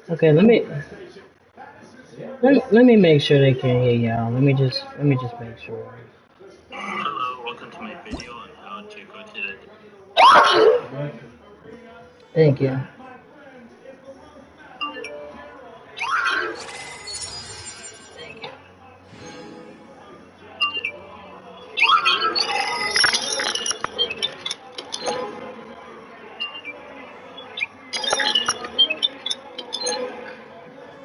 Okay, let me make sure they can hear y'all. Let me just make sure. Hello, welcome to my video on how to go to the Thank you.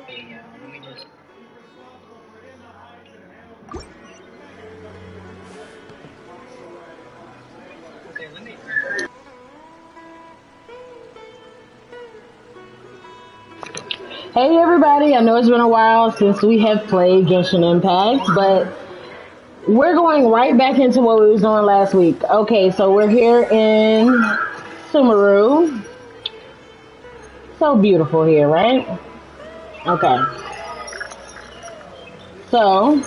Hey, y'all, let me just. Okay, let me. Hey everybody, I know it's been a while since we have played Genshin Impact, but we're going right back into what we was doing last week. Okay, so we're here in Sumeru. So beautiful here, right? Okay. So,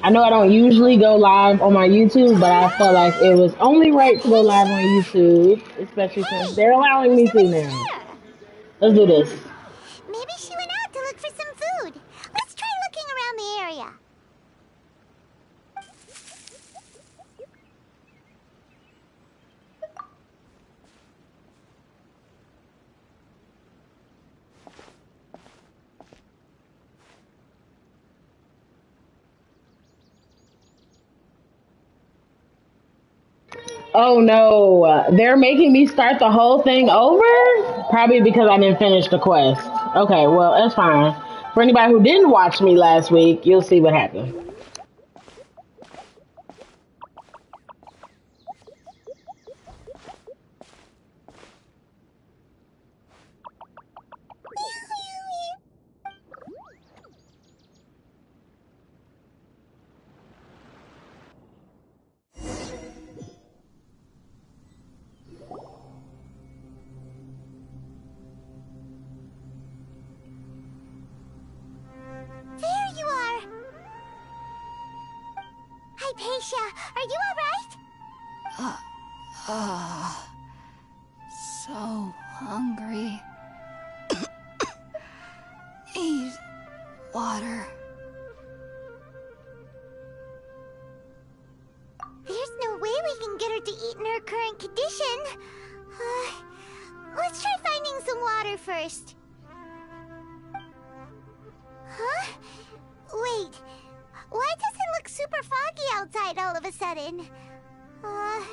I know I don't usually go live on my YouTube, but I felt like it was only right to go live on Acacia! YouTube, especially since Hey, they're allowing there's me to somebody now. here. Let's do this. Maybe she went out to look for some food. Let's try looking around the area. Oh no, they're making me start the whole thing over? Probably because I didn't finish the quest. Okay, well, that's fine. For anybody who didn't watch me last week, you'll see what happened. There you are. Hypatia, are you alright? So hungry. Need water. There's no way we can get her to eat in her current condition. Let's try finding some water first. Huh? Wait. Why does it look super foggy outside all of a sudden? Uh...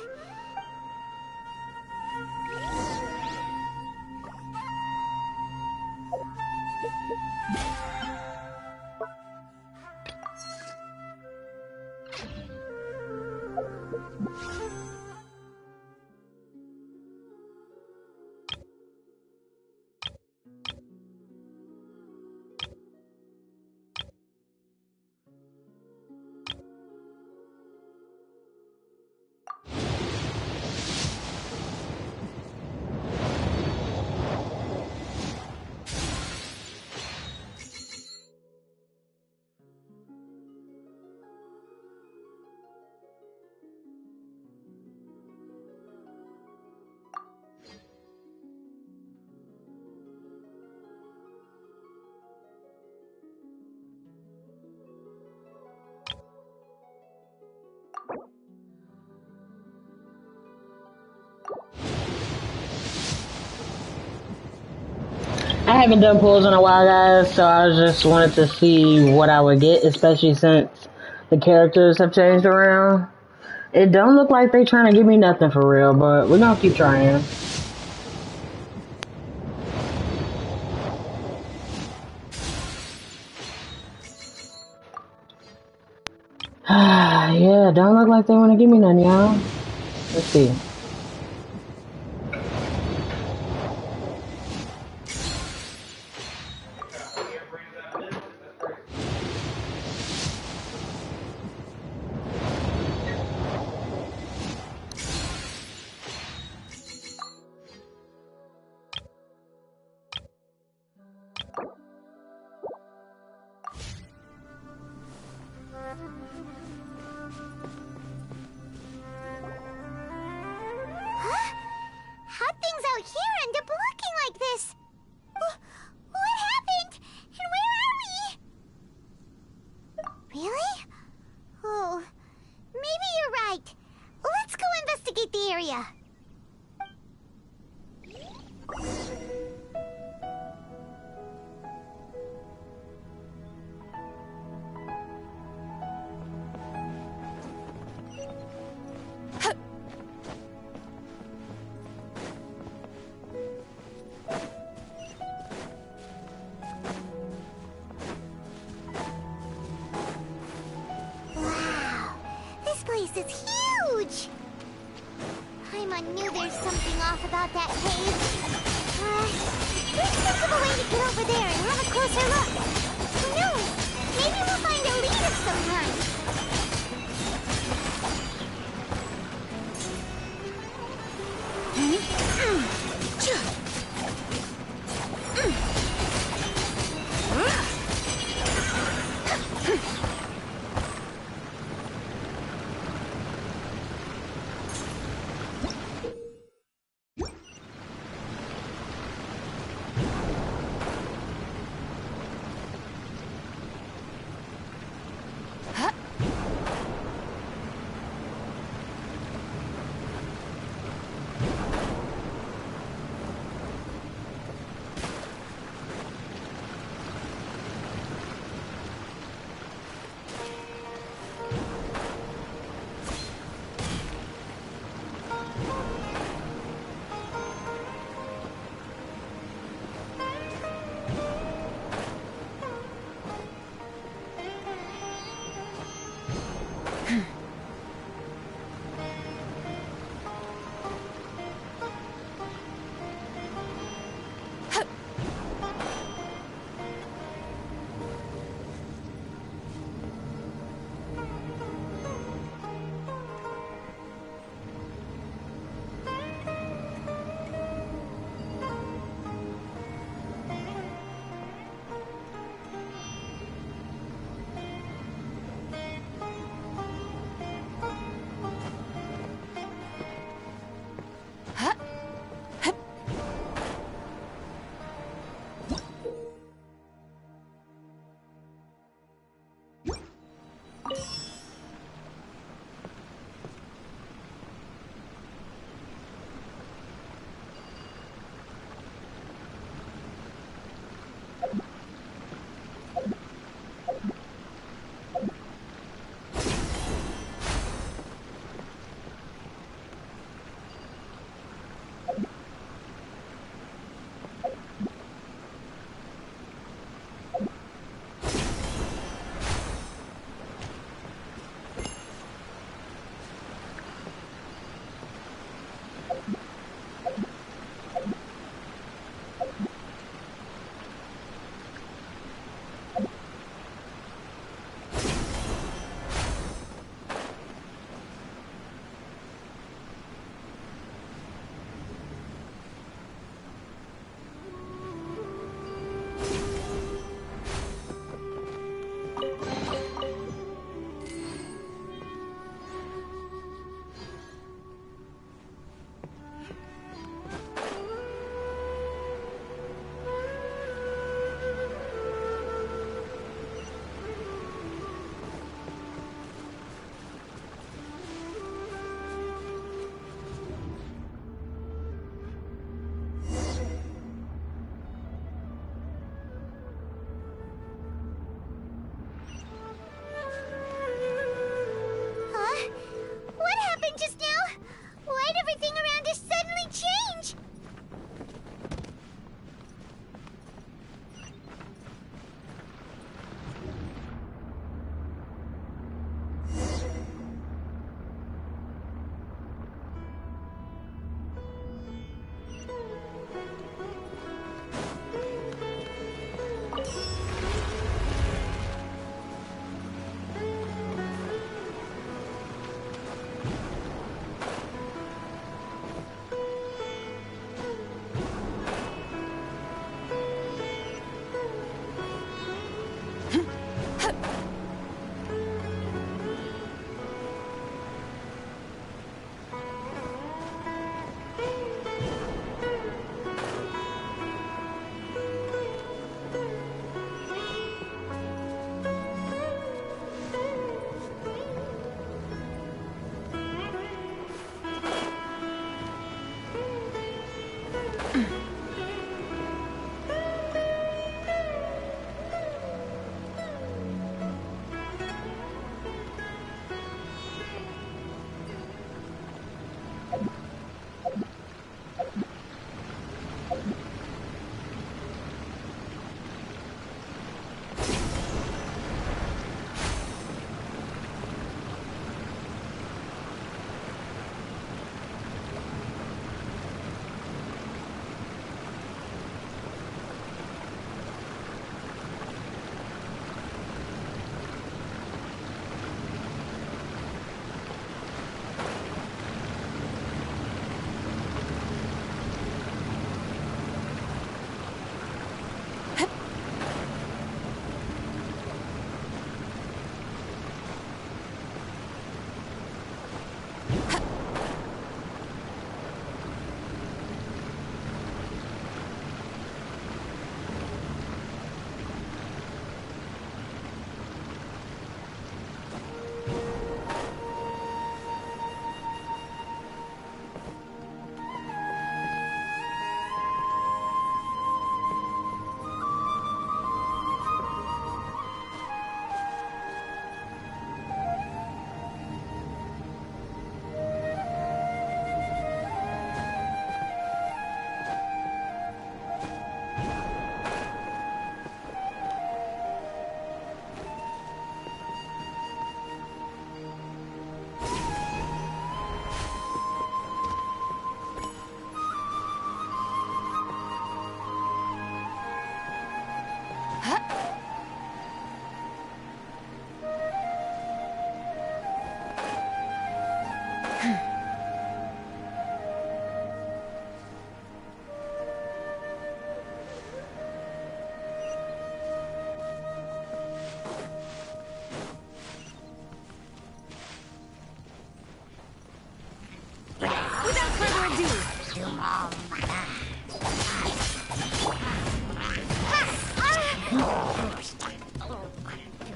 I haven't done pulls in a while, guys, so I just wanted to see what I would get, especially since the characters have changed around. It don't look like they trying to give me nothing for real, but we're gonna keep trying. Yeah, don't look like they want to give me none, y'all. Let's see. area. Wow, this place is huge! I knew there's something off about that cave. Let's think of a way to get over there and have a closer look. Who knows? Maybe we'll find a lead of some kind.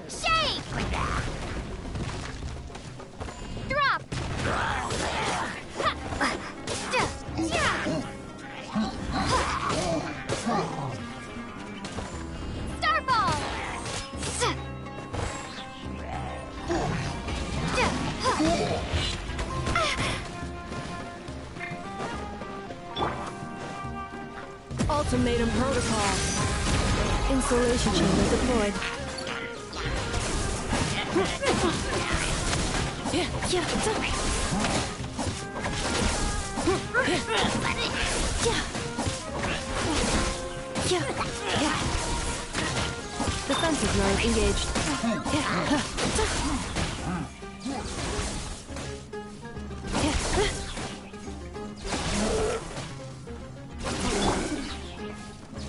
Shake! Drop! Starball! Ultimatum protocol. Insulation chamber deployed. Defensive mode engaged.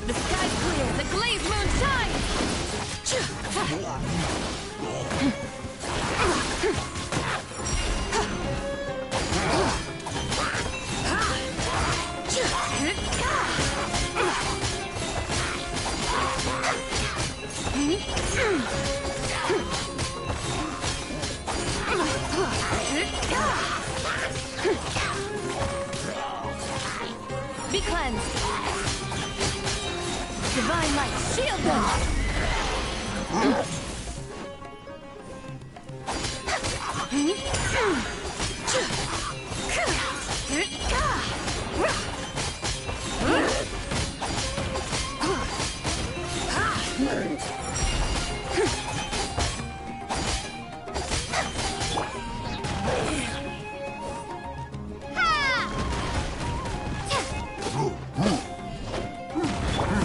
The sky's clear. The glaze moon shines. Be cleansed. Divine light, shield them.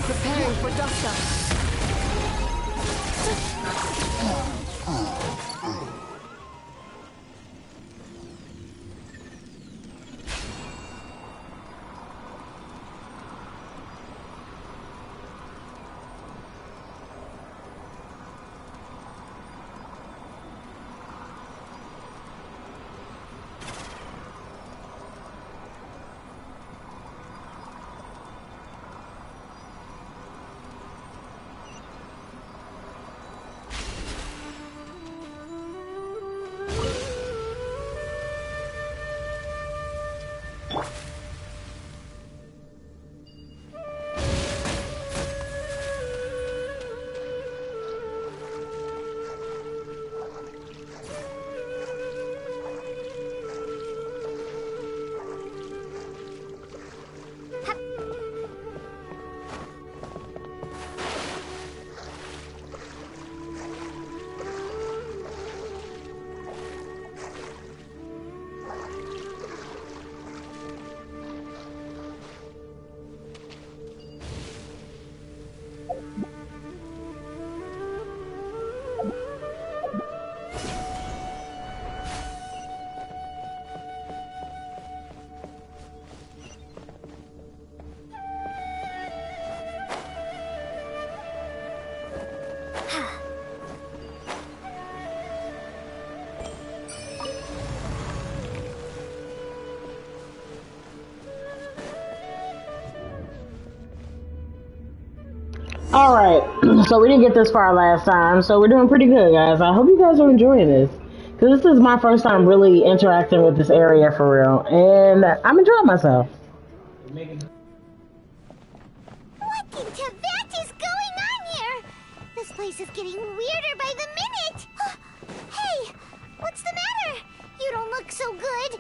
Preparing for dust up. Alright, so we didn't get this far last time, so we're doing pretty good, guys. I hope you guys are enjoying this. Because this is my first time really interacting with this area for real, and I'm enjoying myself. What in Teyvat is going on here? This place is getting weirder by the minute. Hey, what's the matter? You don't look so good.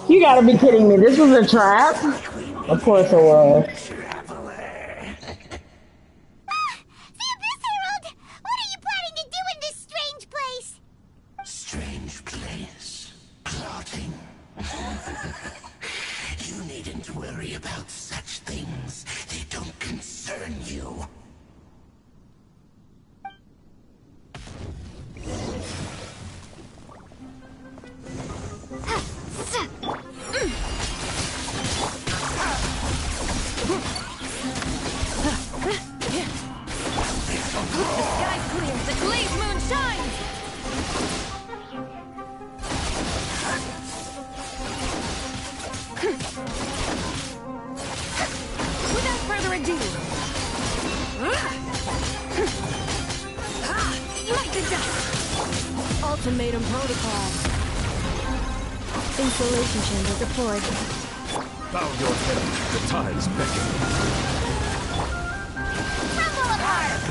You gotta be kidding me. This was a trap? Of course it was. The Abyss Herald! What are you planning to do in this strange place? Strange place. Plotting. You needn't worry about such things. They don't concern you. The sky's clear, the glazed moon shines! Without further ado... Light the dust! Ultimatum protocol. Installation chamber deployed. Bow your head. The tides beckon. Crumble apart!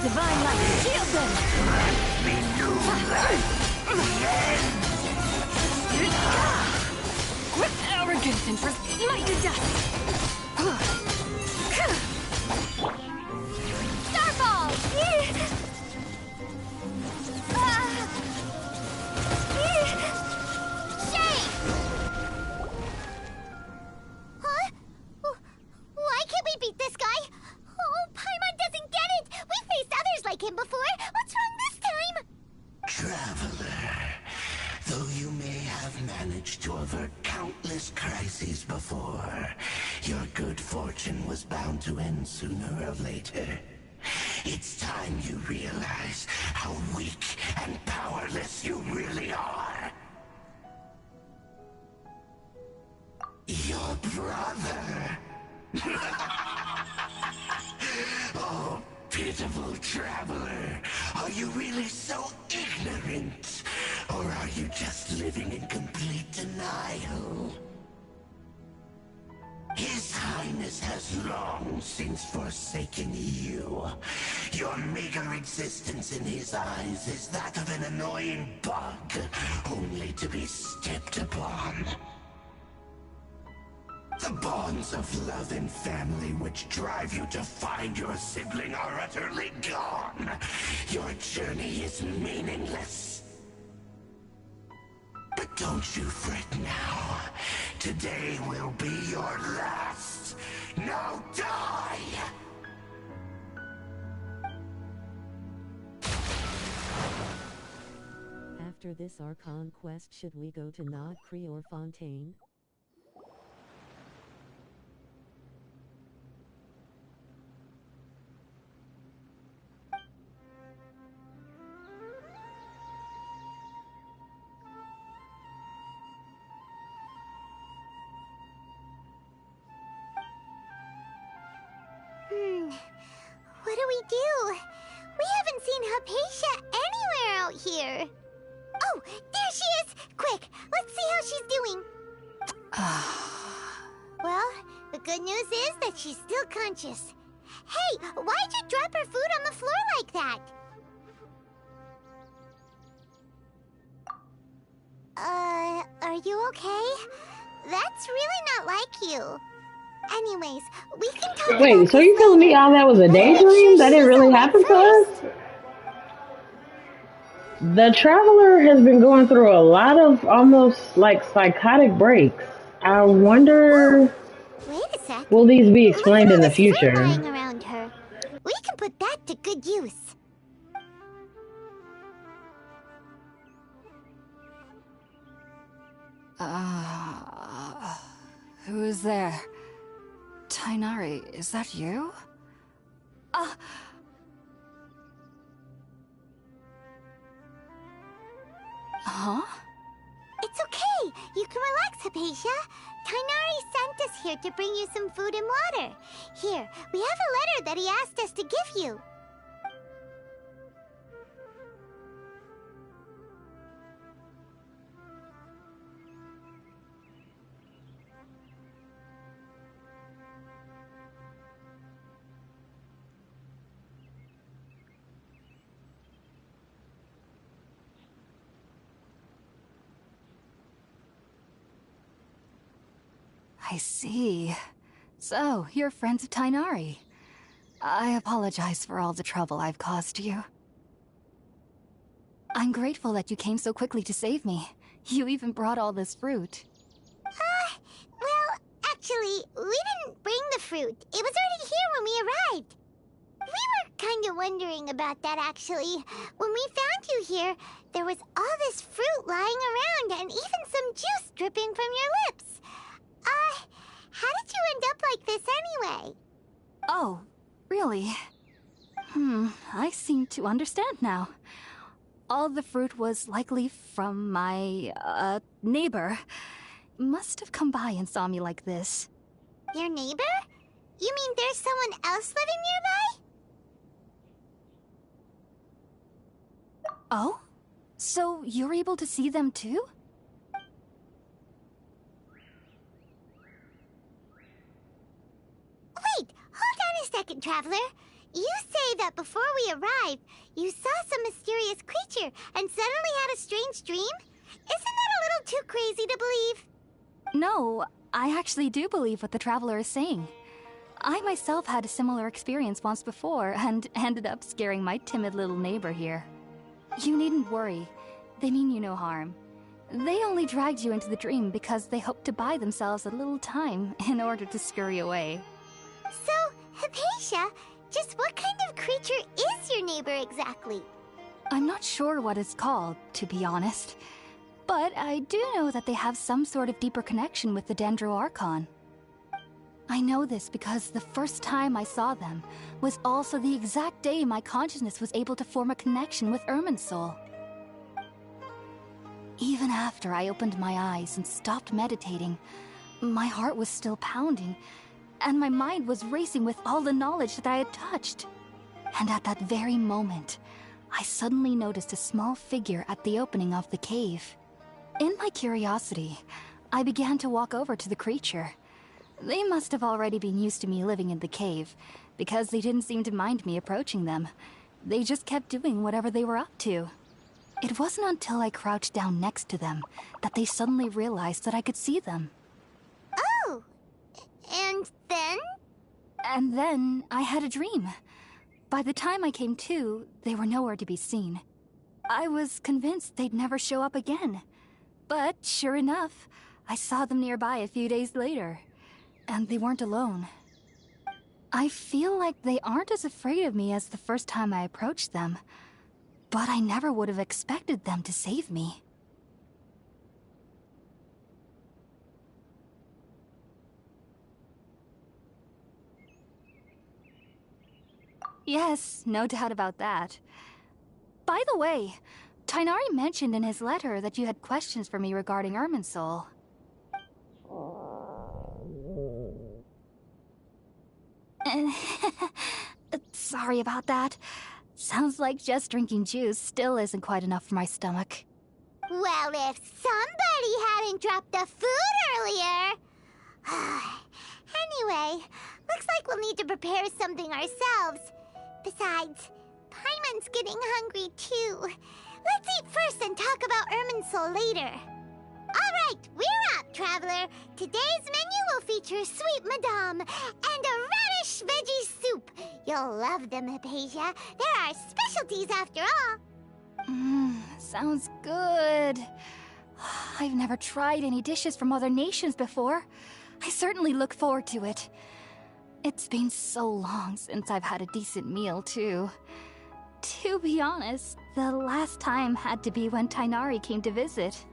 Divine light, shield them! Arrogance and light the dust! Starfall! Shame! Huh? Why can't we beat this guy? Oh, Paimon doesn't get it! We faced others like him before! What's wrong this time? Traveler, though you may have managed to avert countless crises before, your good fortune was bound to end sooner or later. It's time you realize how weak and powerless you really are. Your brother. Oh, pitiful traveler. Are you really so ignorant? Or are you just living in complete denial? His Highness has long since forsaken you. Your meager existence in his eyes is that of an annoying bug, only to be stepped upon. The bonds of love and family which drive you to find your sibling are utterly gone. Your journey is meaningless. But don't you fret now. Today will be your last. Now die! After this Archon quest, should we go to Nod Cree or Fontaine? What do we do? We haven't seen Hypatia anywhere out here. Oh, there she is! Quick, let's see how she's doing. Well, the good news is that she's still conscious. Hey, why'd you drop her food on the floor like that? Are you okay? That's really not like you. Anyways, we can talk. Wait, so you telling me all that was a daydream? That didn't really happen to us? The Traveler has been going through a lot of almost like psychotic breaks. I wonder, Wait a sec. will these be explained in the Look at all this fruit future? lying around her. We can put that to good use. Who is there? Tainari, is that you? Huh? It's okay. You can relax, Hypatia. Tainari sent us here to bring you some food and water. Here, we have a letter that he asked us to give you. I see. So, you're friends of Tainari. I apologize for all the trouble I've caused you. I'm grateful that you came so quickly to save me. You even brought all this fruit. Well, actually, we didn't bring the fruit. It was already here when we arrived. We were kind of wondering about that, actually. When we found you here, there was all this fruit lying around and even some juice dripping from your lips. How did you end up like this anyway? Oh, really? I seem to understand now. All the fruit was likely from my, neighbor. Must have come by and saw me like this. Your neighbor? You mean there's someone else living nearby? Oh? So you're able to see them too? Wait, hold on a second, Traveler. You say that before we arrived, you saw some mysterious creature and suddenly had a strange dream? Isn't that a little too crazy to believe? No, I actually do believe what the Traveler is saying. I myself had a similar experience once before and ended up scaring my timid little neighbor here. You needn't worry. They mean you no harm. They only dragged you into the dream because they hoped to buy themselves a little time in order to scurry away. So, Hypatia, just what kind of creature is your neighbor exactly? I'm not sure what it's called, to be honest. But I do know that they have some sort of deeper connection with the Dendro Archon. I know this because the first time I saw them was also the exact day my consciousness was able to form a connection with Irminsul. Even after I opened my eyes and stopped meditating, my heart was still pounding, and my mind was racing with all the knowledge that I had touched. And at that very moment, I suddenly noticed a small figure at the opening of the cave. In my curiosity, I began to walk over to the creature. They must have already been used to me living in the cave, because they didn't seem to mind me approaching them. They just kept doing whatever they were up to. It wasn't until I crouched down next to them that they suddenly realized that I could see them. Oh! And then? And then I had a dream. By the time I came to, they were nowhere to be seen. I was convinced they'd never show up again. But sure enough, I saw them nearby a few days later. And they weren't alone. I feel like they aren't as afraid of me as the first time I approached them. But I never would have expected them to save me. Yes, no doubt about that. By the way, Tainari mentioned in his letter that you had questions for me regarding Irminsul. Sorry about that. Sounds like just drinking juice still isn't quite enough for my stomach. Well, if somebody hadn't dropped the food earlier... Anyway, looks like we'll need to prepare something ourselves. Besides, Paimon's getting hungry too. Let's eat first and talk about Irminsul later. Alright, we're up, Traveler. Today's menu will feature Sweet Madame and a radish veggie soup. You'll love them, Hypatia. They're our specialties after all. Sounds good. I've never tried any dishes from other nations before. I certainly look forward to it. It's been so long since I've had a decent meal, too. To be honest, the last time had to be when Tainari came to visit.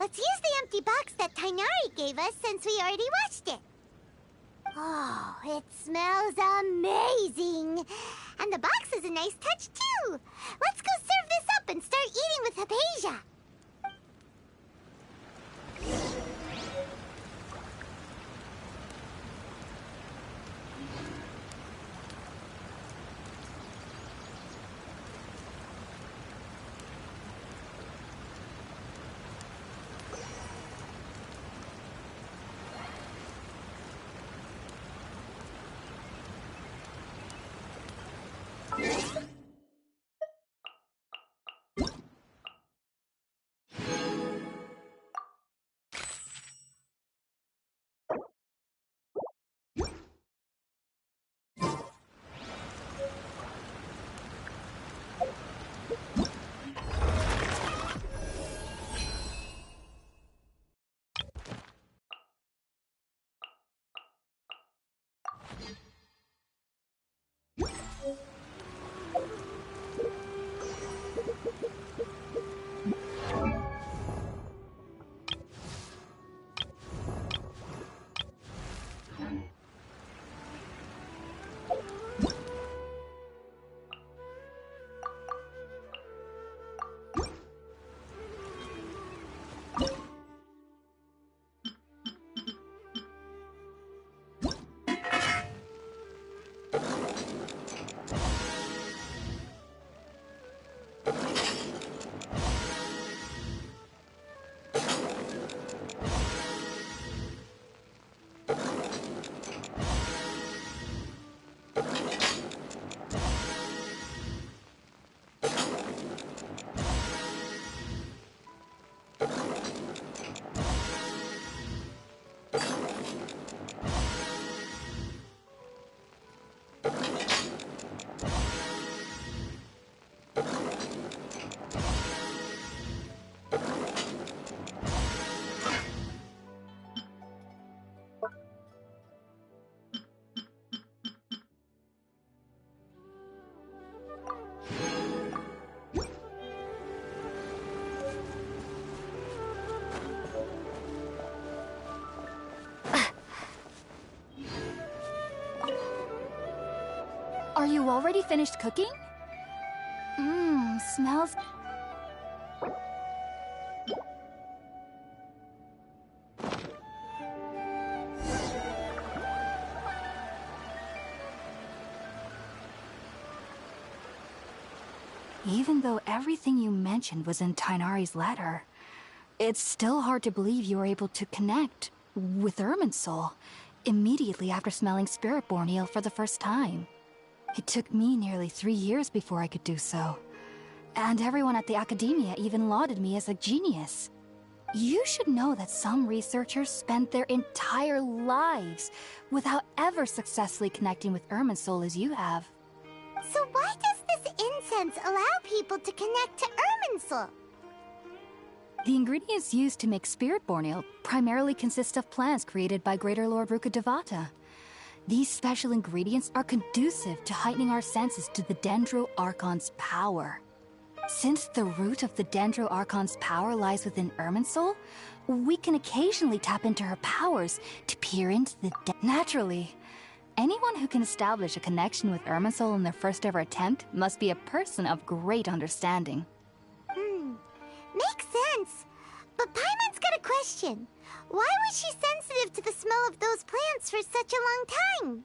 Let's use the empty box that Tainari gave us since we already watched it. Oh, it smells amazing. And the box is a nice touch, too. Let's go serve this up and start eating with Hypatia. Are you already finished cooking? Smells... Even though everything you mentioned was in Tainari's letter, it's still hard to believe you were able to connect with Irminsul immediately after smelling Spiritborn eel for the first time. It took me nearly 3 years before I could do so. And everyone at the Academia even lauded me as a genius. You should know that some researchers spent their entire lives without ever successfully connecting with Irminsul as you have. So why does this incense allow people to connect to Irminsul? The ingredients used to make Spiritborn eel primarily consist of plants created by Greater Lord Rukkhadevata. These special ingredients are conducive to heightening our senses to the Dendro Archon's power. Since the root of the Dendro Archon's power lies within Irminsul, we can occasionally tap into her powers to peer into the Naturally, anyone who can establish a connection with Irminsul in their first ever attempt must be a person of great understanding. Makes sense. But Paimon's got a question. Why was she sensitive to the smell of those plants for such a long time?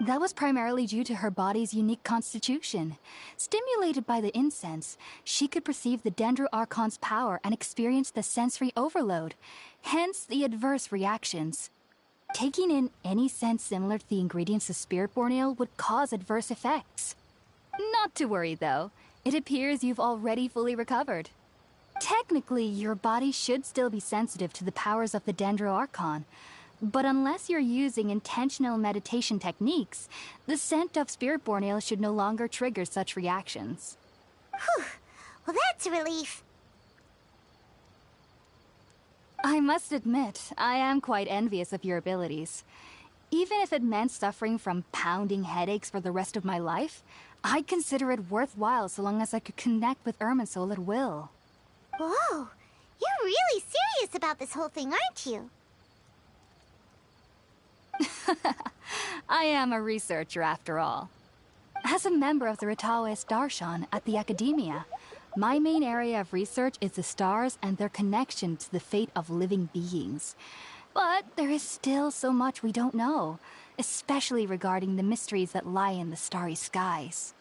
That was primarily due to her body's unique constitution. Stimulated by the incense, she could perceive the Dendro Archon's power and experience the sensory overload, hence the adverse reactions. Taking in any scent similar to the ingredients of Spiritborn eel would cause adverse effects. Not to worry, though. It appears you've already fully recovered. Technically, your body should still be sensitive to the powers of the Dendro Archon, but unless you're using intentional meditation techniques, the scent of Spiritborn eel should no longer trigger such reactions. Whew. Well, that's a relief. I must admit, I am quite envious of your abilities. Even if it meant suffering from pounding headaches for the rest of my life, I'd consider it worthwhile so long as I could connect with Irminsul at will. Whoa! You're really serious about this whole thing, aren't you? I am a researcher after all. As a member of the Ritawes Darshan at the Academia, my main area of research is the stars and their connection to the fate of living beings. But there is still so much we don't know, especially regarding the mysteries that lie in the starry skies.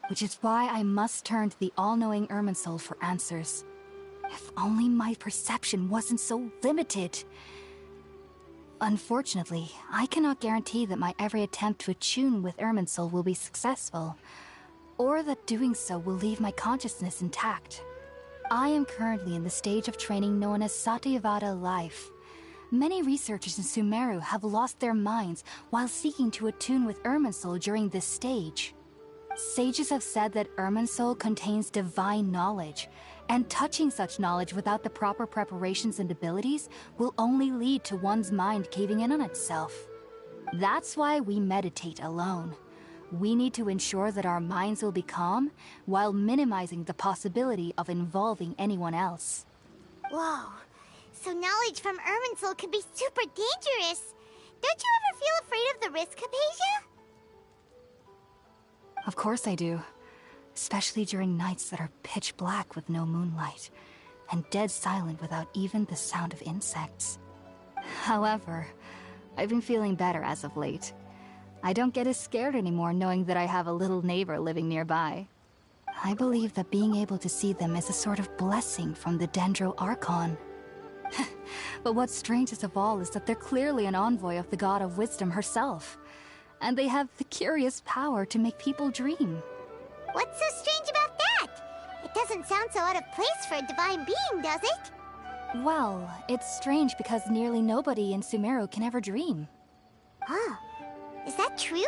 Which is why I must turn to the all-knowing Irminsul for answers. If only my perception wasn't so limited. Unfortunately, I cannot guarantee that my every attempt to attune with Irminsul will be successful, or that doing so will leave my consciousness intact. I am currently in the stage of training known as Satyavada life. Many researchers in Sumeru have lost their minds while seeking to attune with Irminsul during this stage. Sages have said that Irminsul contains divine knowledge, and touching such knowledge without the proper preparations and abilities will only lead to one's mind caving in on itself. That's why we meditate alone. We need to ensure that our minds will be calm while minimizing the possibility of involving anyone else. Whoa. So knowledge from Irminsul can be super dangerous. Don't you ever feel afraid of the risk, Hypatia? Of course I do. Especially during nights that are pitch black with no moonlight, and dead silent without even the sound of insects. However, I've been feeling better as of late. I don't get as scared anymore knowing that I have a little neighbor living nearby. I believe that being able to see them is a sort of blessing from the Dendro Archon. But what's strangest of all is that they're clearly an envoy of the God of Wisdom herself, and they have the curious power to make people dream. What's so strange about that? It doesn't sound so out of place for a divine being, does it? Well, it's strange because nearly nobody in Sumeru can ever dream. Huh. Is that true?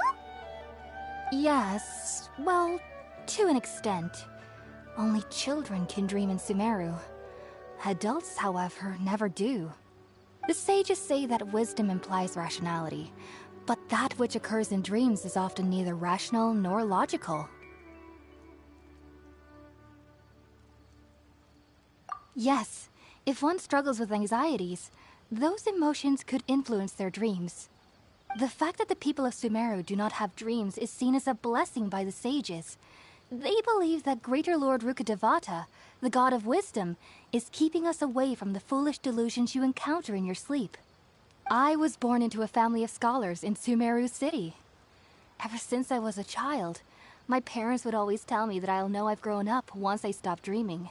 Yes, well, to an extent. Only children can dream in Sumeru. Adults, however, never do. The sages say that wisdom implies rationality, but that which occurs in dreams is often neither rational nor logical. Yes, if one struggles with anxieties, those emotions could influence their dreams. The fact that the people of Sumeru do not have dreams is seen as a blessing by the sages. They believe that Greater Lord Rukkhadevata, the God of Wisdom, is keeping us away from the foolish delusions you encounter in your sleep. I was born into a family of scholars in Sumeru City. Ever since I was a child, my parents would always tell me that I'll know I've grown up once I stop dreaming.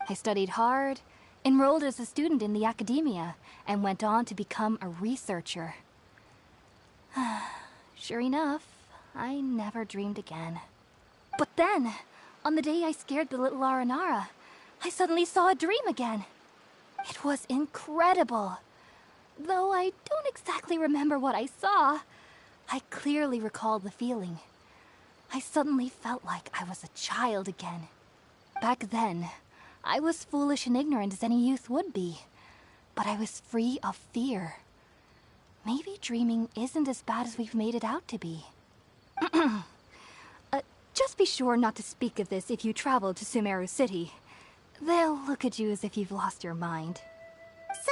I studied hard, enrolled as a student in the Academia, and went on to become a researcher. Sure enough, I never dreamed again. But then, on the day I scared the little Aranara, I suddenly saw a dream again. It was incredible. Though I don't exactly remember what I saw, I clearly recall the feeling. I suddenly felt like I was a child again. Back then, I was foolish and ignorant as any youth would be, but I was free of fear. Maybe dreaming isn't as bad as we've made it out to be. Just be sure not to speak of this if you travel to Sumeru City. They'll look at you as if you've lost your mind. So,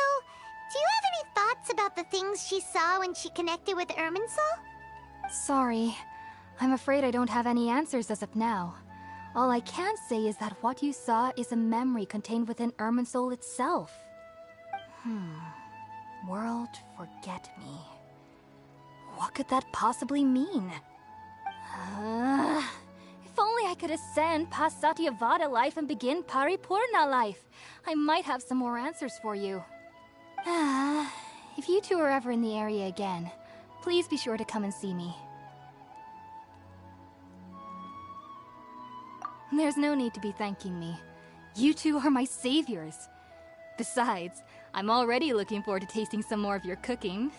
do you have any thoughts about the things she saw when she connected with Irminsul? Sorry. I'm afraid I don't have any answers as of now. All I can say is that what you saw is a memory contained within Irminsul itself. World forget me. What could that possibly mean? If only I could ascend past Satyavada life and begin Paripurna life, I might have some more answers for you. If you two are ever in the area again, please be sure to come and see me. There's no need to be thanking me. You two are my saviors. Besides, I'm already looking forward to tasting some more of your cooking.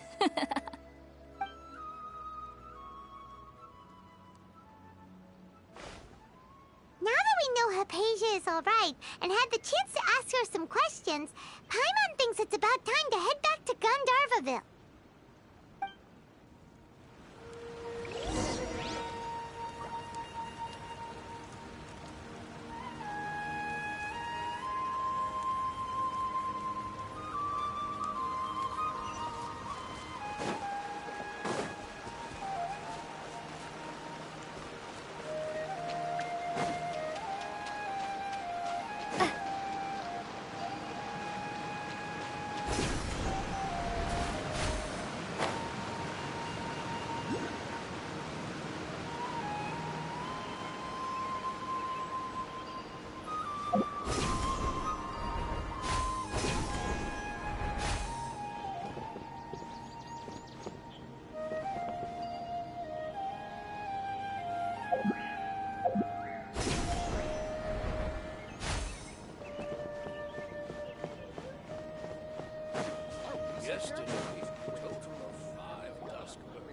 Now that we know Hypatia is alright and had the chance to ask her some questions, Paimon thinks it's about time to head back to Gandharvaville.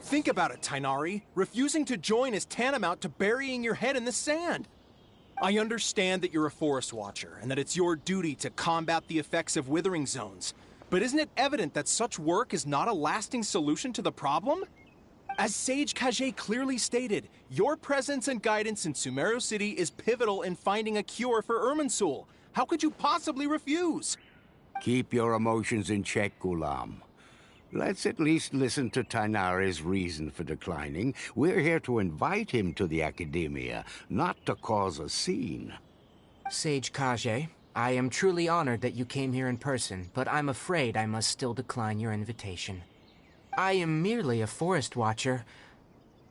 Think about it, Tainari. Refusing to join is tantamount to burying your head in the sand. I understand that you're a forest watcher, and that it's your duty to combat the effects of withering zones. But isn't it evident that such work is not a lasting solution to the problem? As Sage Kage clearly stated, your presence and guidance in Sumeru City is pivotal in finding a cure for Irminsul. How could you possibly refuse? Keep your emotions in check, Gulam. Let's at least listen to Tainari's reason for declining. We're here to invite him to the Academia, not to cause a scene. Sage Kage, I am truly honored that you came here in person, but I'm afraid I must still decline your invitation. I am merely a forest watcher.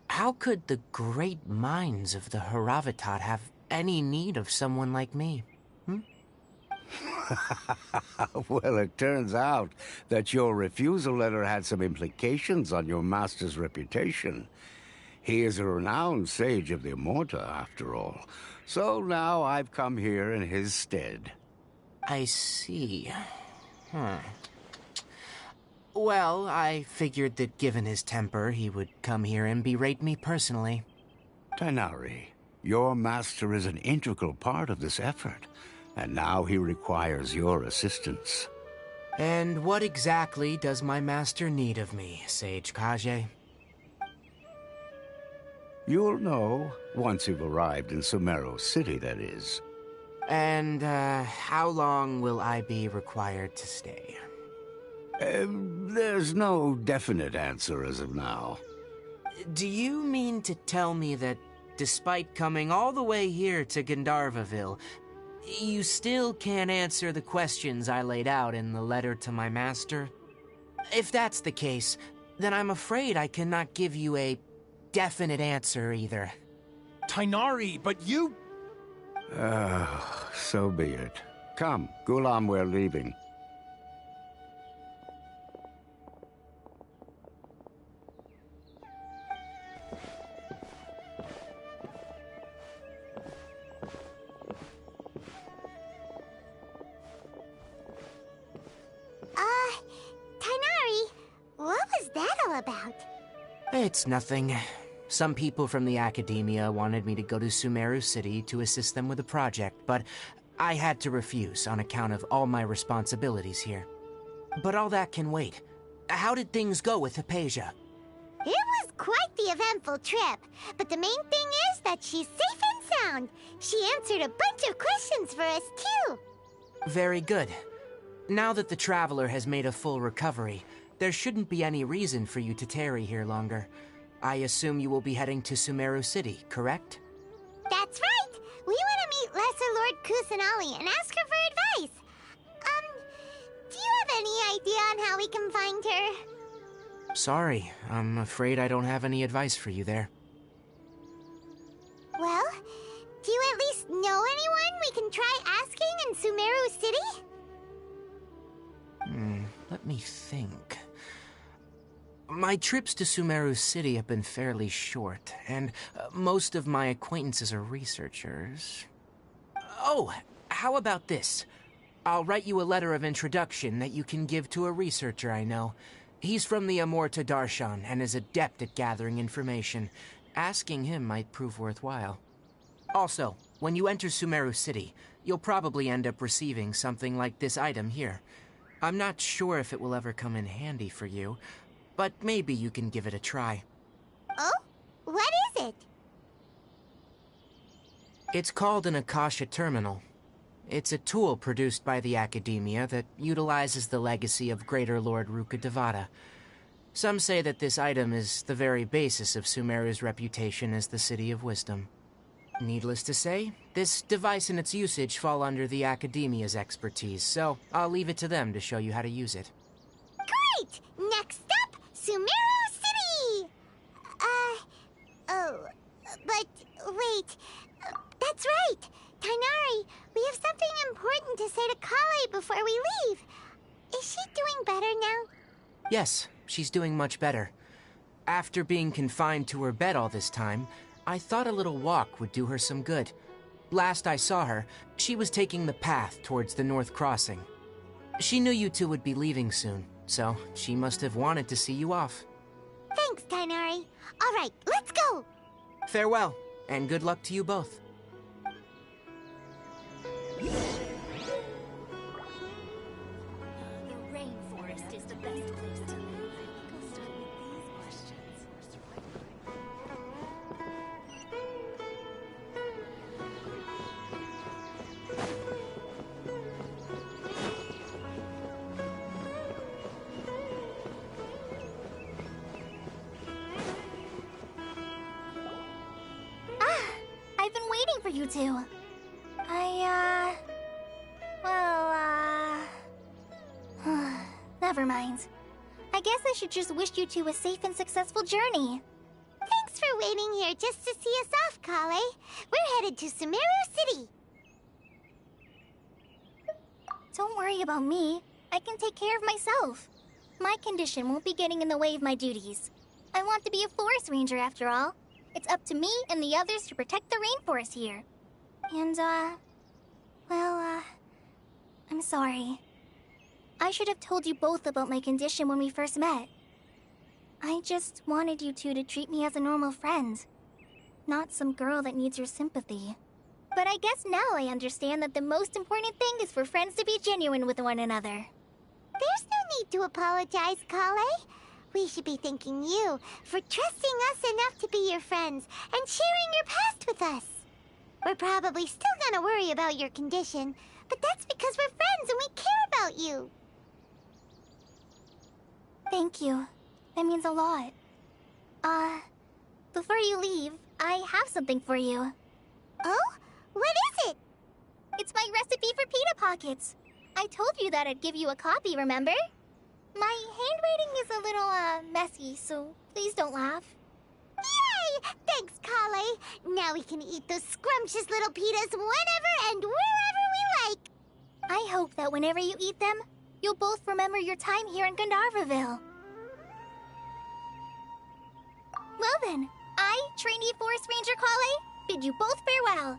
How could the great minds of the Haravatat have any need of someone like me? Well, it turns out that your refusal letter had some implications on your master's reputation. He is a renowned sage of the Immorta, after all. So now I've come here in his stead. I see. Well, I figured that given his temper, he would come here and berate me personally. Tainari, your master is an integral part of this effort. And now he requires your assistance. And what exactly does my master need of me, Sage Kage? You'll know once you've arrived in Sumeru City, that is. And, how long will I be required to stay? There's no definite answer as of now. Do you mean to tell me that, despite coming all the way here to Gandharvaville, you still can't answer the questions I laid out in the letter to my master? If that's the case, then I'm afraid I cannot give you a definite answer either. Tainari, but you... So be it. Come, Gulam, we're leaving. Tainari, what was that all about? It's nothing. Some people from the Academia wanted me to go to Sumeru City to assist them with a project, but I had to refuse on account of all my responsibilities here. But all that can wait. How did things go with Hypatia? It was quite the eventful trip, but the main thing is that she's safe and sound. She answered a bunch of questions for us, too. Very good. Now that the Traveler has made a full recovery, there shouldn't be any reason for you to tarry here longer. I assume you will be heading to Sumeru City, correct? That's right! We want to meet Lesser Lord Kusanali and ask her for advice. Do you have any idea on how we can find her? Sorry, I'm afraid I don't have any advice for you there. Well, do you at least know anyone we can try asking in Sumeru City? Let me think. My trips to Sumeru City have been fairly short, and most of my acquaintances are researchers. Oh, how about this? I'll write you a letter of introduction that you can give to a researcher I know. He's from the Amorta Darshan and is adept at gathering information. Asking him might prove worthwhile. Also, when you enter Sumeru City, you'll probably end up receiving something like this item here. I'm not sure if it will ever come in handy for you, but maybe you can give it a try. Oh? What is it? It's called an Akasha Terminal. It's a tool produced by the Academia that utilizes the legacy of Greater Lord Rukkhadevata. Some say that this item is the very basis of Sumeru's reputation as the City of Wisdom. Needless to say, this device and its usage fall under the Academia's expertise, so I'll leave it to them to show you how to use it. Great! Next up, Sumeru City! But wait. That's right! Tainari, we have something important to say to Kale before we leave. Is she doing better now? Yes, she's doing much better. After being confined to her bed all this time, I thought a little walk would do her some good. Last I saw her, she was taking the path towards the North Crossing. She knew you two would be leaving soon, so she must have wanted to see you off. Thanks, Tainari. All right, let's go! Farewell, and good luck to you both. The rainforest is the best place to live. Go start with these questions. I've been waiting for you two. Never mind. I guess I should just wish you two a safe and successful journey. Thanks for waiting here just to see us off, Kale. We're headed to Sumeru City. Don't worry about me. I can take care of myself. My condition won't be getting in the way of my duties. I want to be a forest ranger after all. It's up to me and the others to protect the rainforest here. And, I'm sorry. I should have told you both about my condition when we first met. I just wanted you two to treat me as a normal friend, not some girl that needs your sympathy. But I guess now I understand that the most important thing is for friends to be genuine with one another. There's no need to apologize, Kale. We should be thanking you for trusting us enough to be your friends and sharing your past with us. We're probably still gonna worry about your condition, but that's because we're friends and we care about you. Thank you. That means a lot. Before you leave, I have something for you. Oh? What is it? It's my recipe for pita pockets. I told you that I'd give you a copy, remember? My handwriting is a little, messy, so please don't laugh. Yay! Thanks, Kale. Now we can eat those scrumptious little pitas whenever and wherever we like. I hope that whenever you eat them, you'll both remember your time here in Gandharvaville. Well then, I, trainee Forest Ranger Kale, bid you both farewell.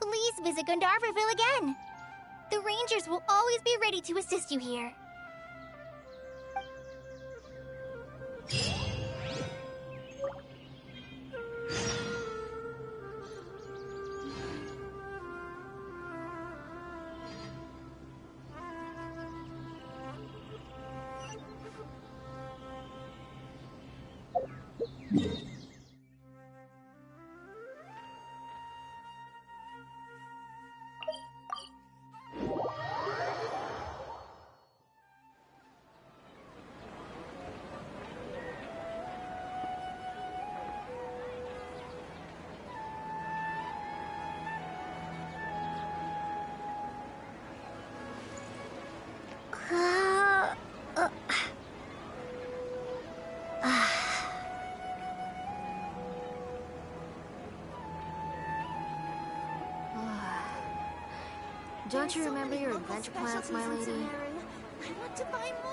Please visit Gandharvaville again. The Rangers will always be ready to assist you here. Don't you remember your adventure plans, my lady? I want to buy more.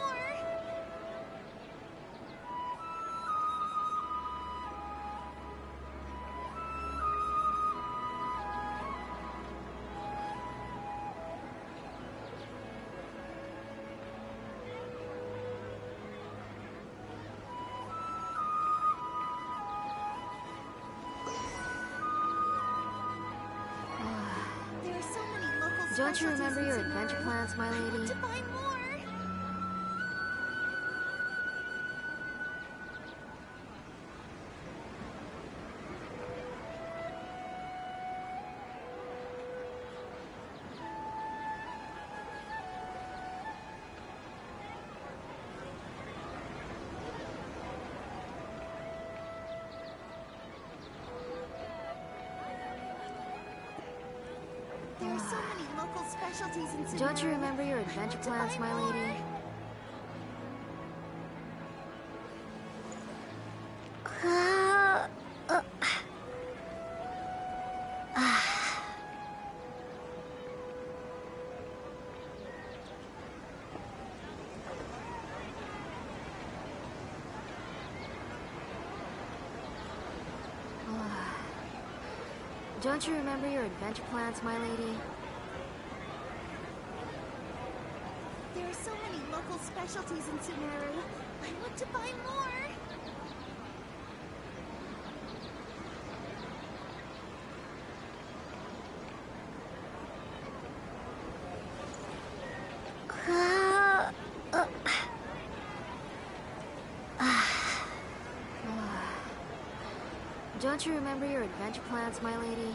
Don't you remember your adventure plans, my lady? To buy more. specialties in Sumeru. Don't you remember your adventure plans, my lady? Don't you remember your adventure plans, my lady? There are so many local specialties in Sumeru. I want to buy more. Don't you remember your adventure plans, my lady?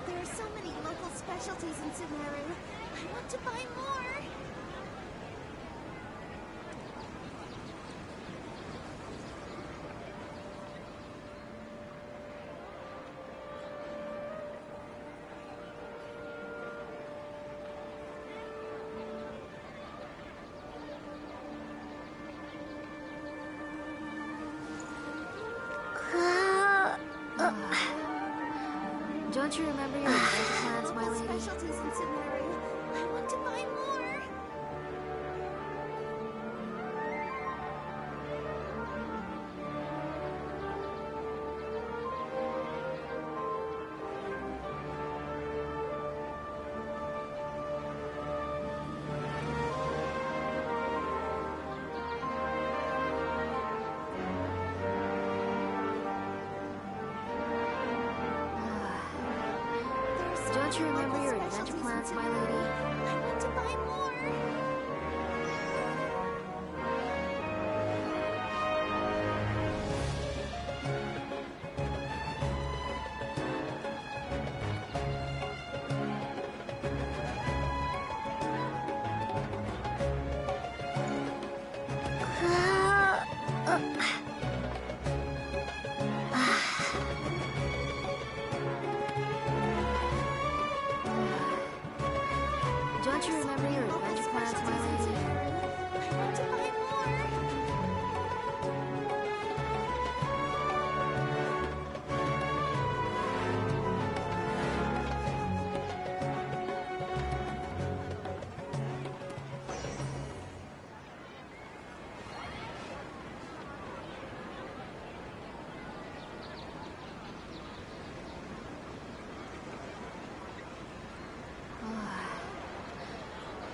There are so many local specialties in Sumeru. I want to buy more. Don't you remember your adventure plans, my Local lady? specialties in Sumeru. I want to buy more. Don't you remember your adventure plans, my lady? I want to buy more. Don't you remember your adventure plans, my lady? I want to buy more.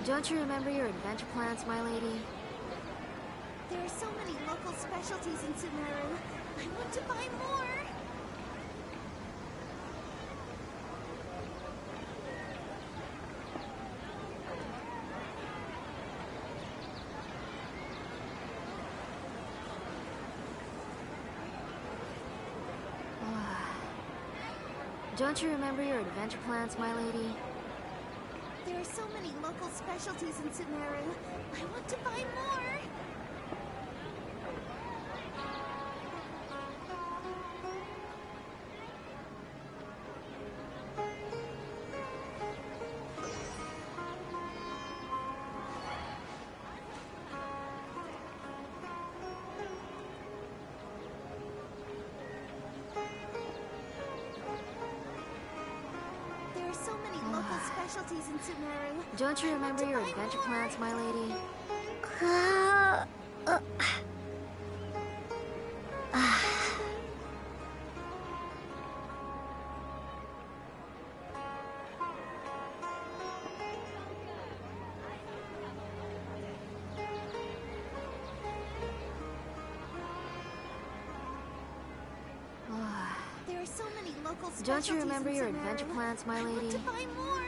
Don't you remember your adventure plans, my lady? There are so many local specialties in Sumeru. I want to buy more. Don't you remember your adventure plans, my lady? There are so many local specialties in Sumeru. I want to buy more. There are so many local specialties in Sumeru. Don't you remember your adventure plans, my lady? There are so many local specialties Don't you remember in your Sumeru. adventure plans, my I want lady? to buy more.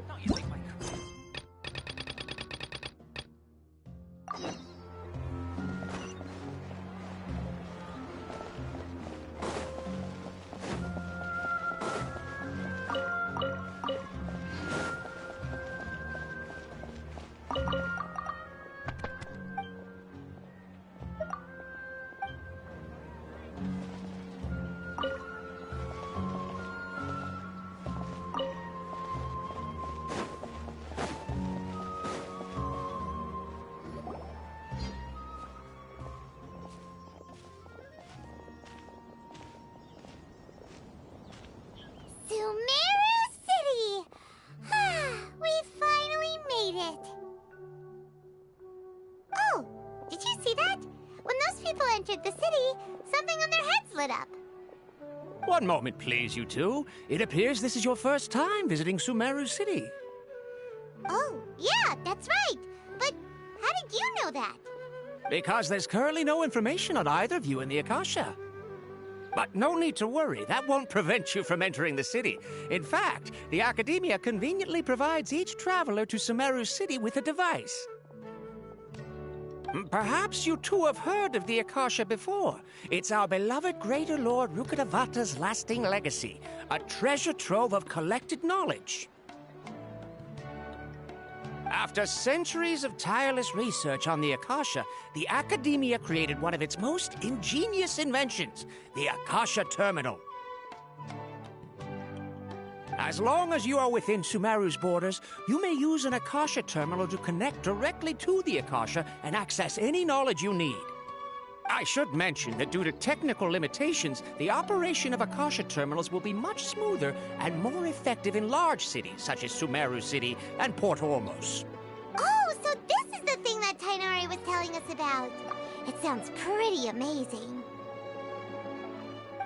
Don't you think my crew... Sumeru City! We finally made it! Oh, did you see that? When those people entered the city, something on their heads lit up. One moment, please, you two. It appears this is your first time visiting Sumeru City. Oh, yeah, that's right. But how did you know that? Because there's currently no information on either of you in the Akasha. But no need to worry, that won't prevent you from entering the city. In fact, the Academia conveniently provides each traveler to Sumeru City with a device. Perhaps you two have heard of the Akasha before. It's our beloved Greater Lord Rukkhadevata's lasting legacy, a treasure trove of collected knowledge. After centuries of tireless research on the Akasha, the Academia created one of its most ingenious inventions, the Akasha Terminal. As long as you are within Sumeru's borders, you may use an Akasha Terminal to connect directly to the Akasha and access any knowledge you need. I should mention that due to technical limitations, the operation of Akasha Terminals will be much smoother and more effective in large cities such as Sumeru City and Port Ormos. Oh, so this is the thing that Tainari was telling us about. It sounds pretty amazing.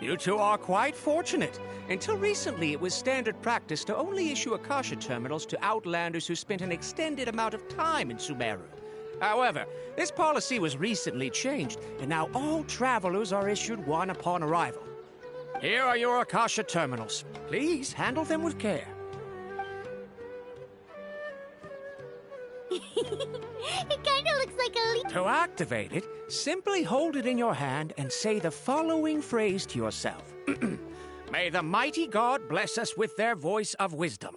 You two are quite fortunate. Until recently, it was standard practice to only issue Akasha Terminals to outlanders who spent an extended amount of time in Sumeru. However, this policy was recently changed, and now all travelers are issued one upon arrival. Here are your Akasha Terminals. Please handle them with care. It kinda looks like a leaf. To activate it, simply hold it in your hand and say the following phrase to yourself. May the mighty God bless us with their voice of wisdom.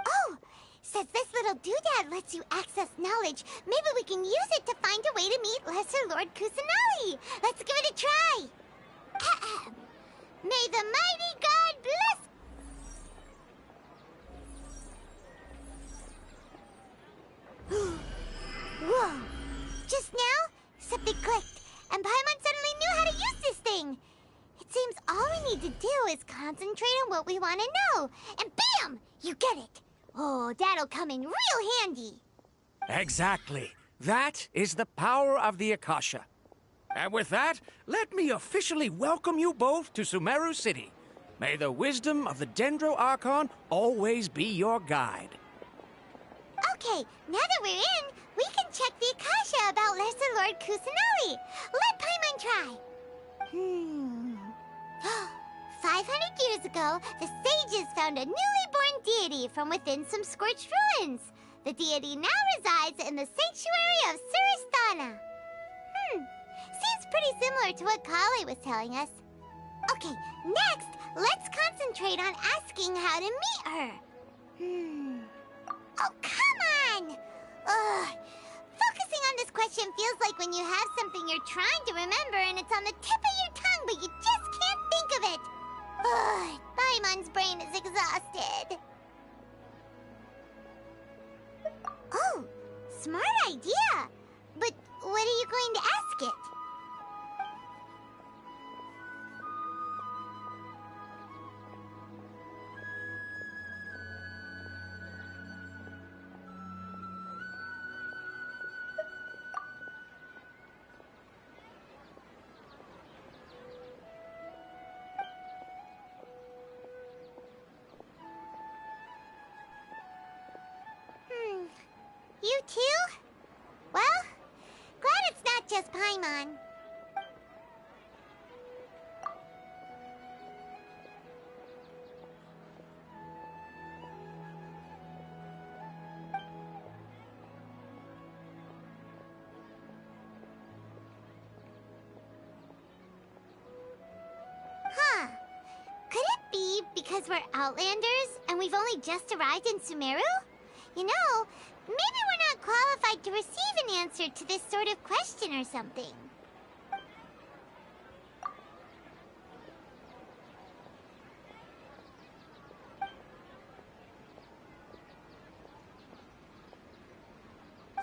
Oh, says this little doodad lets you access knowledge. Maybe we can use it to find a way to meet Lesser Lord Kusanali. Let's give it a try. May the mighty God bless... Whoa! Just now, something clicked, and Paimon suddenly knew how to use this thing. It seems all we need to do is concentrate on what we want to know, and bam! You get it. Oh, that'll come in real handy. Exactly. That is the power of the Akasha. And with that, let me officially welcome you both to Sumeru City. May the wisdom of the Dendro Archon always be your guide. Okay, now that we're in, we can check the Akasha about Lesser Lord Kusanali. Let Paimon try. 500 years ago, the sages found a newly born deity from within some scorched ruins. The deity now resides in the sanctuary of Suristana. Seems pretty similar to what Kali was telling us. Okay, next, let's concentrate on asking how to meet her. Oh, come on! Ugh. Focusing on this question feels like when you have something you're trying to remember and it's on the tip of your tongue, but you just can't think of it. Ugh, Paimon's brain is exhausted. Oh, smart idea. But what are you going to ask it? You too? Well, glad it's not just Paimon. because we're Outlanders and we've only just arrived in Sumeru? You know, maybe we're not qualified to receive an answer to this sort of question or something.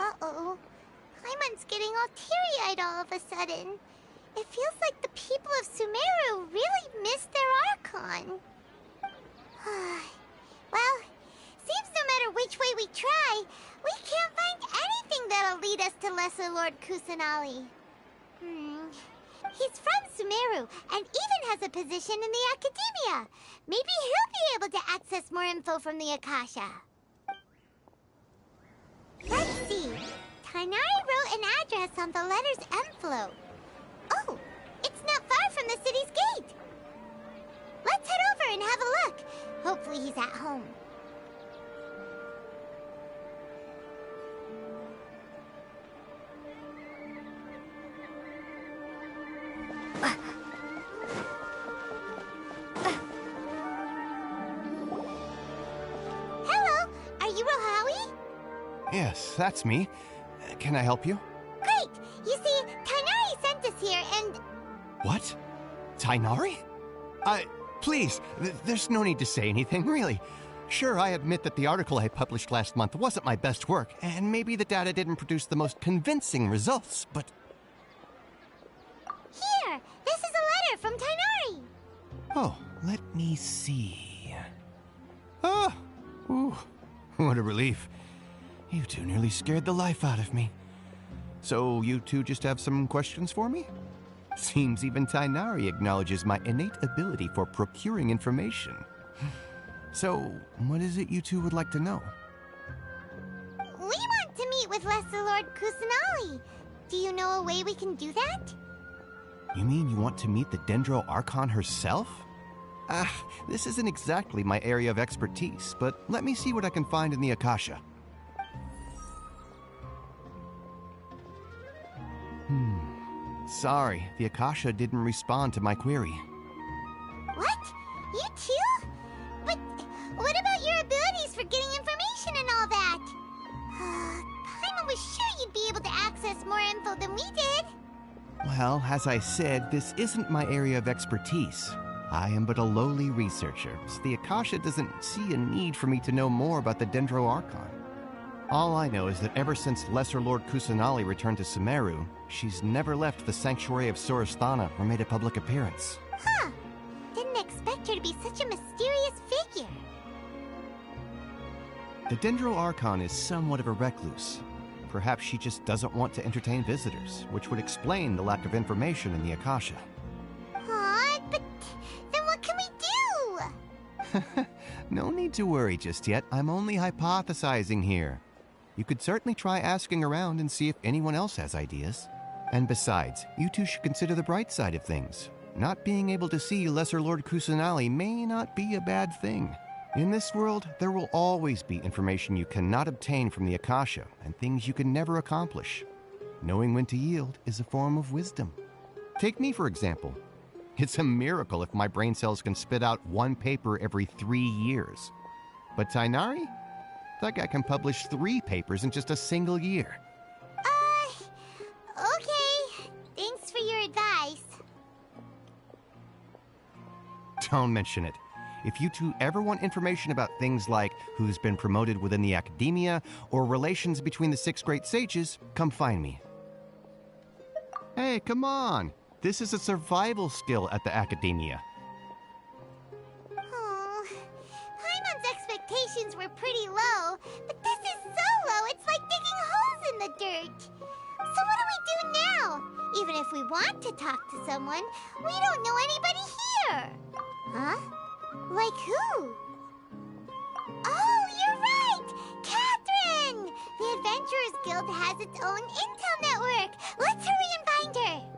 Uh-oh. Paimon's getting all teary-eyed all of a sudden. It feels like the people of Sumeru really missed their Archon. Well, seems no matter which way we try, we can't find anything that'll lead us to Lesser Lord Kusanali. He's from Sumeru and even has a position in the Academia. Maybe he'll be able to access more info from the Akasha. Let's see. Tainari wrote an address on the letter's envelope. Oh, it's not far from the city's gate. Let's head over and have a look. Hopefully he's at home. Hello, are you Rohawi? Yes, that's me. Can I help you? Great! You see, Tainari sent us here and... What? Tainari? Please, there's no need to say anything, really. Sure, I admit that the article I published last month wasn't my best work, and maybe the data didn't produce the most convincing results, but... Here! This is a letter from Tainari! Oh, let me see... Oh! Ooh, what a relief. You two nearly scared the life out of me. So you two just have some questions for me? Seems even Tainari acknowledges my innate ability for procuring information. So, what is it you two would like to know? We want to meet with Lesser Lord Kusanali. Do you know a way we can do that? You mean you want to meet the Dendro Archon herself? This isn't exactly my area of expertise, but let me see what I can find in the Akasha. Sorry, the Akasha didn't respond to my query. What? You too? But what about your abilities for getting information and all that? Paimon was sure you'd be able to access more info than we did. Well, as I said, this isn't my area of expertise. I am but a lowly researcher, so the Akasha doesn't see a need for me to know more about the Dendro Archon. All I know is that ever since Lesser Lord Kusanali returned to Sumeru, she's never left the Sanctuary of Sorasthana or made a public appearance. Huh. Didn't expect her to be such a mysterious figure. The Dendro Archon is somewhat of a recluse. Perhaps she just doesn't want to entertain visitors, which would explain the lack of information in the Akasha. Aw, but then what can we do? No need to worry just yet. I'm only hypothesizing here. You could certainly try asking around and see if anyone else has ideas. And besides, you two should consider the bright side of things. Not being able to see Lesser Lord Kusanali may not be a bad thing. In this world, there will always be information you cannot obtain from the Akasha and things you can never accomplish. Knowing when to yield is a form of wisdom. Take me, for example. It's a miracle if my brain cells can spit out one paper every 3 years. But Tainari? That guy can publish 3 papers in just a single year. Okay. Thanks for your advice. Don't mention it. If you two ever want information about things like who's been promoted within the Academia or relations between the 6 great sages, come find me. Hey, come on! This is a survival skill at the Academia. Oh, Paimon's expectations were pretty low, but this is so low it's like digging holes in the dirt. So what do we do now? Even if we want to talk to someone, we don't know anybody here. Huh? Like who? Oh, you're right! Catherine! The Adventurers Guild has its own intel network. Let's hurry and find her.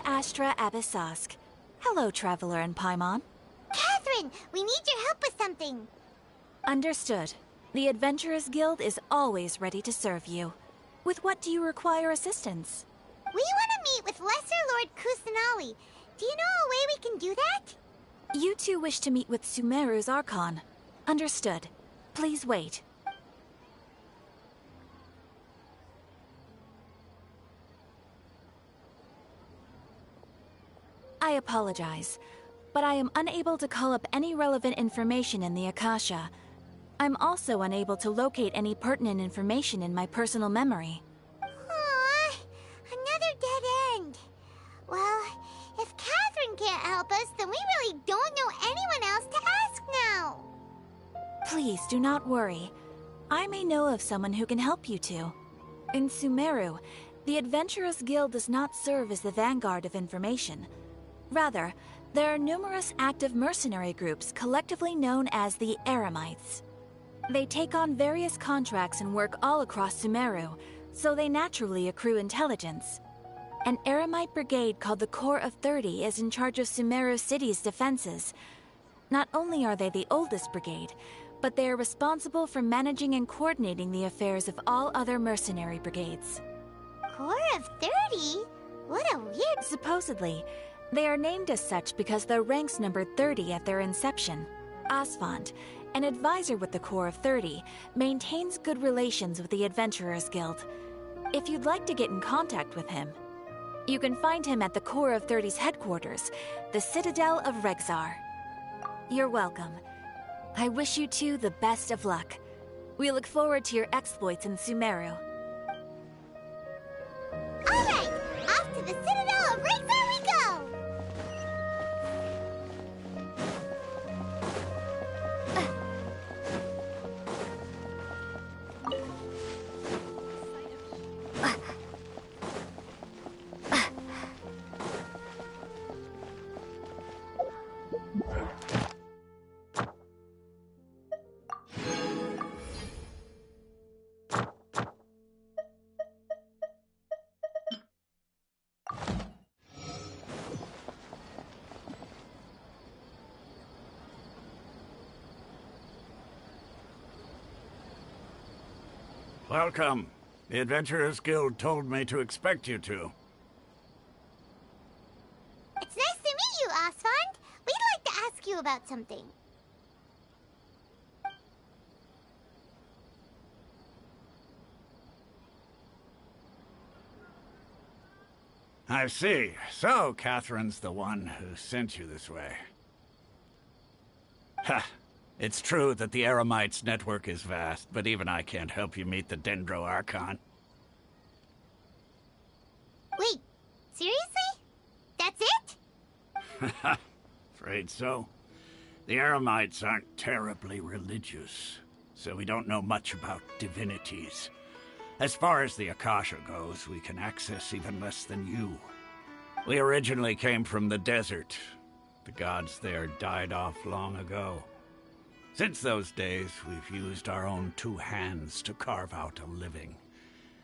Astra Abyssosk. Hello, Traveler and Paimon. Catherine, we need your help with something. Understood. The Adventurers Guild is always ready to serve you. With what do you require assistance? We want to meet with Lesser Lord Kusanali. Do you know a way we can do that? You two wish to meet with Sumeru's Archon. Understood. Please wait. I apologize, but I am unable to call up any relevant information in the Akasha. I'm also unable to locate any pertinent information in my personal memory. Aww, another dead end. Well, if Catherine can't help us, then we really don't know anyone else to ask now. Please do not worry. I may know of someone who can help you two. In Sumeru, the Adventurers Guild does not serve as the vanguard of information. Rather, there are numerous active mercenary groups collectively known as the Eremites. They take on various contracts and work all across Sumeru, so they naturally accrue intelligence. An Eremite brigade called the Corps of 30 is in charge of Sumeru City's defenses. Not only are they the oldest brigade, but they are responsible for managing and coordinating the affairs of all other mercenary brigades. Corps of 30? What a weird... Supposedly, they are named as such because their ranks numbered 30 at their inception. Asfand, an advisor with the Corps of 30, maintains good relations with the Adventurers Guild. If you'd like to get in contact with him, you can find him at the Corps of 30's headquarters, the Citadel of Rexar. You're welcome. I wish you two the best of luck. We look forward to your exploits in Sumeru. All right, off to the Citadel of Rexar we go! Welcome. The Adventurers Guild told me to expect you two. It's nice to meet you, Asfand. We'd like to ask you about something. I see. So, Catherine's the one who sent you this way. Ha! It's true that the Eremites' network is vast, but even I can't help you meet the Dendro Archon. Wait, seriously? That's it? Afraid so. The Eremites aren't terribly religious, so we don't know much about divinities. As far as the Akasha goes, we can access even less than you. We originally came from the desert. The gods there died off long ago. Since those days, we've used our own two hands to carve out a living.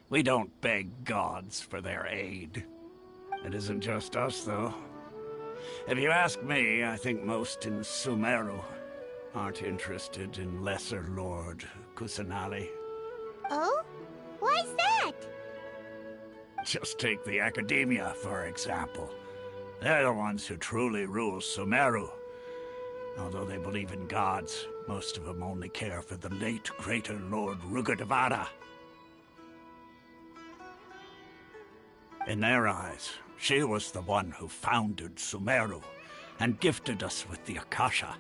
We don't beg gods for their aid. It isn't just us, though. If you ask me, I think most in Sumeru aren't interested in Lesser Lord Kusanali. Oh? Why's that? Just take the Academia, for example. They're the ones who truly rule Sumeru. Although they believe in gods, most of them only care for the late Greater Lord Rugadavada. In their eyes, she was the one who founded Sumeru and gifted us with the Akasha.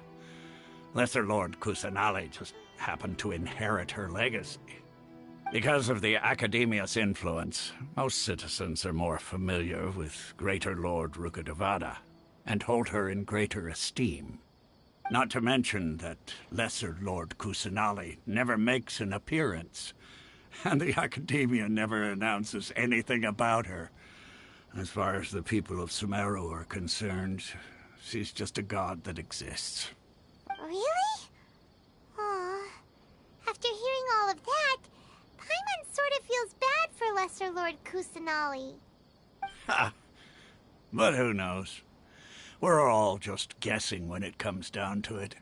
Lesser Lord Kusanali just happened to inherit her legacy. Because of the Academia's influence, most citizens are more familiar with Greater Lord Rugadavada and hold her in greater esteem. Not to mention that Lesser Lord Kusanali never makes an appearance, and the Academia never announces anything about her. As far as the people of Sumeru are concerned, she's just a god that exists. Really? Aw. After hearing all of that, Paimon sort of feels bad for Lesser Lord Kusanali. Ha! But who knows? We're all just guessing when it comes down to it.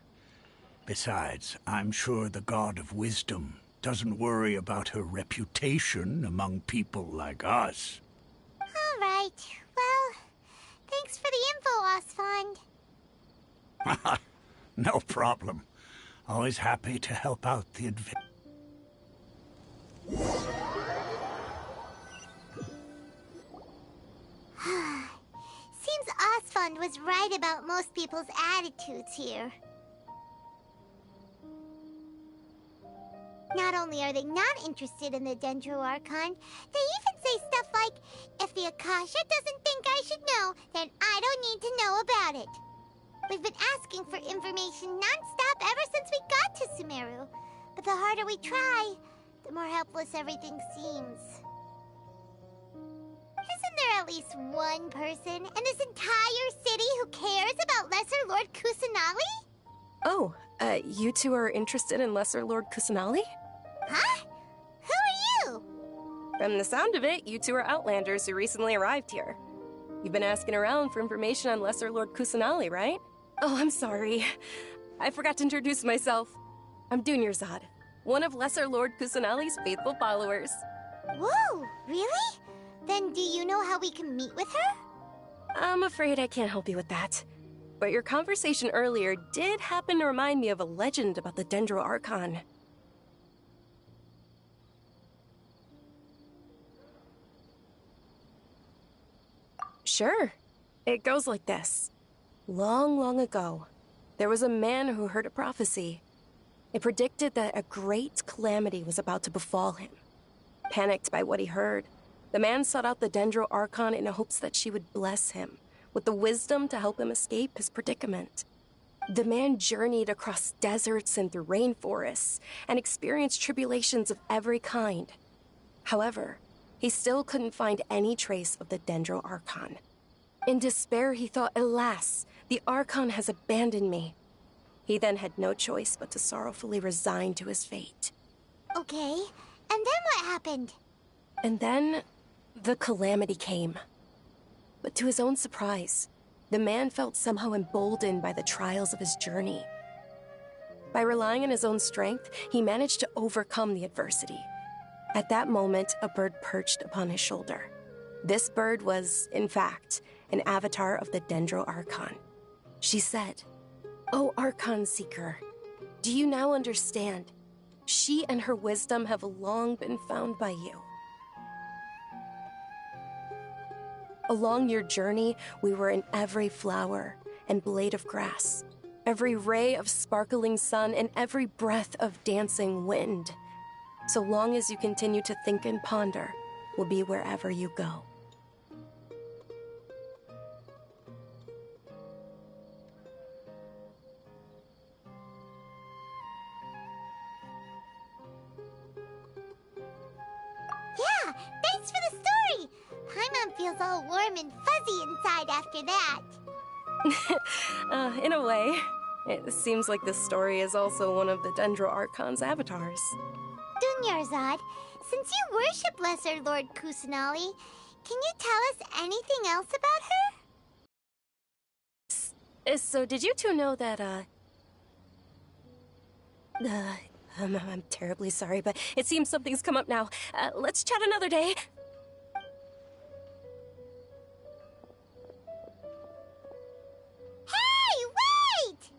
Besides, I'm sure the God of Wisdom doesn't worry about her reputation among people like us. All right. Well, thanks for the info, Osfond. No problem. Always happy to help out the adventure. Seems Osfond was right about most people's attitudes here. Not only are they not interested in the Dendro Archon, they even say stuff like, if the Akasha doesn't think I should know, then I don't need to know about it. We've been asking for information non-stop ever since we got to Sumeru. But the harder we try, the more helpless everything seems. Isn't there at least one person in this entire city who cares about Lesser Lord Kusanali? Oh, you two are interested in Lesser Lord Kusanali? Huh? Who are you? From the sound of it, you two are Outlanders who recently arrived here. You've been asking around for information on Lesser Lord Kusanali, right? Oh, I'm sorry. I forgot to introduce myself. I'm Dunyarzad, one of Lesser Lord Kusanali's faithful followers. Whoa, really? Then do you know how we can meet with her? I'm afraid I can't help you with that. But your conversation earlier did happen to remind me of a legend about the Dendro Archon. Sure. It goes like this. Long, long ago, there was a man who heard a prophecy. It predicted that a great calamity was about to befall him. Panicked by what he heard, the man sought out the Dendro Archon in hopes that she would bless him with the wisdom to help him escape his predicament. The man journeyed across deserts and through rainforests and experienced tribulations of every kind. However, he still couldn't find any trace of the Dendro Archon. In despair, he thought, alas, the Archon has abandoned me. He then had no choice but to sorrowfully resign to his fate. Okay, and then what happened? And then, the calamity came. But to his own surprise, the man felt somehow emboldened by the trials of his journey. By relying on his own strength, he managed to overcome the adversity. At that moment, a bird perched upon his shoulder. This bird was, in fact, an avatar of the Dendro Archon. She said, "O Archon Seeker, do you now understand? She and her wisdom have long been found by you. Along your journey, we were in every flower and blade of grass, every ray of sparkling sun, and every breath of dancing wind. So long as you continue to think and ponder, we'll be wherever you go." Yeah, thanks for the story! Paimon feels all warm and fuzzy inside after that. In a way. It seems like this story is also one of the Dendro Archon's avatars. Dunyarzad, since you worship Lesser Lord Kusanali, can you tell us anything else about her? So did you two know that, I'm terribly sorry, but it seems something's come up now. Let's chat another day. Hey, wait!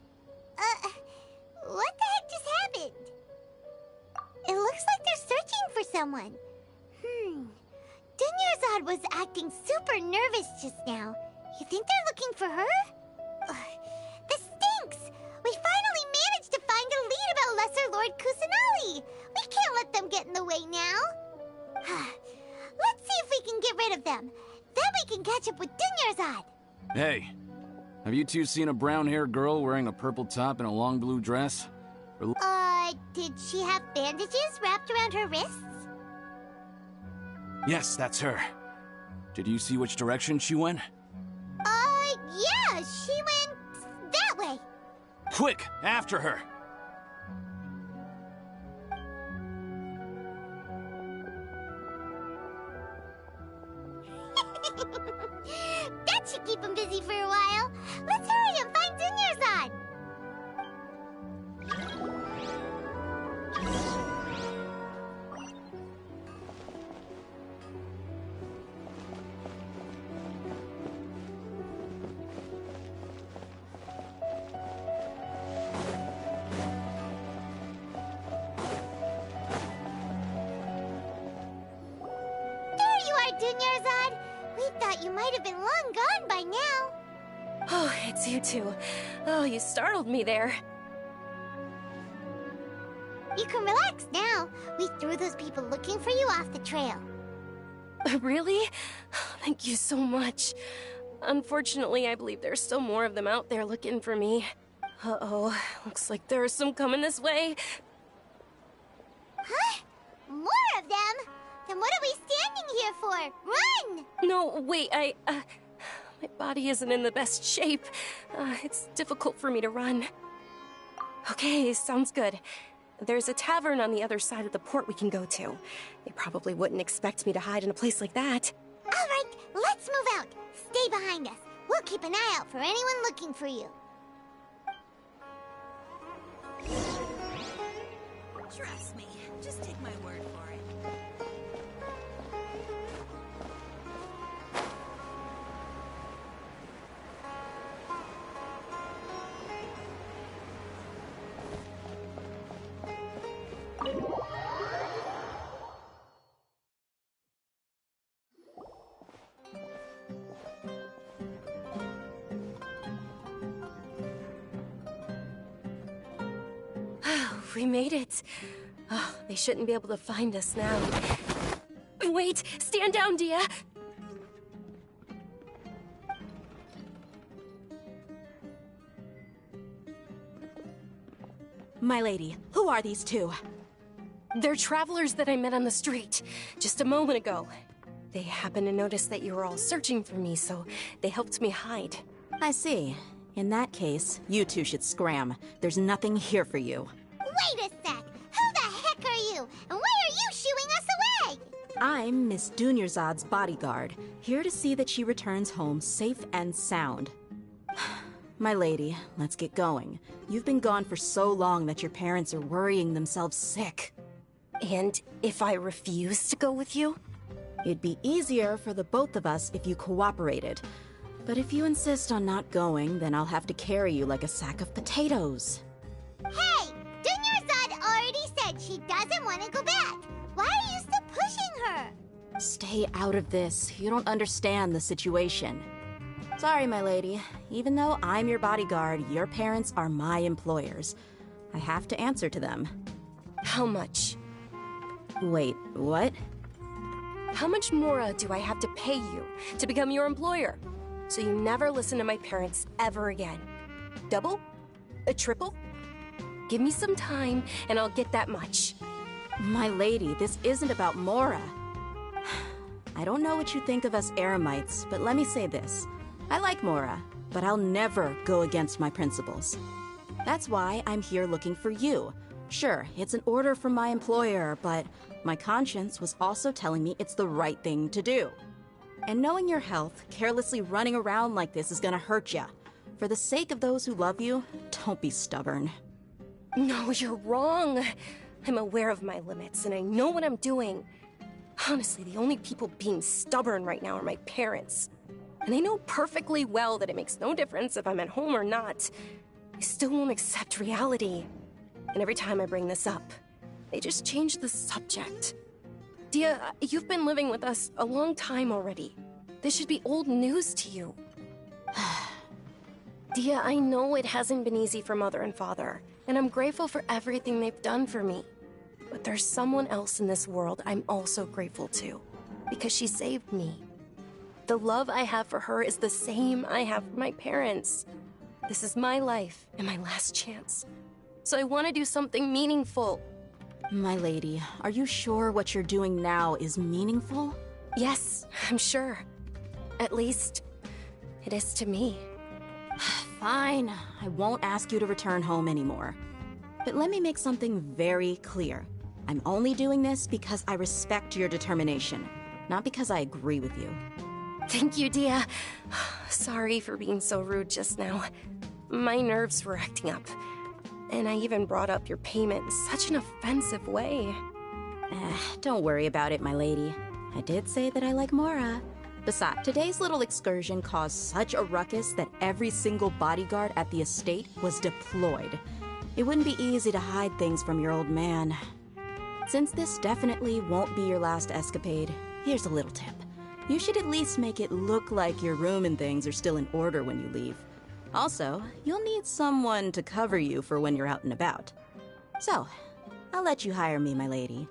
What the heck just happened? It looks like they're searching for someone. Dunyarzad was acting super nervous just now. You think they're looking for her? This stinks! We finally managed to find a lead about Lesser Lord Kusanali! We can't let them get in the way now. Let's see if we can get rid of them. Then we can catch up with Dunyarzad. Hey, have you two seen a brown-haired girl wearing a purple top and a long blue dress? Did she have bandages wrapped around her wrists? Yes, that's her. Did you see which direction she went? Yeah, she went that way. Quick, after her! That's should keep him busy for a while. Let's hurry and find Dunyarzad. There you are, Dunyarzad. We thought you might have been long gone by now. Oh, it's you two. Oh, you startled me there. You can relax now. We threw those people looking for you off the trail. Really? Thank you so much. Unfortunately, I believe there's still more of them out there looking for me. Uh-oh, looks like there are some coming this way. Huh? More of them? Then what are we standing here for? Run! No, wait, my body isn't in the best shape. It's difficult for me to run. Okay, sounds good. There's a tavern on the other side of the port we can go to. They probably wouldn't expect me to hide in a place like that. All right, let's move out. Stay behind us. We'll keep an eye out for anyone looking for you. Trust me. Just take my word for it. We made it. Oh, they shouldn't be able to find us now. Wait! Stand down, Dia! My lady, who are these two? They're travelers that I met on the street just a moment ago. They happened to notice that you were all searching for me, so they helped me hide. I see. In that case, you two should scram. There's nothing here for you. Wait a sec! Who the heck are you? And why are you shooing us away? I'm Miss Dunyarzad's bodyguard, here to see that she returns home safe and sound. My lady, let's get going. You've been gone for so long that your parents are worrying themselves sick. And if I refuse to go with you? It'd be easier for the both of us if you cooperated. But if you insist on not going, then I'll have to carry you like a sack of potatoes. Hey! Dunyarzad already said she doesn't want to go back. Why are you still pushing her? Stay out of this. You don't understand the situation. Sorry, my lady. Even though I'm your bodyguard, your parents are my employers. I have to answer to them. How much? Wait, what? How much more do I have to pay you to become your employer? So you never listen to my parents ever again. Double? A triple? Give me some time and I'll get that much. My lady, this isn't about Mora. I don't know what you think of us Eremites, but let me say this. I like Mora, but I'll never go against my principles. That's why I'm here looking for you. Sure, it's an order from my employer, but my conscience was also telling me it's the right thing to do. And knowing your health, carelessly running around like this is gonna hurt ya. For the sake of those who love you, don't be stubborn. No, you're wrong. I'm aware of my limits, and I know what I'm doing. Honestly, the only people being stubborn right now are my parents. And they know perfectly well that it makes no difference if I'm at home or not. They still won't accept reality. And every time I bring this up, they just change the subject. Dia, you've been living with us a long time already. This should be old news to you. Dia, I know it hasn't been easy for Mother and Father, and I'm grateful for everything they've done for me. But there's someone else in this world I'm also grateful to, because she saved me. The love I have for her is the same I have for my parents. This is my life and my last chance. So I want to do something meaningful. My lady, are you sure what you're doing now is meaningful? Yes, I'm sure. At least, it is to me. Fine, I won't ask you to return home anymore. But let me make something very clear. I'm only doing this because I respect your determination, not because I agree with you. Thank you, Dia. Sorry for being so rude just now. My nerves were acting up. And I even brought up your payment in such an offensive way. Don't worry about it, my lady. I did say that I like Mora. Besides, today's little excursion caused such a ruckus that every single bodyguard at the estate was deployed. It wouldn't be easy to hide things from your old man. Since this definitely won't be your last escapade, here's a little tip. You should at least make it look like your room and things are still in order when you leave. Also, you'll need someone to cover you for when you're out and about. So, I'll let you hire me, my lady.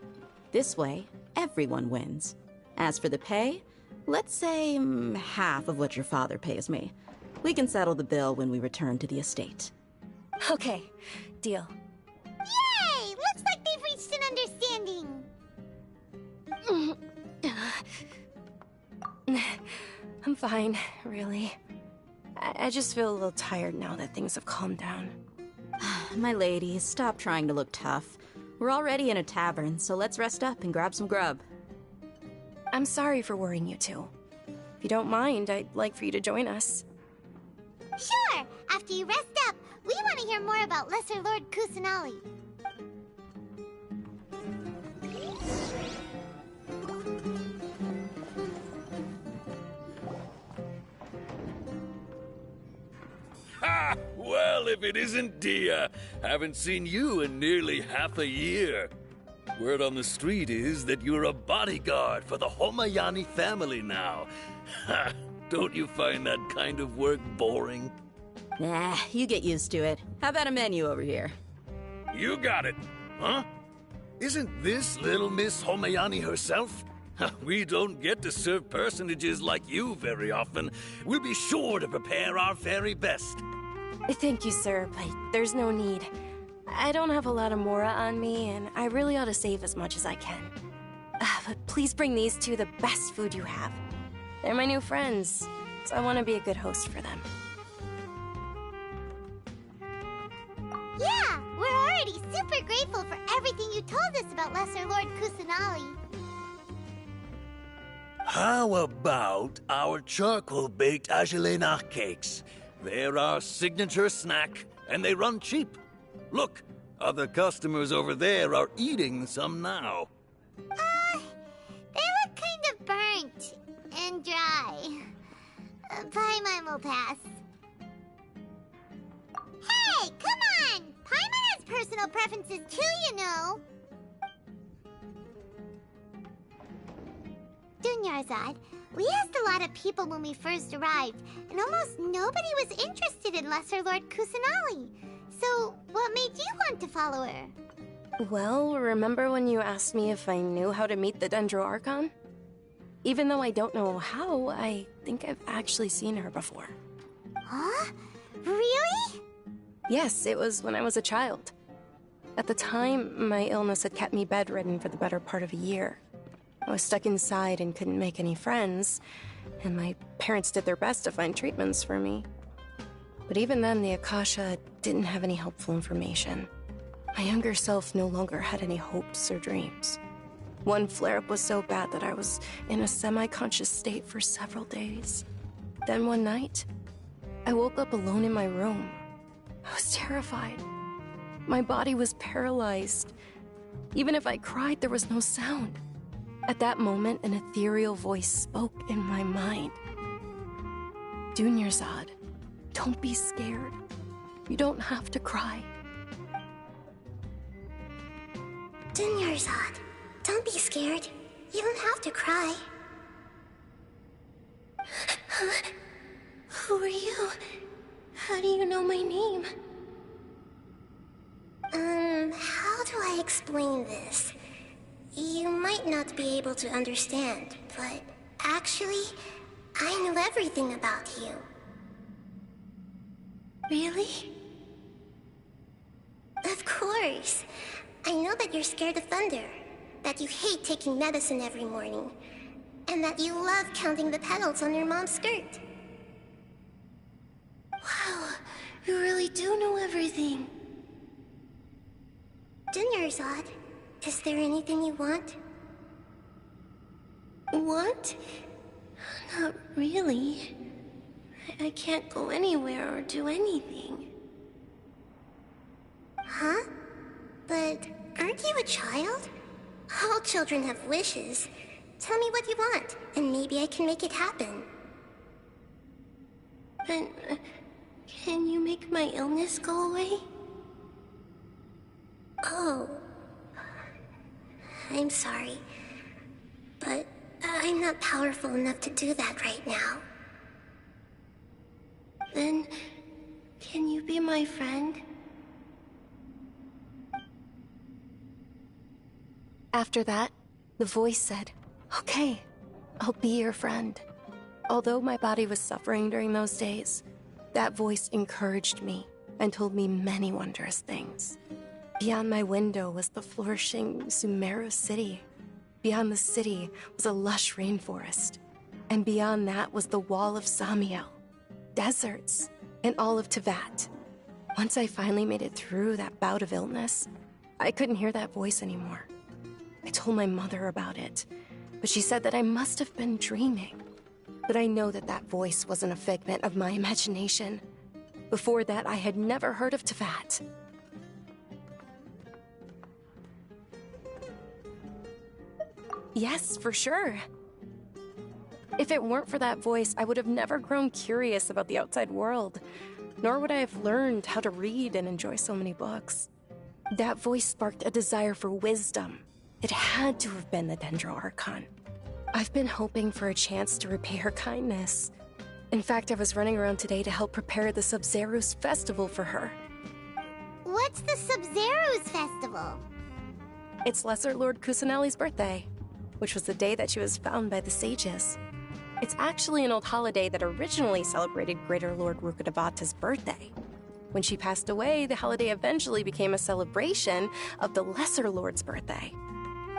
This way, everyone wins. As for the pay, let's say half of what your father pays me. We can settle the bill when we return to the estate. Okay, deal. Yay! Looks like they've reached an understanding. I'm fine, really. I just feel a little tired now that things have calmed down. My lady, stop trying to look tough. We're already in a tavern, so let's rest up and grab some grub. I'm sorry for worrying you two. If you don't mind, I'd like for you to join us. Sure! After you rest up, we want to hear more about Lesser Lord Kusanali. Ha! Well, if it isn't Dia. Haven't seen you in nearly half a year. Word on the street is that you're a bodyguard for the Homayani family now. Ha! Don't you find that kind of work boring? Nah, you get used to it. How about a menu over here? You got it. Huh? Isn't this little Miss Homayani herself? We don't get to serve personages like you very often. We'll be sure to prepare our very best. Thank you, sir, but there's no need. I don't have a lot of Mora on me, and I really ought to save as much as I can. But please bring these two the best food you have. They're my new friends, so I want to be a good host for them. Yeah, we're already super grateful for everything you told us about Lesser Lord Kusanali. How about our charcoal-baked agelenach cakes? They're our signature snack, and they run cheap. Look, other customers over there are eating some now. They look kind of burnt and dry. Paimon will pass. Hey, come on! Paimon has personal preferences too, you know. Dunyarzad, we asked a lot of people when we first arrived, and almost nobody was interested in Lesser Lord Kusanali. So, what made you want to follow her? Well, remember when you asked me if I knew how to meet the Dendro Archon? Even though I don't know how, I think I've actually seen her before. Huh? Really? Yes, it was when I was a child. At the time, my illness had kept me bedridden for the better part of a year. I was stuck inside and couldn't make any friends, and my parents did their best to find treatments for me. But even then, the Akasha didn't have any helpful information. My younger self no longer had any hopes or dreams. One flare-up was so bad that I was in a semi-conscious state for several days. Then one night, I woke up alone in my room. I was terrified. My body was paralyzed. Even if I cried, there was no sound. At that moment, an ethereal voice spoke in my mind. Dunyarzad, don't be scared. You don't have to cry. Dunyarzad, don't be scared. You don't have to cry. Who are you? How do you know my name? How do I explain this? You might not be able to understand, but actually, I know everything about you. Really? Of course. I know that you're scared of thunder, that you hate taking medicine every morning, and that you love counting the petals on your mom's skirt. Wow, you really do know everything. Dunyarzad, is there anything you want? Want? Not really. I can't go anywhere or do anything. Huh? But aren't you a child? All children have wishes. Tell me what you want, and maybe I can make it happen. But can you make my illness go away? Oh. I'm sorry. But I'm not powerful enough to do that right now. Then, can you be my friend? After that, the voice said, "Okay, I'll be your friend." Although my body was suffering during those days, that voice encouraged me and told me many wondrous things. Beyond my window was the flourishing Sumeru city. Beyond the city was a lush rainforest. And beyond that was the wall of Samiel, deserts, and all of Teyvat. Once I finally made it through that bout of illness, I couldn't hear that voice anymore. I told my mother about it, but she said that I must have been dreaming. But I know that that voice wasn't a figment of my imagination. Before that, I had never heard of Teyvat. Yes, for sure. If it weren't for that voice, I would have never grown curious about the outside world, nor would I have learned how to read and enjoy so many books. That voice sparked a desire for wisdom. It had to have been the Dendro Archon. I've been hoping for a chance to repay her kindness. In fact, I was running around today to help prepare the Sub-Zero's festival for her. What's the Sub-Zero's festival? It's Lesser Lord Kusanali's birthday, which was the day that she was found by the sages. It's actually an old holiday that originally celebrated Greater Lord Rukkhadevata's birthday. When she passed away, the holiday eventually became a celebration of the Lesser Lord's birthday.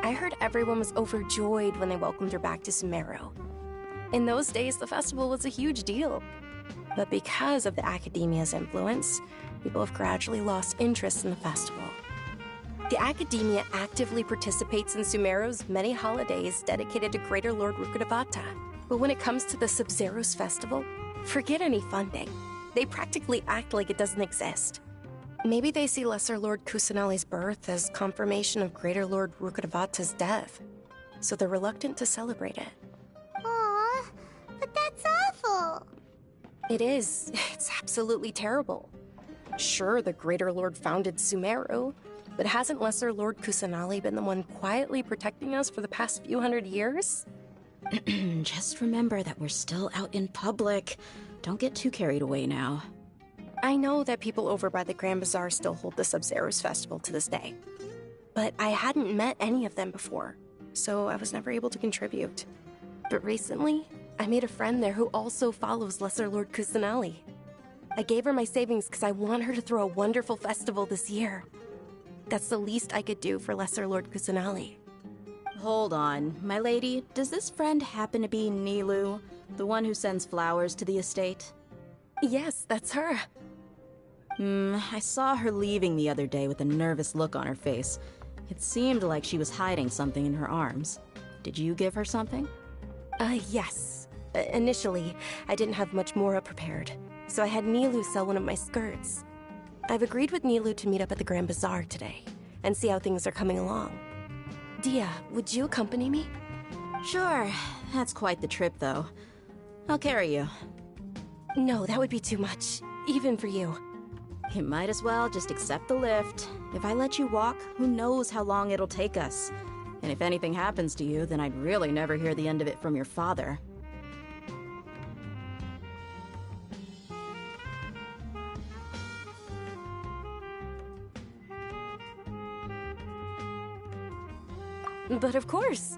I heard everyone was overjoyed when they welcomed her back to Sumeru. In those days, the festival was a huge deal. But because of the Academia's influence, people have gradually lost interest in the festival. The Academia actively participates in Sumeru's many holidays dedicated to Greater Lord Rukkhadevata. But when it comes to the Sub-Zero's festival, forget any funding. They practically act like it doesn't exist. Maybe they see Lesser Lord Kusanali's birth as confirmation of Greater Lord Rukkhadevata's death, so they're reluctant to celebrate it. Aww, but that's awful. It is. It's absolutely terrible. Sure, the Greater Lord founded Sumeru, but hasn't Lesser Lord Kusanali been the one quietly protecting us for the past few hundred years? Just remember that we're still out in public. Don't get too carried away now. I know that people over by the Grand Bazaar still hold the Sub-Zero's festival to this day. But I hadn't met any of them before, so I was never able to contribute. But recently, I made a friend there who also follows Lesser Lord Kusanali. I gave her my savings because I want her to throw a wonderful festival this year. That's the least I could do for Lesser Lord Kusanali. Hold on, my lady. Does this friend happen to be Nilu, the one who sends flowers to the estate? Yes, that's her. I saw her leaving the other day with a nervous look on her face. It seemed like she was hiding something in her arms. Did you give her something? Yes. Initially, I didn't have much Mora prepared, so I had Nilu sell one of my skirts. I've agreed with Nilu to meet up at the Grand Bazaar today, and see how things are coming along. Dia, would you accompany me? Sure. That's quite the trip, though. I'll carry you. No, that would be too much, even for you. You might as well just accept the lift. If I let you walk, who knows how long it'll take us. And if anything happens to you, then I'd really never hear the end of it from your father. But of course,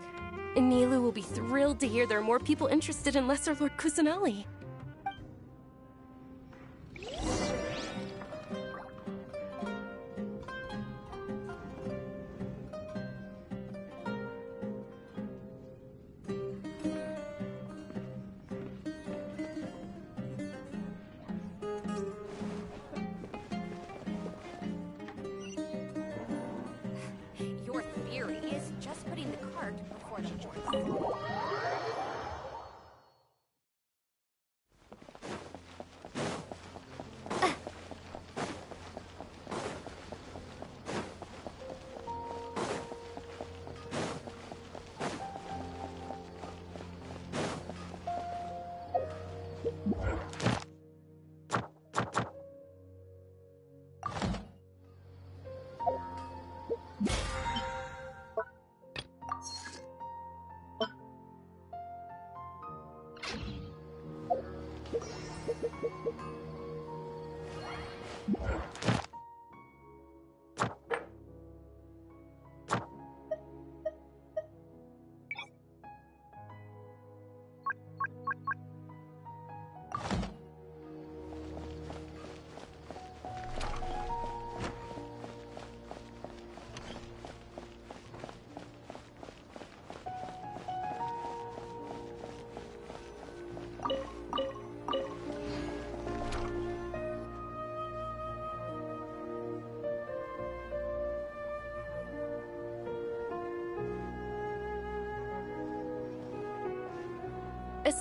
Nilu will be thrilled to hear there are more people interested in Lesser Lord Kusanali. Your theory is just putting the cart before the horse.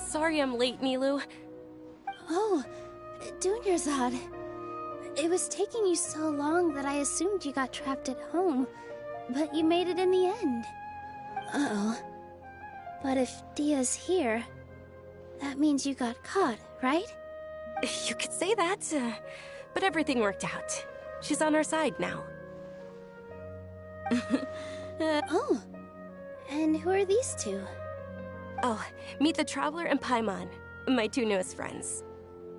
Sorry I'm late, Milu. Oh, Dunyarzad. It was taking you so long that I assumed you got trapped at home, but you made it in the end. Uh-oh. But if Dia's here, that means you got caught, right? You could say that, but everything worked out. She's on our side now. Oh, and who are these two? Oh, meet the Traveler and Paimon, my two newest friends.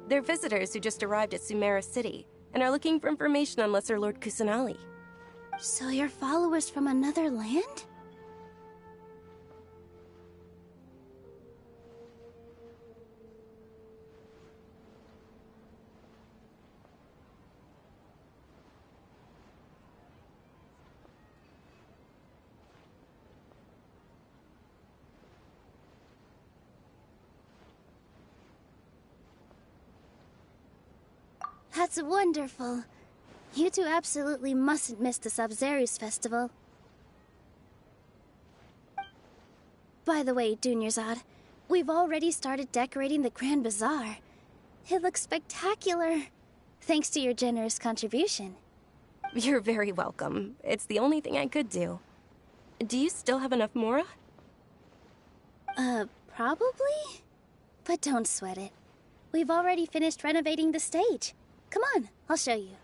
They're visitors who just arrived at Sumeru City and are looking for information on Lesser Lord Kusanali. So you're followers from another land? That's wonderful. You two absolutely mustn't miss the Sabzeruz festival. By the way, Dunyarzad, we've already started decorating the Grand Bazaar. It looks spectacular, thanks to your generous contribution. You're very welcome. It's the only thing I could do. Do you still have enough Mora? Probably? But don't sweat it. We've already finished renovating the stage. Come on, I'll show you.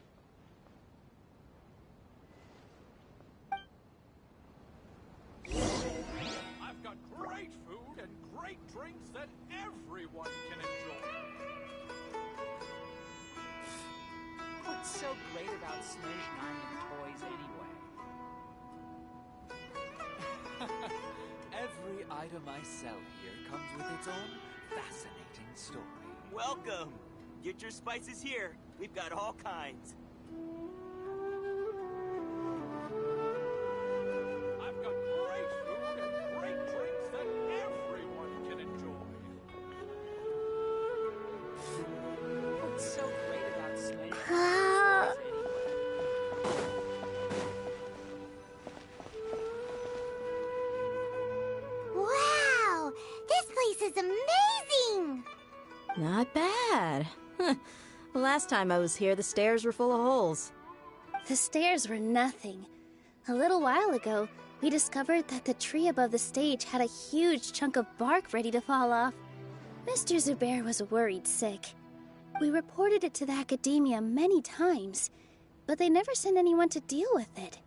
I've got great food and great drinks that everyone can enjoy. What's so great about Snezh Island toys anyway? Every item I sell here comes with its own fascinating story. Welcome! Get your spices here. We've got all kinds. I've got great food and great drinks that everyone can enjoy. What's so great about Snezh Wow! This place is amazing! Not bad. Last time I was here, the stairs were full of holes. The stairs were nothing. A little while ago, we discovered that the tree above the stage had a huge chunk of bark ready to fall off. Mr. Zubair was worried sick. We reported it to the academia many times, but they never sent anyone to deal with it.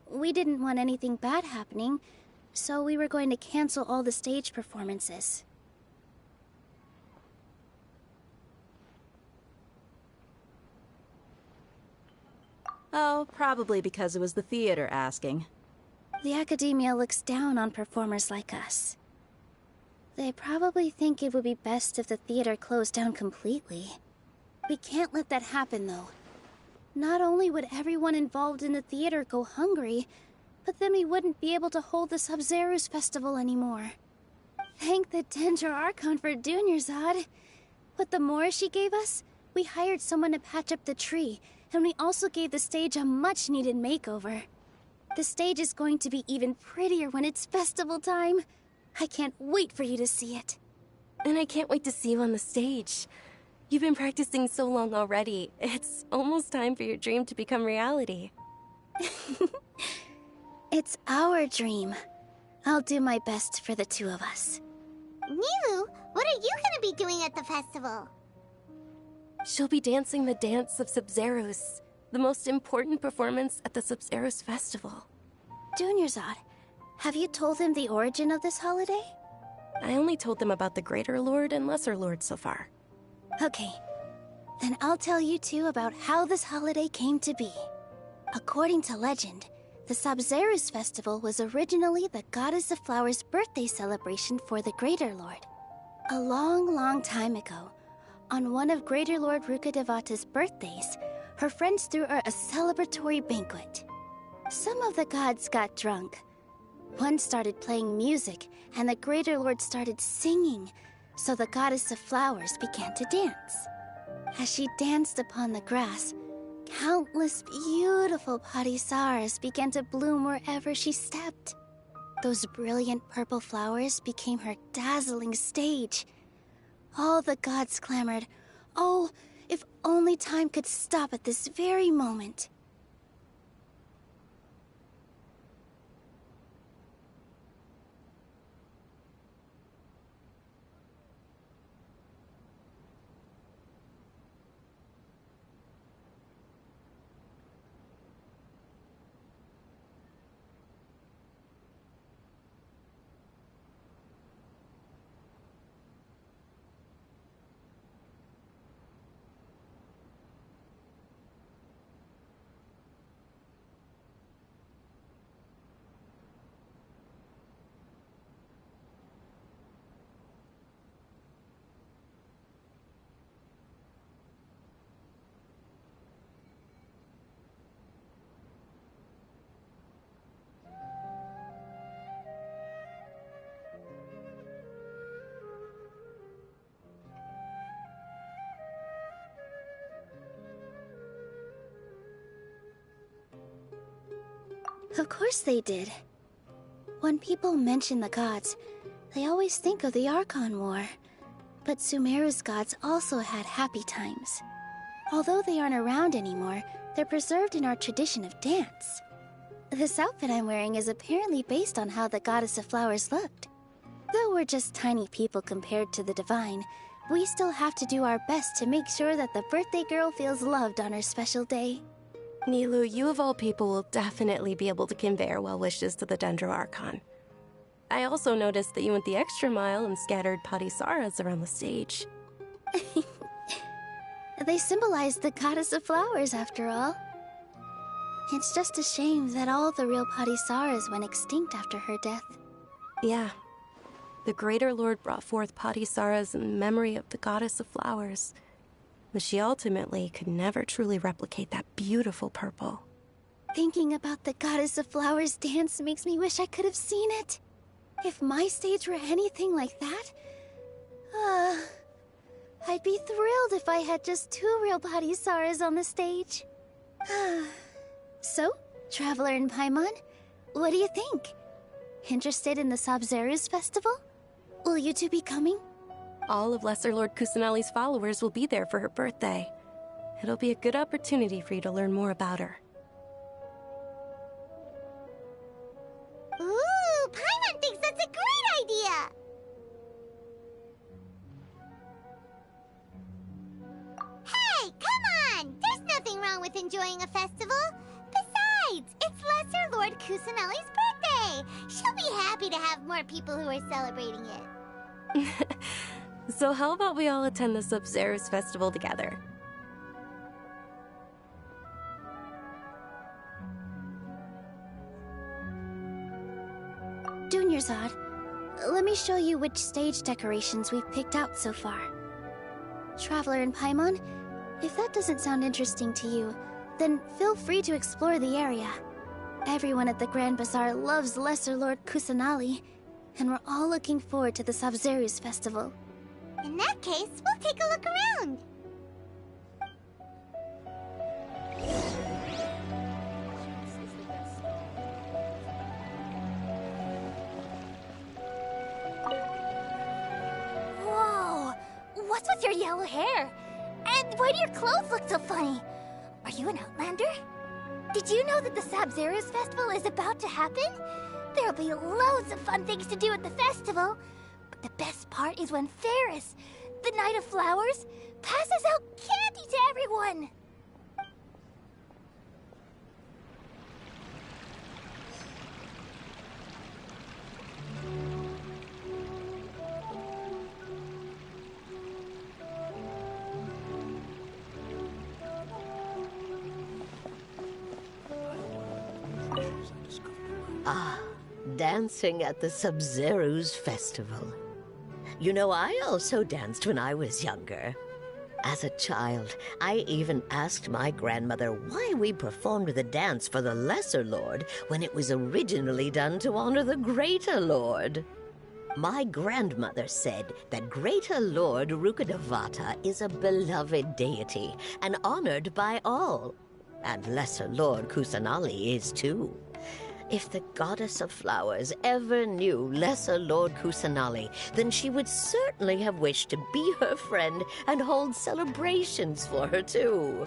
We didn't want anything bad happening, so we were going to cancel all the stage performances. Oh, probably because it was the theater asking. The academia looks down on performers like us. They probably think it would be best if the theater closed down completely. We can't let that happen, though. Not only would everyone involved in the theater go hungry, but then we wouldn't be able to hold the Sabzeruz festival anymore. Thank the Dendra Archon for Dunyarzad. With the Mora she gave us, we hired someone to patch up the tree, and we also gave the stage a much-needed makeover. The stage is going to be even prettier when it's festival time. I can't wait for you to see it. And I can't wait to see you on the stage. You've been practicing so long already. It's almost time for your dream to become reality. It's our dream. I'll do my best for the two of us. Milu, what are you gonna be doing at the festival? She'll be dancing the dance of Sabzeruz, the most important performance at the Sabzeruz festival. Dunyarzad, have you told him the origin of this holiday? I only told them about the Greater Lord and Lesser Lord so far. Okay, then I'll tell you two about how this holiday came to be. According to legend, the Sabzeruz festival was originally the Goddess of Flowers' birthday celebration for the Greater Lord. A long, long time ago, on one of Greater Lord Rukkhadevata's birthdays, her friends threw her a celebratory banquet. Some of the gods got drunk. One started playing music, and the Greater Lord started singing, so the Goddess of Flowers began to dance. As she danced upon the grass, countless beautiful parisaras began to bloom wherever she stepped. Those brilliant purple flowers became her dazzling stage. All the gods clamored, "Oh, if only time could stop at this very moment." Of course they did. When people mention the gods, they always think of the Archon War. But Sumeru's gods also had happy times. Although they aren't around anymore, they're preserved in our tradition of dance. This outfit I'm wearing is apparently based on how the Goddess of Flowers looked. Though we're just tiny people compared to the Divine, we still have to do our best to make sure that the birthday girl feels loved on her special day. Nilu, you of all people will definitely be able to convey our well wishes to the Dendro Archon. I also noticed that you went the extra mile and scattered Patisaras around the stage. They symbolize the Goddess of Flowers, after all. It's just a shame that all the real Patisaras went extinct after her death. Yeah. The Greater Lord brought forth Patisaras in memory of the Goddess of Flowers, but she ultimately could never truly replicate that beautiful purple. Thinking about the Goddess of Flowers dance makes me wish I could have seen it. If my stage were anything like that, I'd be thrilled if I had just 2 real Patisaras on the stage. So, Traveler and Paimon, what do you think? Interested in the Sabzeruz festival? Will you two be coming? All of Lesser Lord Kusanali's followers will be there for her birthday. It'll be a good opportunity for you to learn more about her. Ooh, Paimon thinks that's a great idea! Hey, come on! There's nothing wrong with enjoying a festival. Besides, it's Lesser Lord Kusanali's birthday. She'll be happy to have more people who are celebrating it. So how about we all attend the Sabzeruz festival together? Dunyarzad, let me show you which stage decorations we've picked out so far. Traveler and Paimon, if that doesn't sound interesting to you, then feel free to explore the area. Everyone at the Grand Bazaar loves Lesser Lord Kusanali, and we're all looking forward to the Sabzeruz festival. In that case, we'll take a look around. Whoa! What's with your yellow hair? And why do your clothes look so funny? Are you an Outlander? Did you know that the Sabzeruz festival is about to happen? There'll be loads of fun things to do at the festival. But the best part is when Ferris, the Knight of Flowers, passes out candy to everyone! Ah, dancing at the Sub-Zero's festival. You know, I also danced when I was younger. As a child, I even asked my grandmother why we performed the dance for the Lesser Lord when it was originally done to honor the Greater Lord. My grandmother said that Greater Lord Rukkhadevata is a beloved deity and honored by all. And Lesser Lord Kusanali is too. If the Goddess of Flowers ever knew Lesser Lord Kusanali, then she would certainly have wished to be her friend and hold celebrations for her too.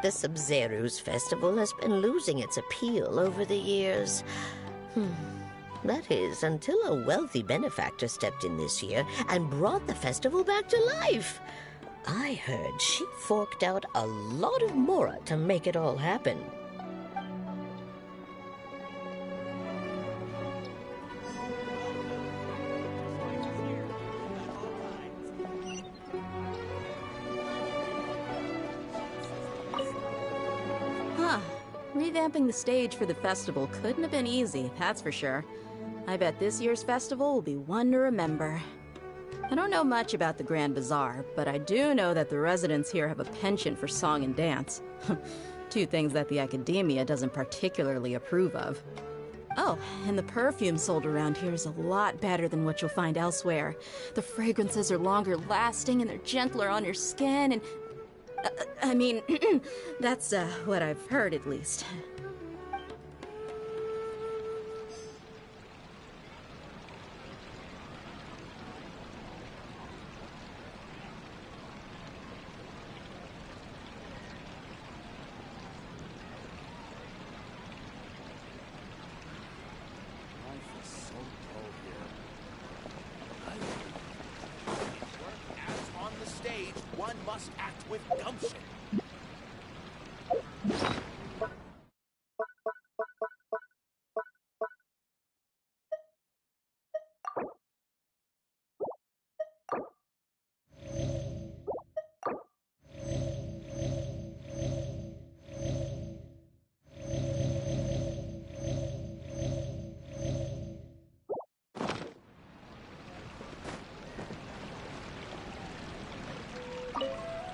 The Sub-Zero's festival has been losing its appeal over the years. That is, until a wealthy benefactor stepped in this year and brought the festival back to life. I heard she forked out a lot of mora to make it all happen. Revamping the stage for the festival couldn't have been easy, that's for sure. I bet this year's festival will be one to remember. I don't know much about the Grand Bazaar, but I do know that the residents here have a penchant for song and dance. Two things that the academia doesn't particularly approve of. Oh, and the perfume sold around here is a lot better than what you'll find elsewhere. The fragrances are longer lasting and they're gentler on your skin and... I mean, that's what I've heard at least. One must act with gumption.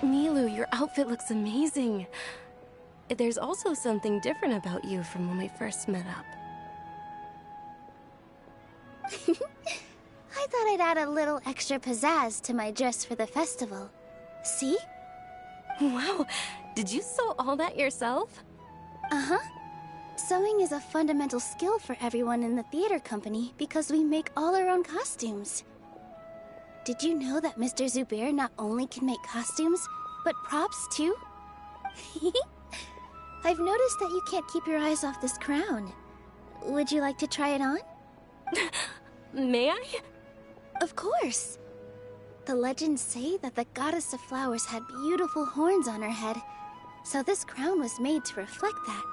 Nilu, your outfit looks amazing. There's also something different about you from when we first met up. I thought I'd add a little extra pizzazz to my dress for the festival. See? Wow, did you sew all that yourself? Uh-huh. Sewing is a fundamental skill for everyone in the theater company because we make all our own costumes. Did you know that Mr. Zubair not only can make costumes, but props too? I've noticed that you can't keep your eyes off this crown. Would you like to try it on? May I? Of course. The legends say that the Goddess of Flowers had beautiful horns on her head, so this crown was made to reflect that.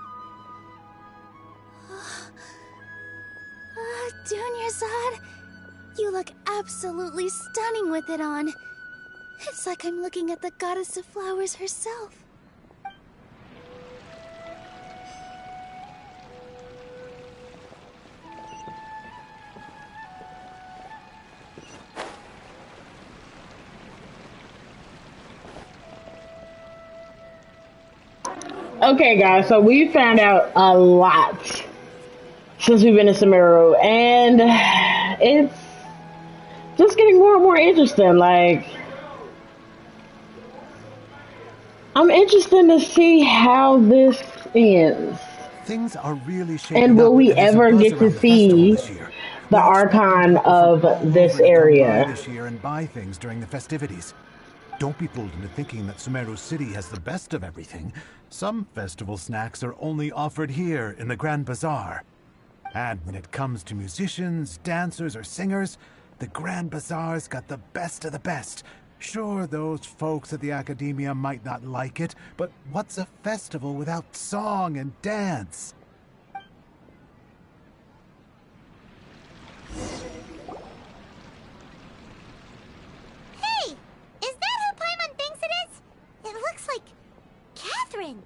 Dunyarzad, you look absolutely stunning with it on. It's like I'm looking at the Goddess of Flowers herself. Okay, guys, so we found out a lot since we've been in Sumeru, and it's just getting more and more interesting. Like, I'm interested to see how this ends. Things are really shaping And will up, we and there's a ever buzz get to around the festival see this year. the We're expecting archon people from of all this over to come by area? this year and buy things during the festivities. Don't be fooled into thinking that Sumeru City has the best of everything. Some festival snacks are only offered here in the Grand Bazaar. And when it comes to musicians, dancers, or singers, the Grand Bazaar's got the best of the best. Sure, those folks at the Academia might not like it, but what's a festival without song and dance? Hey! Is that who Paimon thinks it is? It looks like Catherine.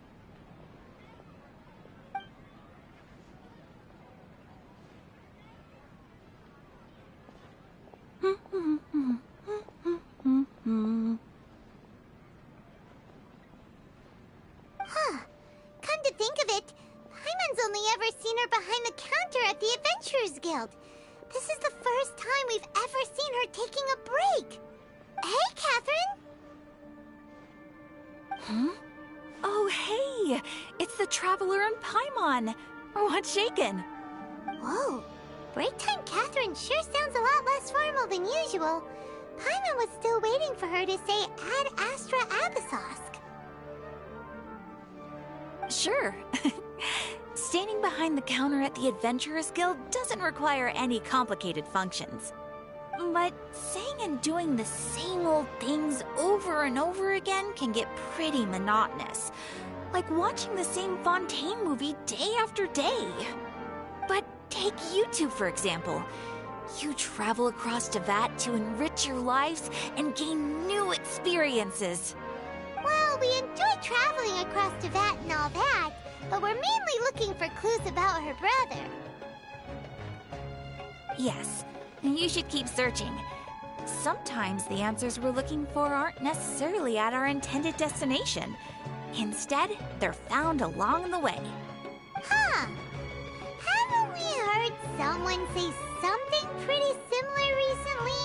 her behind the counter at the Adventurers Guild. This is the first time we've ever seen her taking a break. Hey, Catherine! Huh? Oh, hey! It's the Traveler and Paimon! What's shaken? Whoa. Break time Catherine sure sounds a lot less formal than usual. Paimon was still waiting for her to say Ad Astra Abyssosque. Sure. Standing behind the counter at the Adventurers Guild doesn't require any complicated functions. But saying and doing the same old things over and over again can get pretty monotonous. Like watching the same Fontaine movie day after day. But take you two, for example. You travel across Teyvat to enrich your lives and gain new experiences. Well, we enjoy traveling across Teyvat and all that, but we're mainly looking for clues about her brother. Yes, you should keep searching. Sometimes the answers we're looking for aren't necessarily at our intended destination. Instead, they're found along the way. Huh. Haven't we heard someone say something pretty similar recently?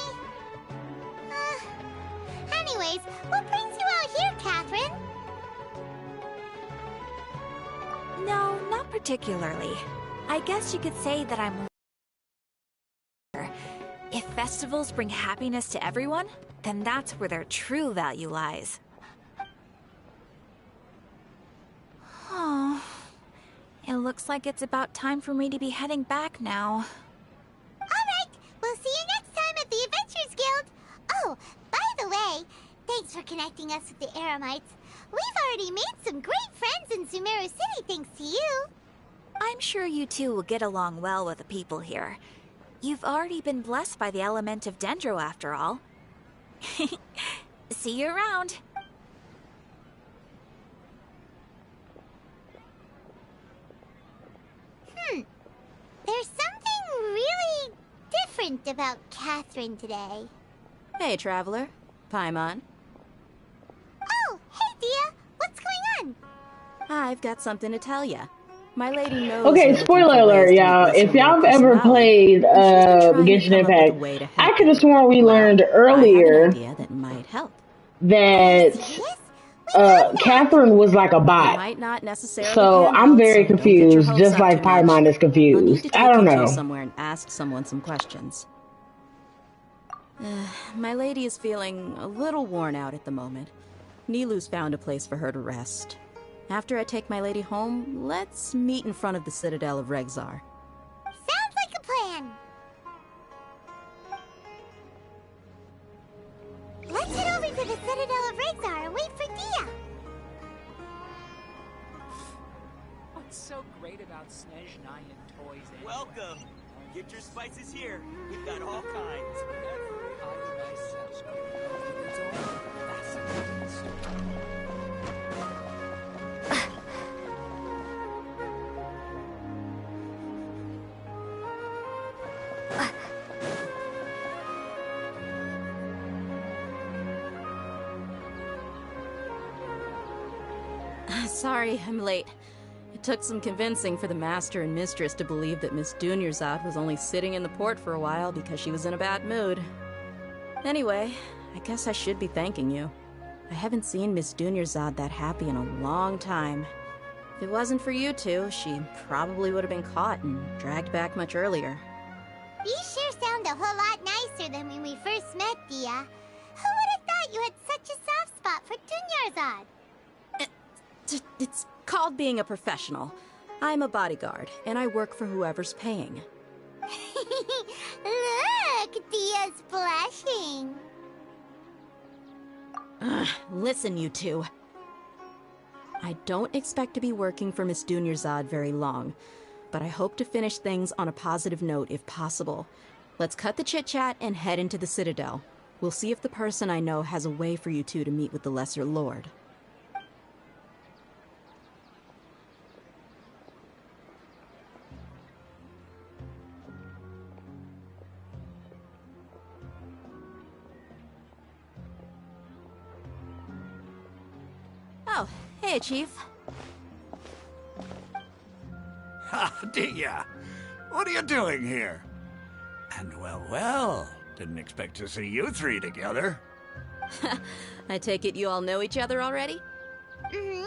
Anyways, what brings you out here, Catherine? No, not particularly. I guess you could say that I'm... If festivals bring happiness to everyone, then that's where their true value lies. Oh, it looks like it's about time for me to be heading back now. Alright, we'll see you next time at the Adventurers Guild. Oh, by the way, thanks for connecting us with the Eremites. We've already made some great friends in Sumeru City thanks to you. I'm sure you two will get along well with the people here. You've already been blessed by the element of Dendro, after all. See you around. There's something really different about Catherine today. Hey, Traveler. Paimon. Oh, hey, Dia. What's going on? I've got something to tell ya. My lady knows. Okay, spoiler alert, y'all. If y'all have ever played Genshin Impact, I could have sworn we learned earlier that might help. that Catherine was like a bot. Might not necessarily So pan I'm out, very so don't get your confused, hopes just up like too much. Paimon is I'll need to confused. take I don't you two know. somewhere and ask someone some questions. My lady is feeling a little worn out at the moment. Nilu's found a place for her to rest. After I take my lady home, let's meet in front of the Citadel of Regzar. Sounds like a plan. Let's head over to the Citadel of Regzar and wait for Dia. What's so great about Snezhnayan toys anyway? Welcome. Get your spices here. We've got all kinds. Every item I sell comes with its own fascinating story. Sorry, I'm late. It took some convincing for the Master and Mistress to believe that Miss Dunyarzad was only sitting in the port for a while because she was in a bad mood. Anyway, I guess I should be thanking you. I haven't seen Miss Dunyarzad that happy in a long time. If it wasn't for you two, she probably would have been caught and dragged back much earlier. You sure sound a whole lot nicer than when we first met, Dia. Who would have thought you had such a soft spot for Dunyarzad? It's called being a professional. I'm a bodyguard, and I work for whoever's paying. Look, Dia's blushing. Listen, you two. I don't expect to be working for Miss Dunyarzad very long, but I hope to finish things on a positive note if possible. Let's cut the chit-chat and head into the Citadel. We'll see if the person I know has a way for you two to meet with the Lesser Lord. Oh, hey, Chief. Ha Dia, what are you doing here? And well, didn't expect to see you three together. I take it you all know each other already? Mm-hmm.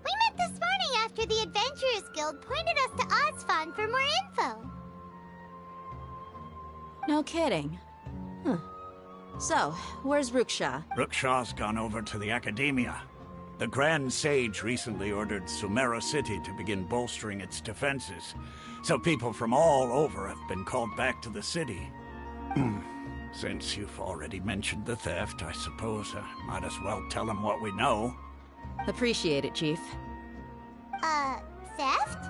We met this morning after the Adventurers Guild pointed us to Ozfon for more info. No kidding. Huh. So, where's Ruksha? Ruksha's gone over to the Academia. The Grand Sage recently ordered Sumeru City to begin bolstering its defenses, so people from all over have been called back to the city. Since you've already mentioned the theft, I suppose I might as well tell them what we know. Appreciate it, Chief. Theft?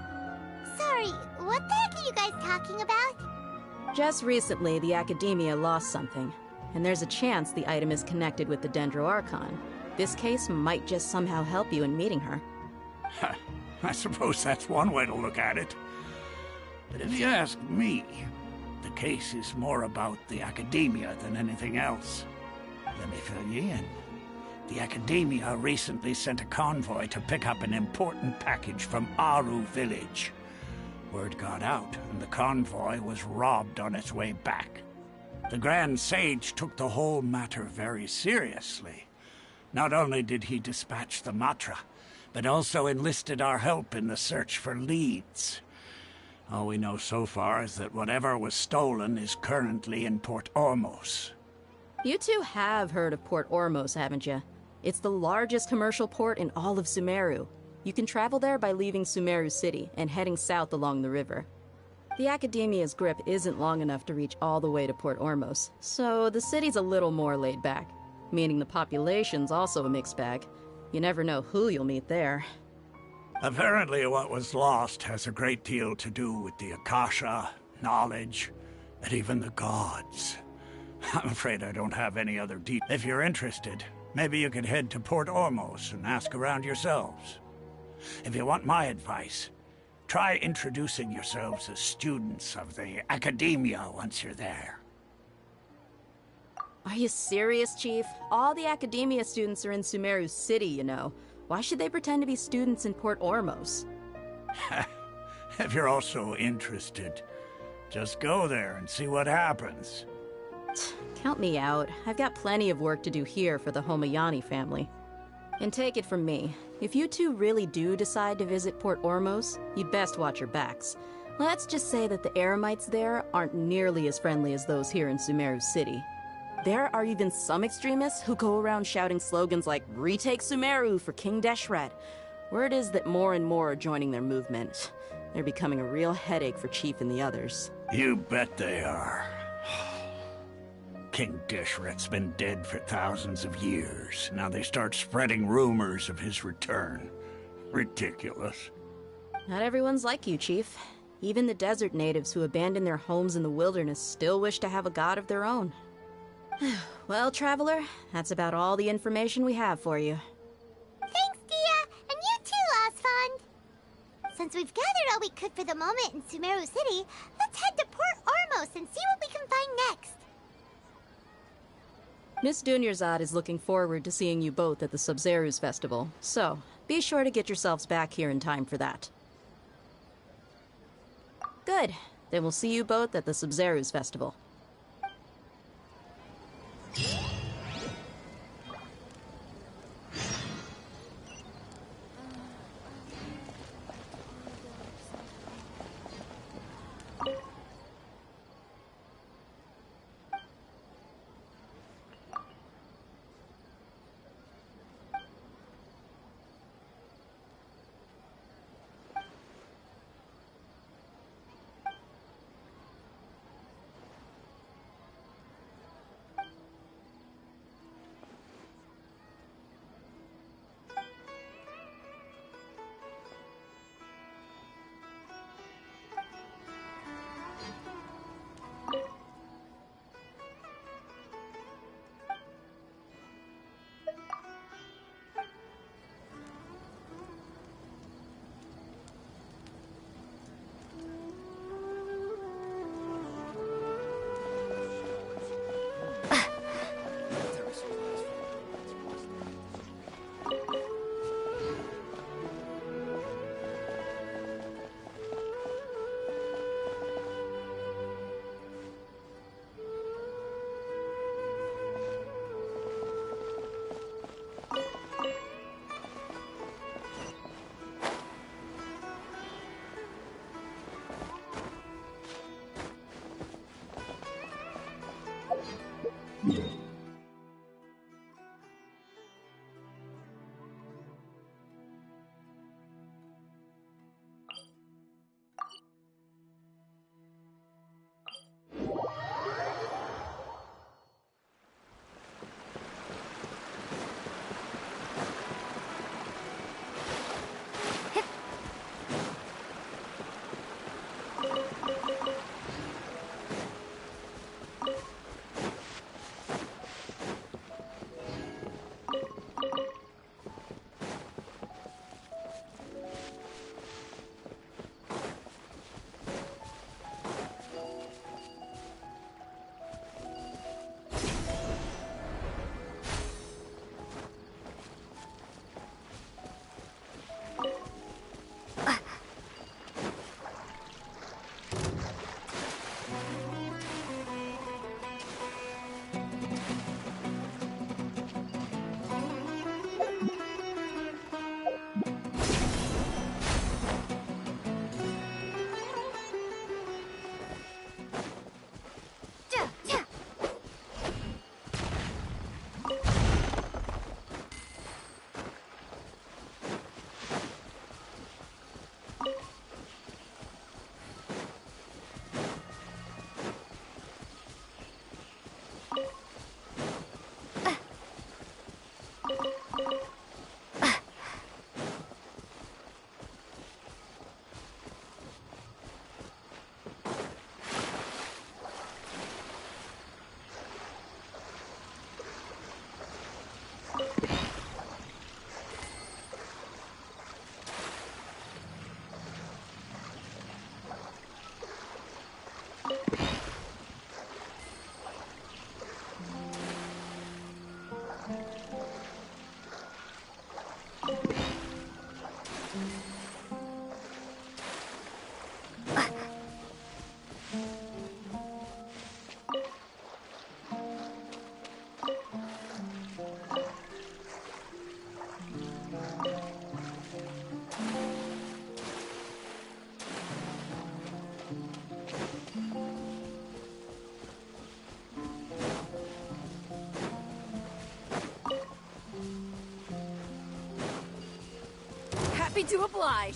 Sorry, what the heck are you guys talking about? Just recently, the Academia lost something, and there's a chance the item is connected with the Dendro Archon. This case might just somehow help you in meeting her. I suppose that's one way to look at it. But if you ask me, the case is more about the Academia than anything else. Let me fill you in. The Academia recently sent a convoy to pick up an important package from Aru village. Word got out, and the convoy was robbed on its way back. The Grand Sage took the whole matter very seriously. Not only did he dispatch the Matra, but also enlisted our help in the search for leads. All we know so far is that whatever was stolen is currently in Port Ormos. You two have heard of Port Ormos, haven't you? It's the largest commercial port in all of Sumeru. You can travel there by leaving Sumeru City and heading south along the river. The Academia's grip isn't long enough to reach all the way to Port Ormos, so the city's a little more laid back, meaning the population's also a mixed bag. You never know who you'll meet there. Apparently what was lost has a great deal to do with the Akasha, knowledge, and even the gods. I'm afraid I don't have any other details. If you're interested, maybe you could head to Port Ormos and ask around yourselves. If you want my advice, try introducing yourselves as students of the Academia once you're there. Are you serious, Chief? All the Academia students are in Sumeru City, you know. Why should they pretend to be students in Port Ormos? If you're also interested, just go there and see what happens. Count me out. I've got plenty of work to do here for the Homayani family. And take it from me, if you two really do decide to visit Port Ormos, you'd best watch your backs. Let's just say that the Eremites there aren't nearly as friendly as those here in Sumeru City. There are even some extremists who go around shouting slogans like, "Retake Sumeru for King Deshret." Word is that more and more are joining their movement. They're becoming a real headache for Chief and the others. You bet they are. King Deshret's been dead for thousands of years. Now they start spreading rumors of his return. Ridiculous. Not everyone's like you, Chief. Even the desert natives who abandoned their homes in the wilderness still wish to have a god of their own. Well, Traveler, that's about all the information we have for you. Thanks, Dia, and you too, Osfond. Since we've gathered all we could for the moment in Sumeru City, let's head to Port Ormos and see what we can find next. Miss Dunyarzad is looking forward to seeing you both at the Sub-Zerus Festival, so be sure to get yourselves back here in time for that. Good. Then we'll see you both at the Sub-Zerus Festival. Happy to oblige.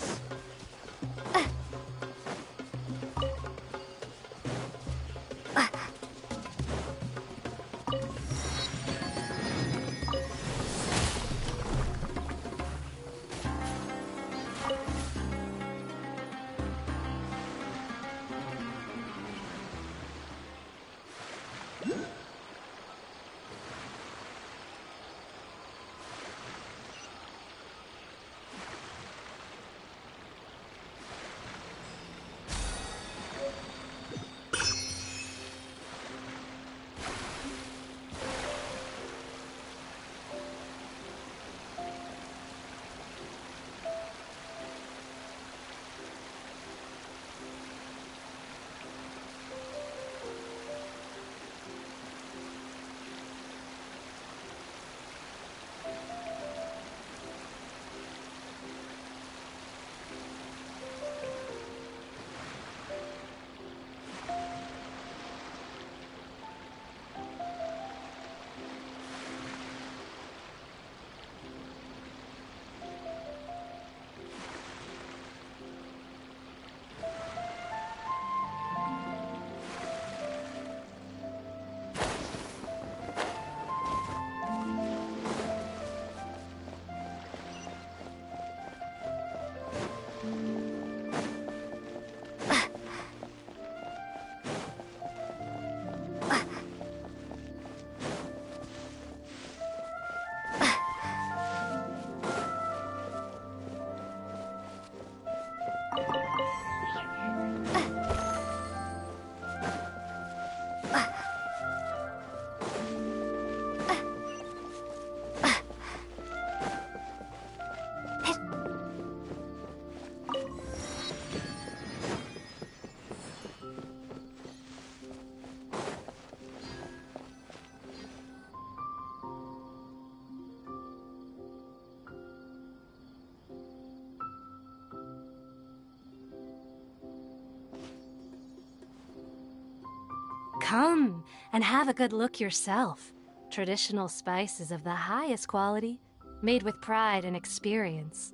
Come and have a good look yourself. Traditional spices of the highest quality, made with pride and experience.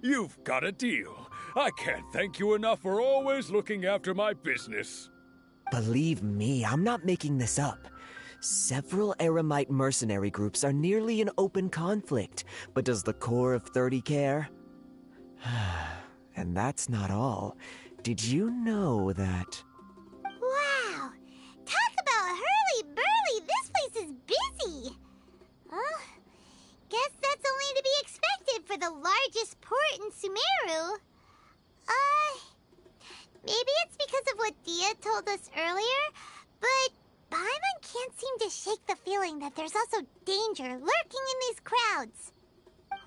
You've got a deal. I can't thank you enough for always looking after my business. Believe me, I'm not making this up. Several Eremite mercenary groups are nearly in open conflict, but does the core of 30 care? And that's not all. Did you know that... Wow! Talk about hurly-burly! This place is busy! Guess that's only to be expected for the largest port in Sumeru. Maybe it's because of what Dia told us earlier, but Paimon can't seem to shake the feeling that there's also danger lurking in these crowds.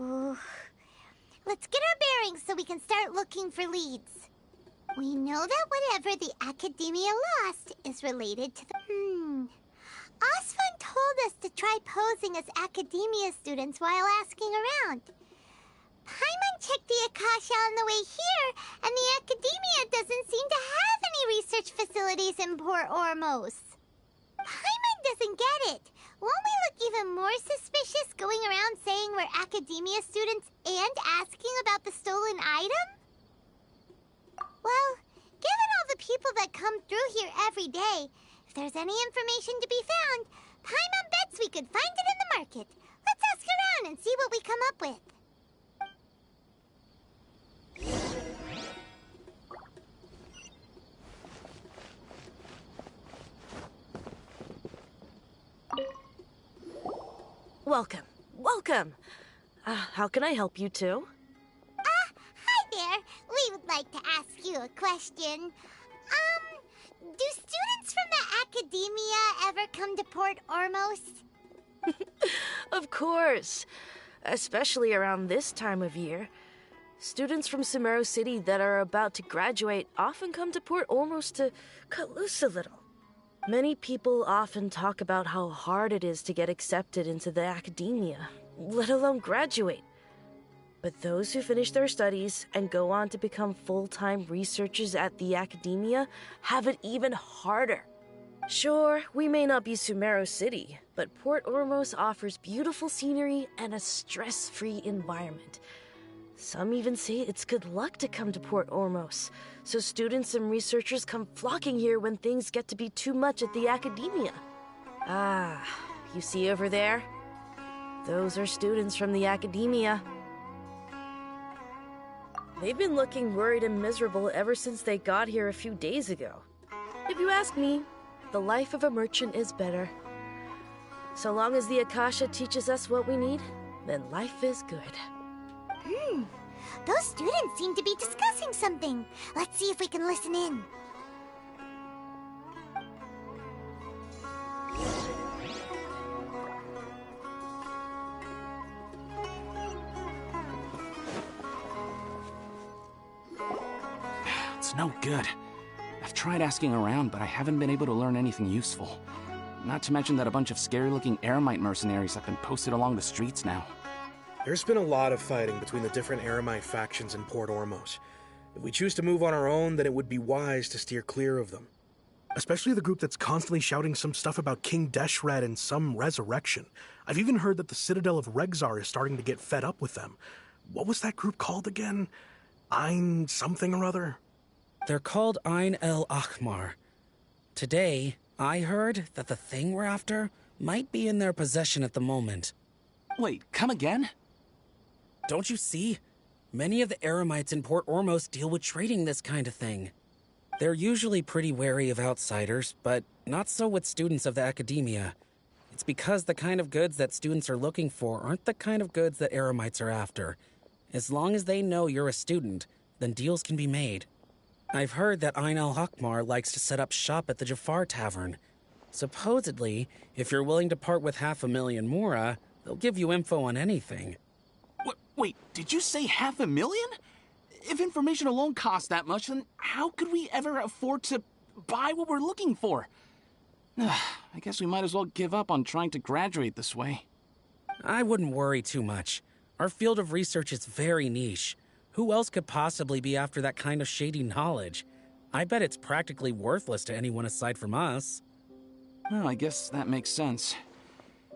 Ooh. Let's get our bearings so we can start looking for leads. We know that whatever the Academia lost is related to the... Osfun told us to try posing as Academia students while asking around. Paimon checked the Akasha on the way here, and the Academia doesn't seem to have any research facilities in Port Ormos. Paimon doesn't get it. Won't we look even more suspicious going around saying we're Academia students and asking about the stolen item? Well, given all the people that come through here every day, if there's any information to be found, Paimon bets we could find it in the market. Let's ask around and see what we come up with. Welcome. Welcome. How can I help you two? Hi there. We would like to ask you a question. Do students from the Academia ever come to Port Ormos? Of course. Especially around this time of year. Students from sumeru City that are about to graduate often come to Port Ormos to cut loose a little. Many people often talk about how hard it is to get accepted into the Academia, let alone graduate. But those who finish their studies and go on to become full-time researchers at the Academia have it even harder. Sure, we may not be sumeru City, but Port Ormos offers beautiful scenery and a stress-free environment. Some even say it's good luck to come to Port Ormos, so students and researchers come flocking here when things get to be too much at the academia. Ah, you see over there? Those are students from the academia. They've been looking worried and miserable ever since they got here a few days ago. If you ask me, the life of a merchant is better. So long as the Akasha teaches us what we need, then life is good. Those students seem to be discussing something. Let's see if we can listen in. It's no good. I've tried asking around, but I haven't been able to learn anything useful. Not to mention that a bunch of scary-looking Eremite mercenaries have been posted along the streets now. There's been a lot of fighting between the different Eremite factions in Port Ormos. If we choose to move on our own, then it would be wise to steer clear of them. Especially the group that's constantly shouting some stuff about King Deshret and some resurrection. I've even heard that the Citadel of Regzar is starting to get fed up with them. What was that group called again? Ein something or other? They're called Ein El Ahmar. Today, I heard that the thing we're after might be in their possession at the moment. Wait, come again? Don't you see? Many of the Eremites in Port Ormos deal with trading this kind of thing. They're usually pretty wary of outsiders, but not so with students of the academia. It's because the kind of goods that students are looking for aren't the kind of goods that Eremites are after. As long as they know you're a student, then deals can be made. I've heard that Ein el-Hakmar likes to set up shop at the Jafar Tavern. Supposedly, if you're willing to part with 500,000 mora, they'll give you info on anything. Wait, did you say 500,000? If information alone costs that much, then how could we ever afford to buy what we're looking for? I guess we might as well give up on trying to graduate this way. I wouldn't worry too much. Our field of research is very niche. Who else could possibly be after that kind of shady knowledge? I bet it's practically worthless to anyone aside from us. Well, I guess that makes sense.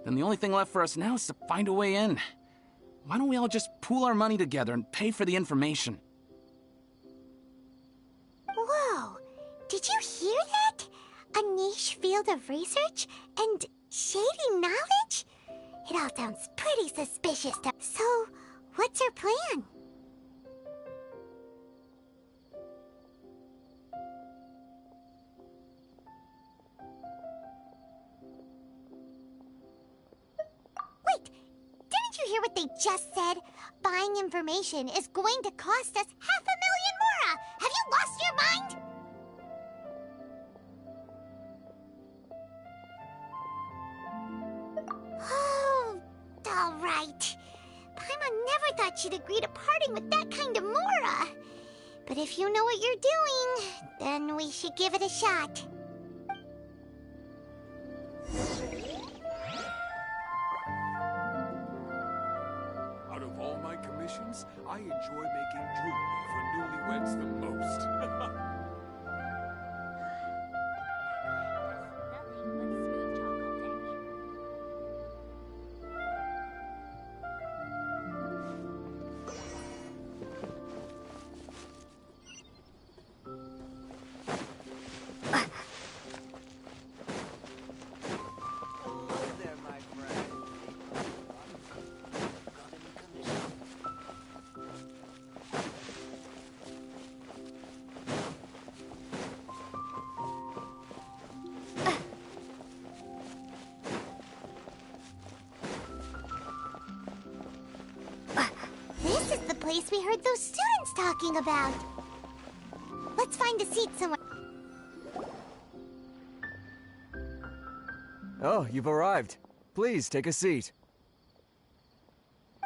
Then the only thing left for us now is to find a way in. Why don't we all just pool our money together and pay for the information? Whoa! Did you hear that? A niche field of research and shady knowledge? It all sounds pretty suspicious. So, what's your plan? Wait, didn't you hear what they just said? Buying information is going to cost us 500,000 mora! Have you lost your mind? Oh, all right. Paimon never thought she'd agree to parting with that kind of mora. But if you know what you're doing, then we should give it a shot. Out of all my commissions, I enjoy making jewelry for newlyweds the most. This is the place we heard those students talking about. Let's find a seat somewhere. Oh, you've arrived. Please, take a seat.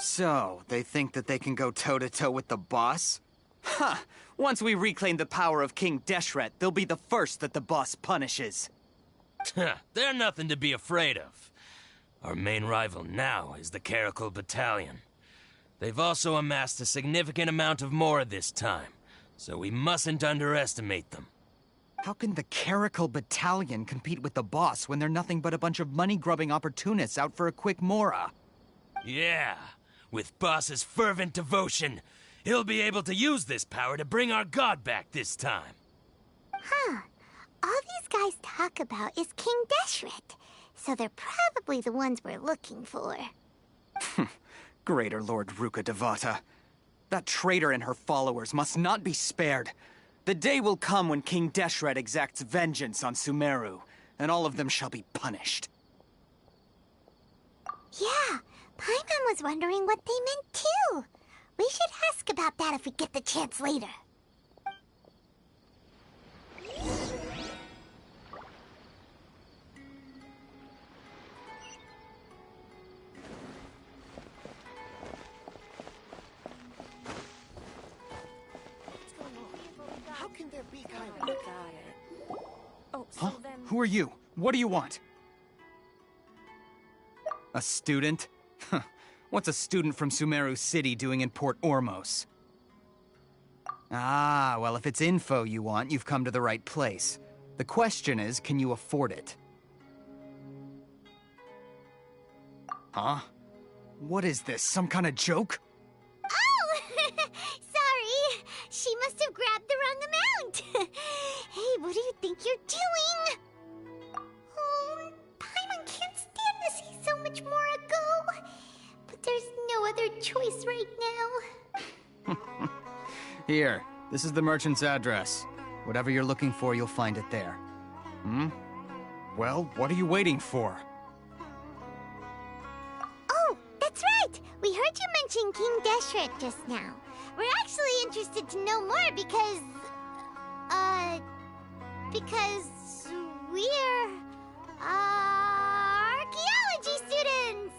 So, they think that they can go toe-to-toe with the boss? Huh! Once we reclaim the power of King Deshret, they'll be the first that the boss punishes. They're nothing to be afraid of. Our main rival now is the Caracal Battalion. They've also amassed a significant amount of mora this time, so we mustn't underestimate them. How can the Caracal Battalion compete with the boss when they're nothing but a bunch of money-grubbing opportunists out for a quick mora? Yeah, with boss's fervent devotion, He'll be able to use this power to bring our god back this time. Huh. All these guys talk about is King Deshret, so they're probably the ones we're looking for. Greater Lord Ruka Devata. That traitor and her followers must not be spared. The day will come when King Deshret exacts vengeance on Sumeru, and all of them shall be punished. Yeah, Paimon was wondering what they meant too. We should ask about that if we get the chance later. How can there be kind of... Got it. Oh, so Huh? then... Who are you? What do you want? A student? Huh. What's a student from Sumeru City doing in Port Ormos? Ah, well, if it's info you want, you've come to the right place. The question is, can you afford it? Huh? What is this, some kind of joke? Oh! Sorry! She must have grabbed the wrong amount! Hey, what do you think you're doing? Oh, Paimon can't stand to see so much more go. But there's no other choice right now. Here, this is the merchant's address. Whatever you're looking for, you'll find it there. Hmm? Well, what are you waiting for? Oh, that's right! We heard you mention King Deshret just now. We're actually interested to know more because... because we're... archaeology students!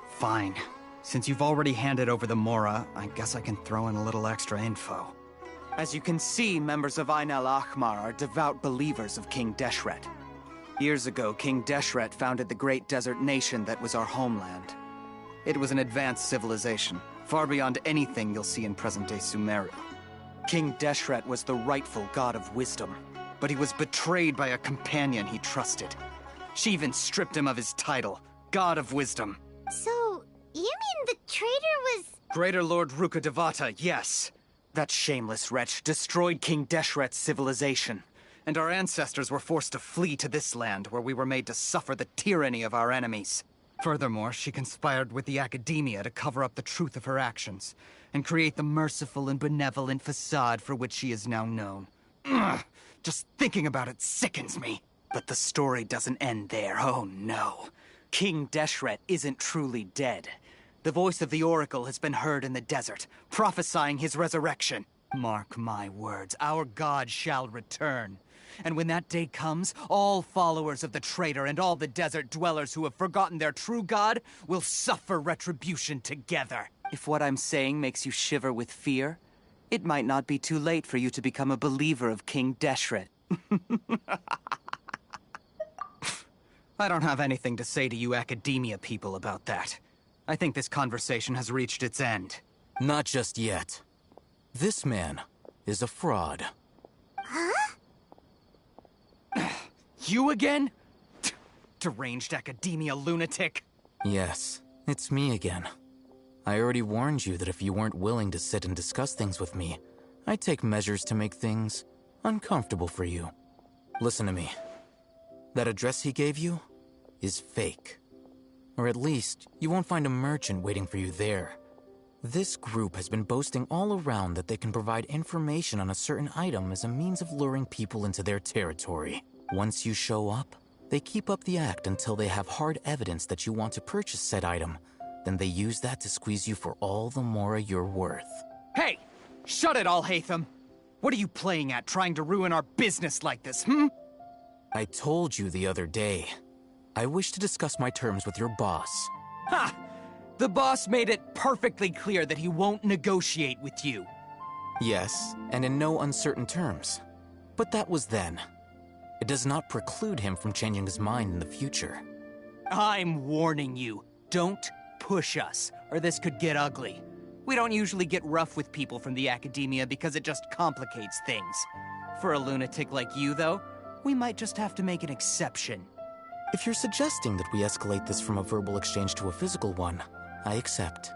Fine. Since you've already handed over the Mora, I guess I can throw in a little extra info. As you can see, members of Ain al-Ahmar are devout believers of King Deshret. Years ago, King Deshret founded the great desert nation that was our homeland. It was an advanced civilization, far beyond anything you'll see in present-day Sumeru. King Deshret was the rightful god of wisdom, but he was betrayed by a companion he trusted. She even stripped him of his title, God of Wisdom. So, you mean the traitor was... Greater Lord Ruka Devata, yes. That shameless wretch destroyed King Deshret's civilization, and our ancestors were forced to flee to this land where we were made to suffer the tyranny of our enemies. Furthermore, she conspired with the academia to cover up the truth of her actions, and create the merciful and benevolent facade for which she is now known. Ugh, just thinking about it sickens me. But the story doesn't end there, oh no. King Deshret isn't truly dead. The voice of the Oracle has been heard in the desert, prophesying his resurrection. Mark my words, our god shall return. And when that day comes, all followers of the traitor and all the desert dwellers who have forgotten their true god will suffer retribution together. If what I'm saying makes you shiver with fear, it might not be too late for you to become a believer of King Deshret. I don't have anything to say to you academia people about that. I think this conversation has reached its end. Not just yet. This man is a fraud. Huh? You again? Deranged academia lunatic. Yes, it's me again. I already warned you that if you weren't willing to sit and discuss things with me, I'd take measures to make things uncomfortable for you. Listen to me. That address he gave you is fake. Or at least, you won't find a merchant waiting for you there. This group has been boasting all around that they can provide information on a certain item as a means of luring people into their territory. Once you show up, they keep up the act until they have hard evidence that you want to purchase said item. Then they use that to squeeze you for all the Mora you're worth. Hey! Shut it all, Hatham! What are you playing at, trying to ruin our business like this, hmm? I told you the other day. I wish to discuss my terms with your boss. Ha! The boss made it perfectly clear that he won't negotiate with you. Yes, and in no uncertain terms. But that was then. It does not preclude him from changing his mind in the future. I'm warning you. Don't push us, or this could get ugly. We don't usually get rough with people from the academia because it just complicates things. For a lunatic like you, though, we might just have to make an exception. If you're suggesting that we escalate this from a verbal exchange to a physical one, I accept.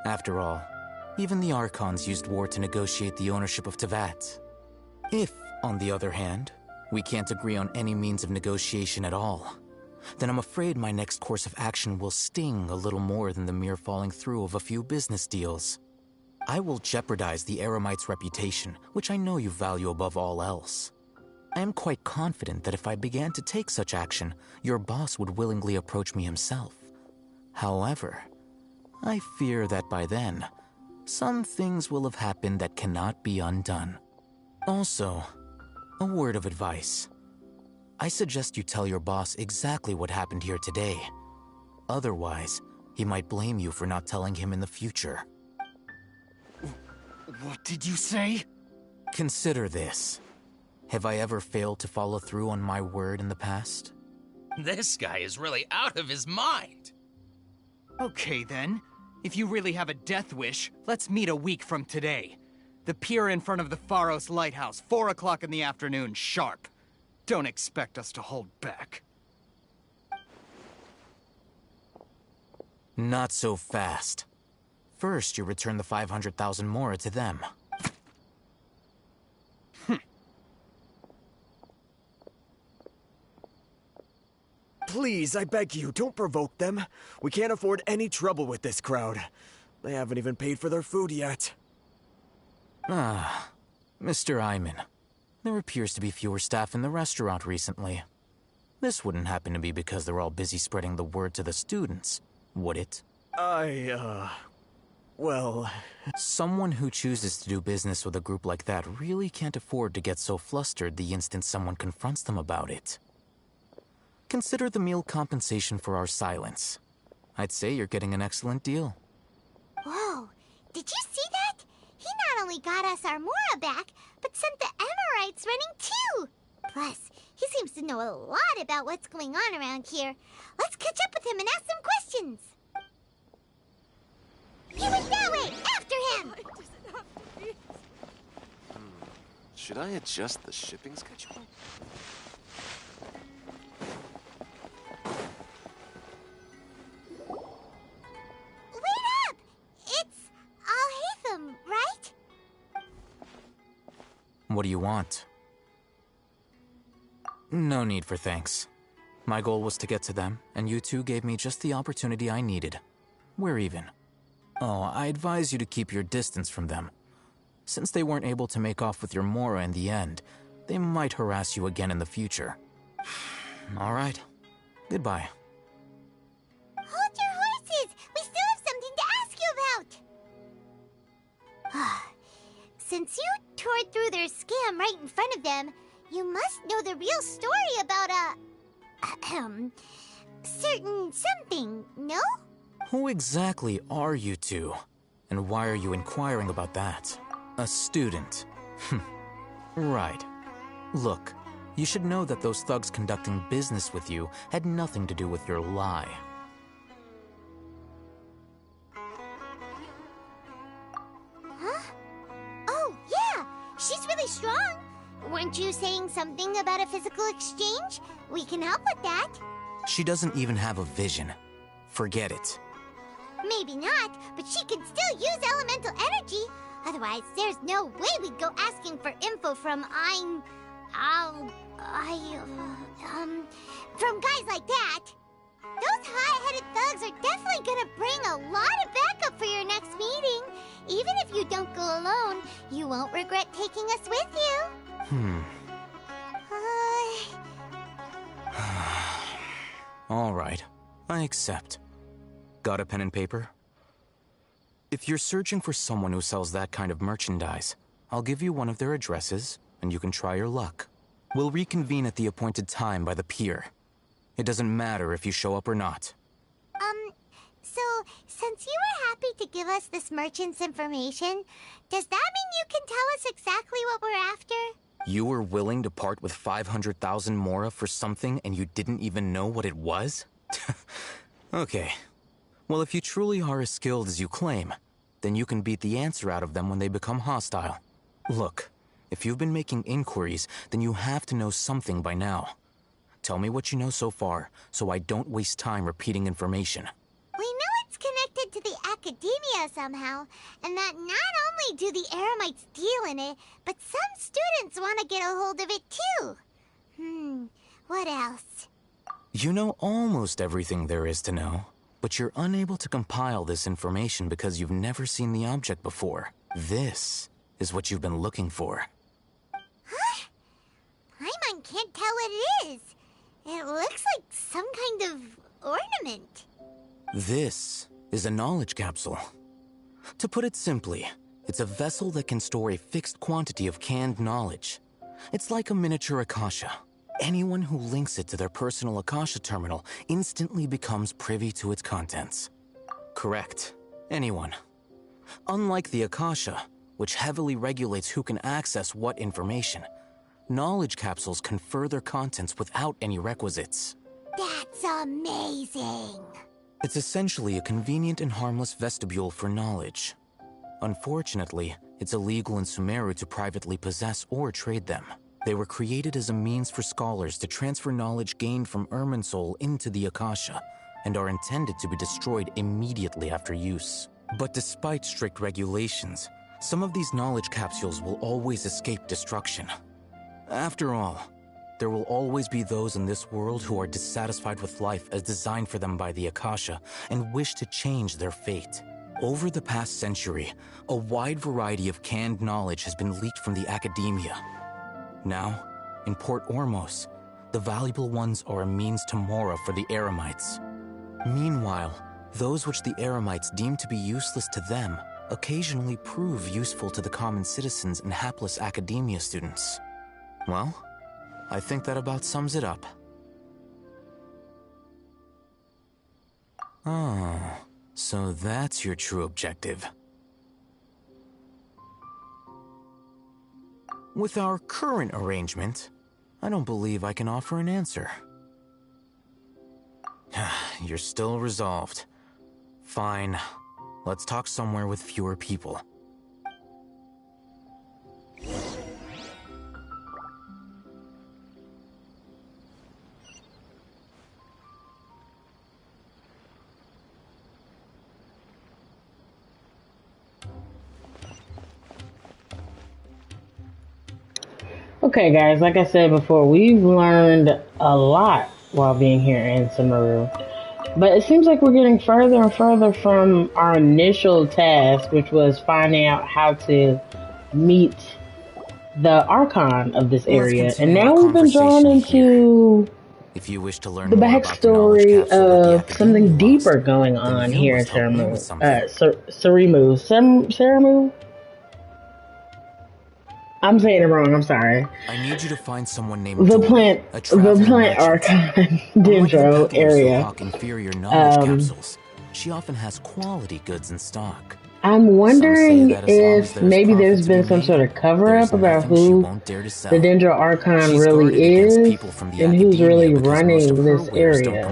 After all, Even the Archons used war to negotiate the ownership of Teyvat. If, on the other hand, we can't agree on any means of negotiation at all, then I'm afraid my next course of action will sting a little more than the mere falling through of a few business deals. I will jeopardize the Eremites' reputation, which I know you value above all else. I am quite confident that if I began to take such action, your boss would willingly approach me himself. However, I fear that by then, some things will have happened that cannot be undone. Also, a word of advice. I suggest you tell your boss exactly what happened here today. Otherwise, he might blame you for not telling him in the future. What did you say? Consider this. Have I ever failed to follow through on my word in the past? This guy is really out of his mind. Okay then. If you really have a death wish, let's meet a week from today. The pier in front of the Pharos Lighthouse, 4 o'clock in the afternoon, sharp. Don't expect us to hold back. Not so fast. First, you return the 500,000 mora to them. Please, I beg you, don't provoke them. We can't afford any trouble with this crowd. They haven't even paid for their food yet. Ah, Mr. Iman. There appears to be fewer staff in the restaurant recently. This wouldn't happen to be because they're all busy spreading the word to the students, would it? Well... Someone who chooses to do business with a group like that really can't afford to get so flustered the instant someone confronts them about it. Consider the meal compensation for our silence. I'd say you're getting an excellent deal. Whoa, did you see that? He not only got us our Mora back, but sent the Emirites running too! Plus, he seems to know a lot about what's going on around here. Let's catch up with him and ask some questions. He went that way! After him! Should I adjust the shipping schedule? Wait up! It's Al-Haytham, right? What do you want? No need for thanks. My goal was to get to them, and you two gave me just the opportunity I needed. We're even. Oh, I advise you to keep your distance from them. Since they weren't able to make off with your Mora in the end, they might harass you again in the future. All right. Goodbye. Hold your horses! We still have something to ask you about! Since you tore through their scam right in front of them, you must know the real story about certain something, no? Who exactly are you two? And why are you inquiring about that? A student. Right. Look, you should know that those thugs conducting business with you had nothing to do with your lie. Huh? Oh, yeah! She's really strong! Weren't you saying something about a physical exchange? We can help with that. She doesn't even have a vision. Forget it. Maybe not, but she can still use elemental energy. Otherwise, there's no way we'd go asking for info from from guys like that. Those hot-headed thugs are definitely gonna bring a lot of backup for your next meeting. Even if you don't go alone, you won't regret taking us with you. All right, I accept. Got a pen and paper? If you're searching for someone who sells that kind of merchandise, I'll give you one of their addresses, and you can try your luck. We'll reconvene at the appointed time by the pier. It doesn't matter if you show up or not. So, since you were happy to give us this merchant's information, does that mean you can tell us exactly what we're after? You were willing to part with 500,000 mora for something and you didn't even know what it was? Okay. Well, if you truly are as skilled as you claim, then you can beat the answer out of them when they become hostile. Look, if you've been making inquiries, then you have to know something by now. Tell me what you know so far, so I don't waste time repeating information. We know it's connected to the academia somehow, and that not only do the Eremites deal in it, but some students want to get a hold of it too. What else? You know almost everything there is to know, but you're unable to compile this information because you've never seen the object before. This is what you've been looking for. Huh? Paimon can't tell what it is. It looks like some kind of ornament. This is a knowledge capsule. To put it simply, it's a vessel that can store a fixed quantity of canned knowledge. It's like a miniature Akasha. Anyone who links it to their personal Akasha terminal instantly becomes privy to its contents. Correct. Anyone. Unlike the Akasha, which heavily regulates who can access what information, knowledge capsules confer their contents without any requisites. That's amazing! It's essentially a convenient and harmless vestibule for knowledge. Unfortunately, it's illegal in Sumeru to privately possess or trade them. They were created as a means for scholars to transfer knowledge gained from Irminsul into the Akasha, and are intended to be destroyed immediately after use. But despite strict regulations, some of these knowledge capsules will always escape destruction. After all, there will always be those in this world who are dissatisfied with life as designed for them by the Akasha and wish to change their fate. Over the past century, a wide variety of canned knowledge has been leaked from the academia. Now, in Port Ormos, the valuable ones are a means to Mora for the Eremites. Meanwhile, those which the Eremites deem to be useless to them occasionally prove useful to the common citizens and hapless academia students. Well, I think that about sums it up. Oh, so that's your true objective. With our current arrangement, I don't believe I can offer an answer. You're still resolved. Fine. Let's talk somewhere with fewer people. Okay, guys, like I said before, we've learned a lot while being here in Sumeru. But it seems like we're getting further and further from our initial task, which was finding out how to meet the Archon of this area. And now we've been drawn into if you wish to learn the more backstory about the knowledge of something deeper going on here in Seramu. Seramu? I'm saying it wrong, I'm sorry. I need you to find someone named the Dory, plant Archon Dendro area. Inferior knowledge capsules. She often has quality goods in stock. I'm wondering if maybe there's been some sort of cover-up about who the Dendro Archon really is and who's really running this area.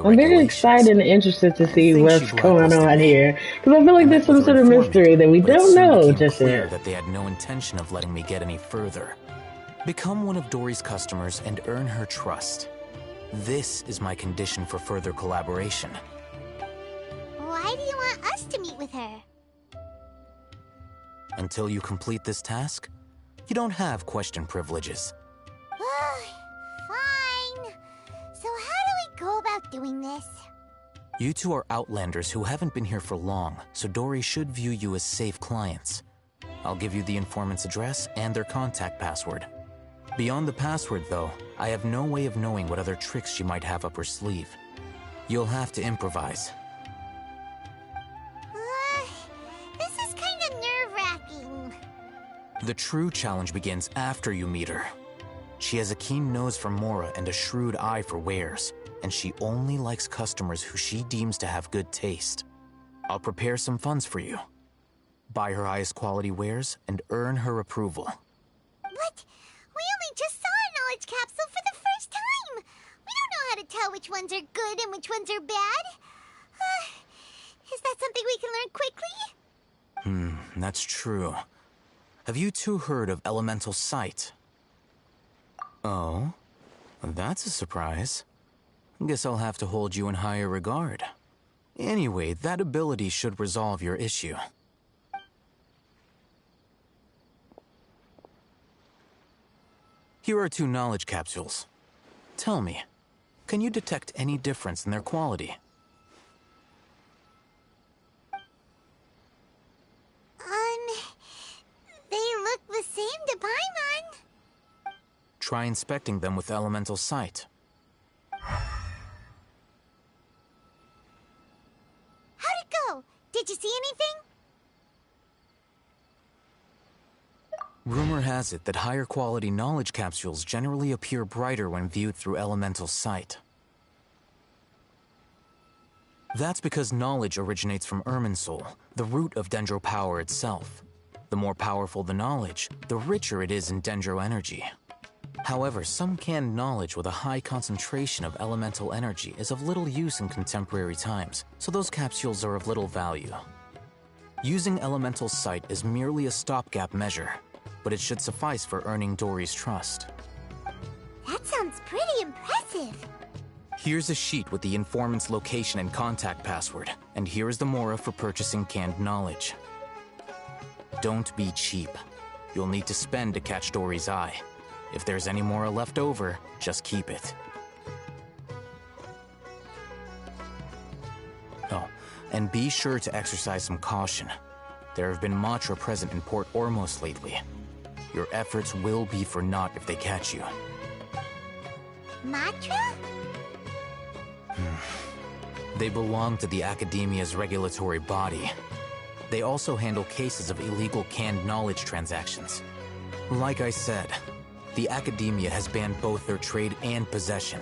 I'm very excited and interested to see what's going on here, because I feel like there's some sort of mystery that we don't know just yet. That they had no intention of letting me get any further. Become one of Dory's customers and earn her trust. This is my condition for further collaboration. Why do you want us to meet with her? Until you complete this task, you don't have question privileges. Fine. So how do we go about doing this? You two are outlanders who haven't been here for long, so Dory should view you as safe clients. I'll give you the informant's address and their contact password. Beyond the password, though, I have no way of knowing what other tricks she might have up her sleeve. You'll have to improvise. This is kind of nerve-wracking. The true challenge begins after you meet her. She has a keen nose for Mora and a shrewd eye for wares, and she only likes customers who she deems to have good taste. I'll prepare some funds for you. Buy her highest quality wares and earn her approval. But we only just saw a knowledge capsule for the first time. We don't know how to tell which ones are good and which ones are bad. Is that something we can learn quickly? That's true. Have you two heard of elemental sight? Oh, that's a surprise. Guess I'll have to hold you in higher regard. Anyway, that ability should resolve your issue. Here are 2 knowledge capsules. Tell me, can you detect any difference in their quality? They look the same to Paimon. Try inspecting them with elemental sight. How'd it go? Did you see anything? Rumor has it that higher quality knowledge capsules generally appear brighter when viewed through elemental sight. That's because knowledge originates from Irminsul, the root of Dendro power itself. The more powerful the knowledge, the richer it is in Dendro energy. However, some canned knowledge with a high concentration of elemental energy is of little use in contemporary times, so those capsules are of little value. Using elemental sight is merely a stopgap measure, but it should suffice for earning Dory's trust. That sounds pretty impressive. Here's a sheet with the informant's location and contact password, and here is the mora for purchasing canned knowledge. Don't be cheap. You'll need to spend to catch Dory's eye. If there's any mora left over, just keep it. Oh, and be sure to exercise some caution. There have been Matra present in Port Ormos lately. Your efforts will be for naught if they catch you. Matra? They belong to the Academia's regulatory body. They also handle cases of illegal canned knowledge transactions. Like I said, the Academia has banned both their trade and possession.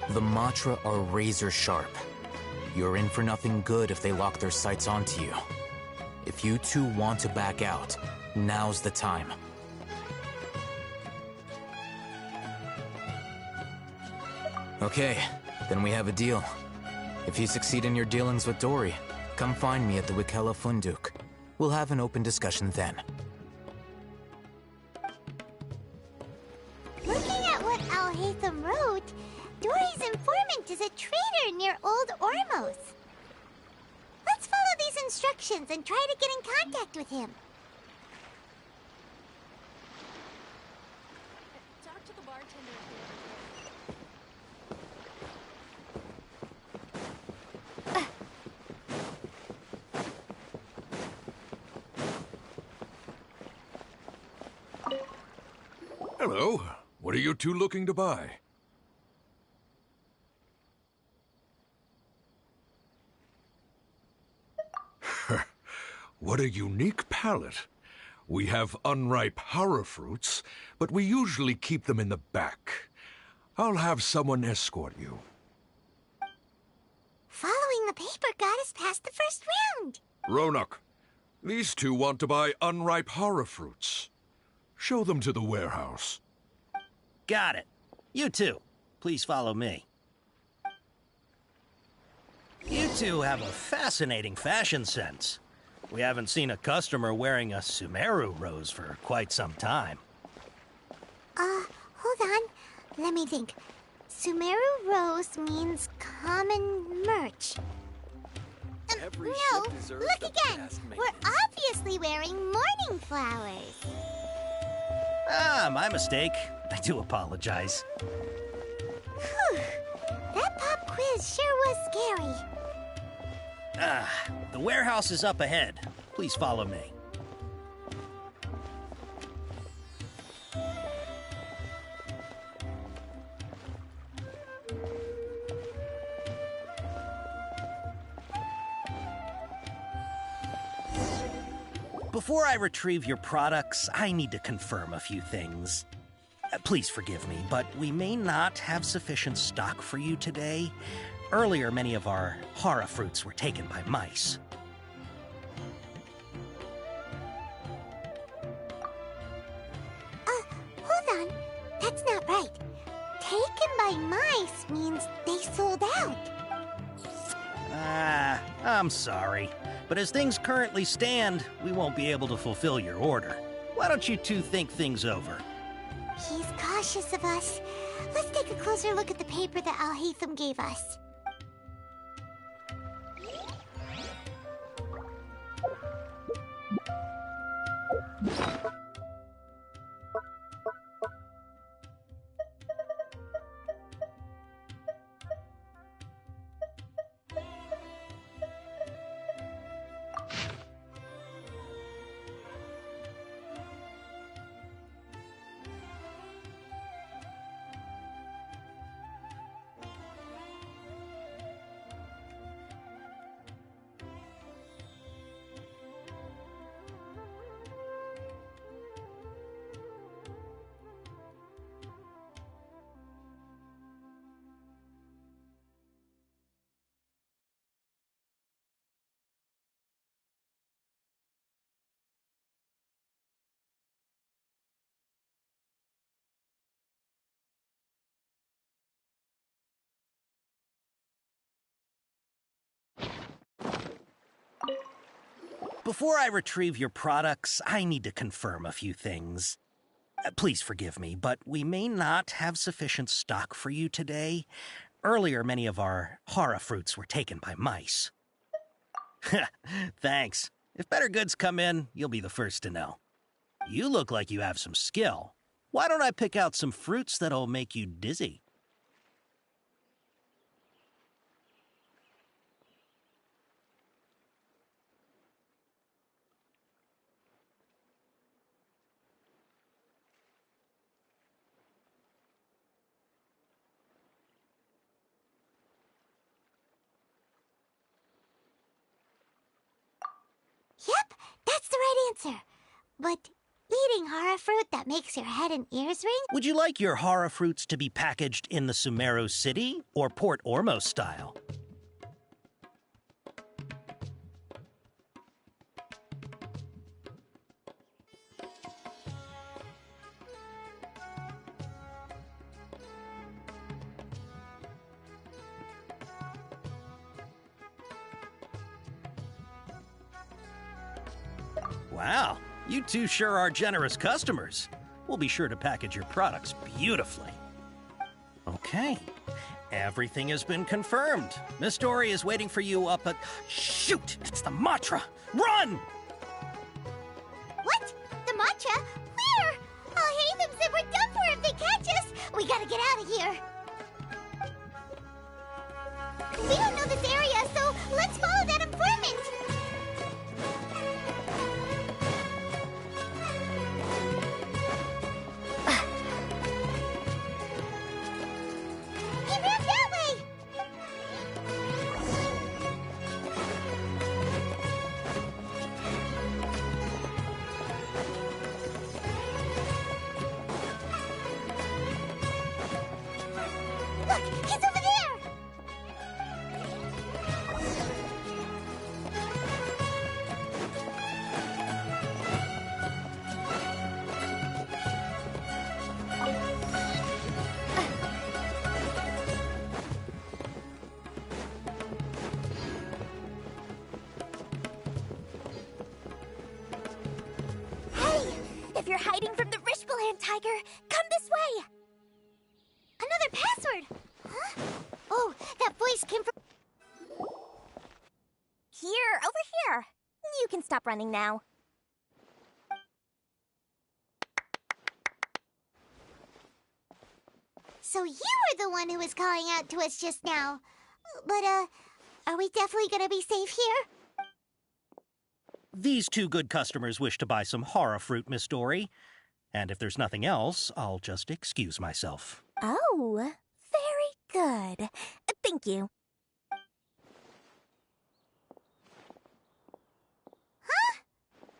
The Matra are razor sharp. You're in for nothing good if they lock their sights onto you. If you two want to back out, now's the time. Okay, then we have a deal. If you succeed in your dealings with Dory, come find me at the Wikela Funduk. We'll have an open discussion then. Looking at what Al-Haytham wrote, Dory's informant is a trader near Old Ormos. Let's follow these instructions and try to get in contact with him. Talk to the bartender. Hello. What are you two looking to buy? What a unique palate. We have unripe hara fruits, but we usually keep them in the back. I'll have someone escort you. Following the paper got us past the first round. Ronak, these two want to buy unripe hara fruits. Show them to the warehouse. Got it. You two, please follow me. You two have a fascinating fashion sense. We haven't seen a customer wearing a sumeru rose for quite some time. Hold on. Let me think. Sumeru rose means common merch. No, look again. We're obviously wearing morning flowers. Ah, my mistake. I do apologize. Whew. That pop quiz sure was scary. Ah, the warehouse is up ahead. Please follow me. Before I retrieve your products, I need to confirm a few things. Please forgive me, but we may not have sufficient stock for you today. Earlier, many of our hara fruits were taken by mice. Hold on. That's not right. Taken by mice means they sold out. Ah, I'm sorry. But as things currently stand, we won't be able to fulfill your order. Why don't you two think things over? He's cautious of us. Let's take a closer look at the paper that Al-Haytham gave us. Before I retrieve your products, I need to confirm a few things. Please forgive me, but we may not have sufficient stock for you today. Earlier, many of our hara fruits were taken by mice. Thanks. If better goods come in, you'll be the first to know. You look like you have some skill. Why don't I pick out some fruits that'll make you dizzy? Yep, that's the right answer. But eating hara fruit that makes your head and ears ring? Would you like your hara fruits to be packaged in the Sumeru City or Port Ormos style? Wow, you two sure are generous customers. We'll be sure to package your products beautifully. Okay, everything has been confirmed. Miss Dory is waiting for you up at... Shoot, it's the Matra! Run! What? The matcha? Where? Oh, Hatham said we're done for if they catch us. We gotta get out of here. We don't know this area, so let's follow that informant. He moved that way. Look, he's over there. Hey, if you're hiding from the Rishbaland tiger, come this way. Another password. Huh? Oh, that voice came from... Here, over here. You can stop running now. So you were the one who was calling out to us just now. But, are we definitely gonna be safe here? These two good customers wish to buy some hara fruit, Miss Dory. And if there's nothing else, I'll just excuse myself. Oh, very good. Thank you. Huh?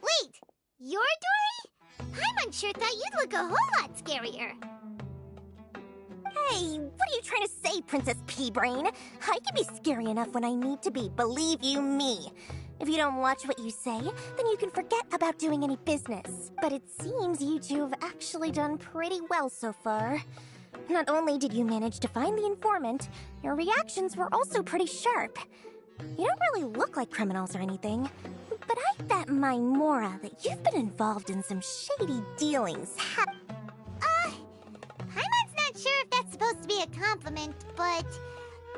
Wait, you're Dory? I'm sure thought you'd look a whole lot scarier. Hey, what are you trying to say, Princess Pea-Brain? I can be scary enough when I need to be, believe you me. If you don't watch what you say, then you can forget about doing any business. But it seems you two have actually done pretty well so far. Not only did you manage to find the informant, your reactions were also pretty sharp. You don't really look like criminals or anything, but I bet my Mora that you've been involved in some shady dealings. Paimon's not sure if that's supposed to be a compliment, but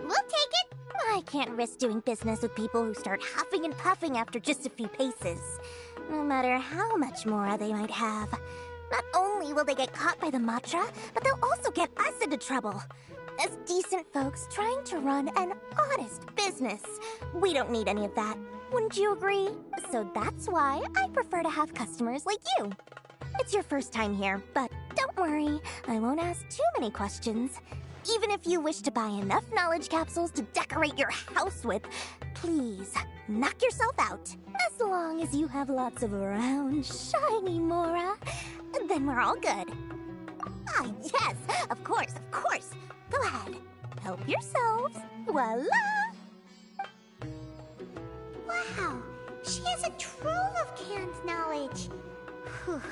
we'll take it. I can't risk doing business with people who start huffing and puffing after just a few paces, no matter how much Mora they might have. Not only will they get caught by the Matra, but they'll also get us into trouble. As decent folks trying to run an honest business, we don't need any of that. Wouldn't you agree? So that's why I prefer to have customers like you. It's your first time here, but don't worry, I won't ask too many questions. Even if you wish to buy enough knowledge capsules to decorate your house with, please, knock yourself out. As long as you have lots of round, shiny Mora, then we're all good. Ah, yes, of course, of course. Go ahead, help yourselves. Voila! Wow, she has a trove of canned knowledge. Whew.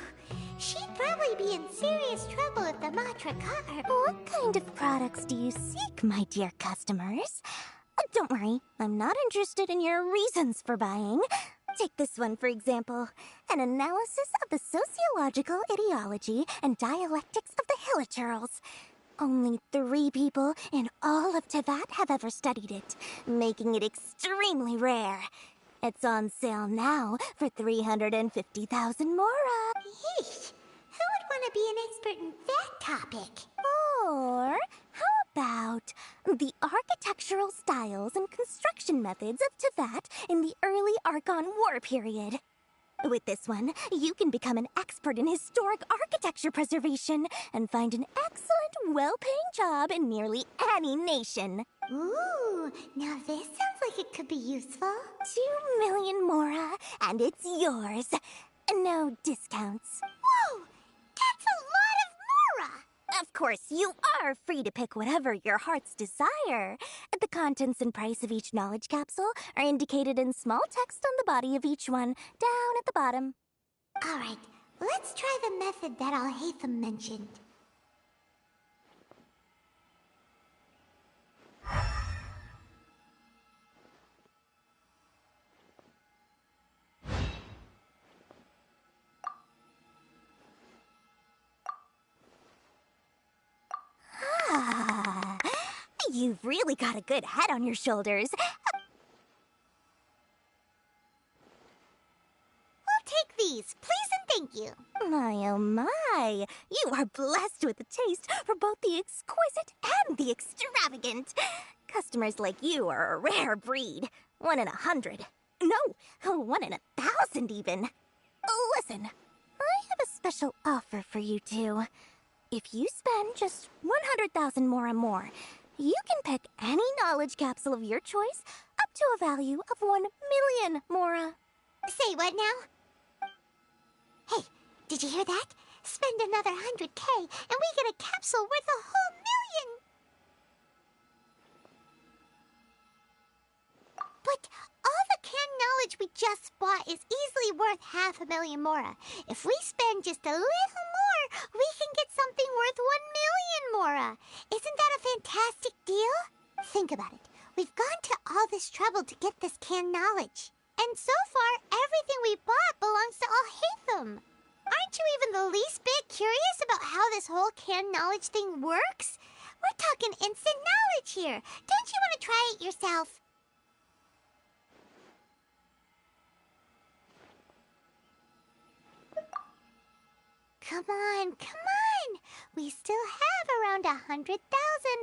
She'd probably be in serious trouble if the Matra caught her. What kind of products do you seek, my dear customers? Don't worry, I'm not interested in your reasons for buying. Take this one, for example. An analysis of the sociological ideology and dialectics of the Hilichurls. Only 3 people in all of Teyvat have ever studied it, making it extremely rare. It's on sale now for 350,000 mora. Yeesh. Who would want to be an expert in that topic? Or how about the architectural styles and construction methods of Teyvat in the early Archon War period? With this one, you can become an expert in historic architecture preservation and find an excellent, well-paying job in nearly any nation. Ooh, now this sounds like it could be useful. 2 million mora, and it's yours. No discounts. Whoa! That's a lot of mora! Of course, you are free to pick whatever your heart's desire. The contents and price of each knowledge capsule are indicated in small text on the body of each one, down at the bottom. Alright, let's try the method that Al-Haytham mentioned. Ah, you've really got a good head on your shoulders. We'll take these, please and thank you. My oh my, you are blessed with a taste for both the exquisite and the extravagant. Customers like you are a rare breed. 1 in 100. No, 1 in 1,000 even. Listen, I have a special offer for you two. If you spend just 100,000 more and more, you can pick any knowledge capsule of your choice up to a value of 1 million mora. Say what now? Hey, did you hear that? Spend another 100K and we get a capsule worth a whole million! But all the canned knowledge we just bought is easily worth 500,000 mora. If we spend just a little more, we can get something worth 1 million mora. Isn't that a fantastic deal? Think about it. We've gone to all this trouble to get this canned knowledge. And so far, everything we bought belongs to Al-Haytham. Aren't you even the least bit curious about how this whole canned knowledge thing works? We're talking instant knowledge here. Don't you want to try it yourself? Come on, come on! We still have around 100,000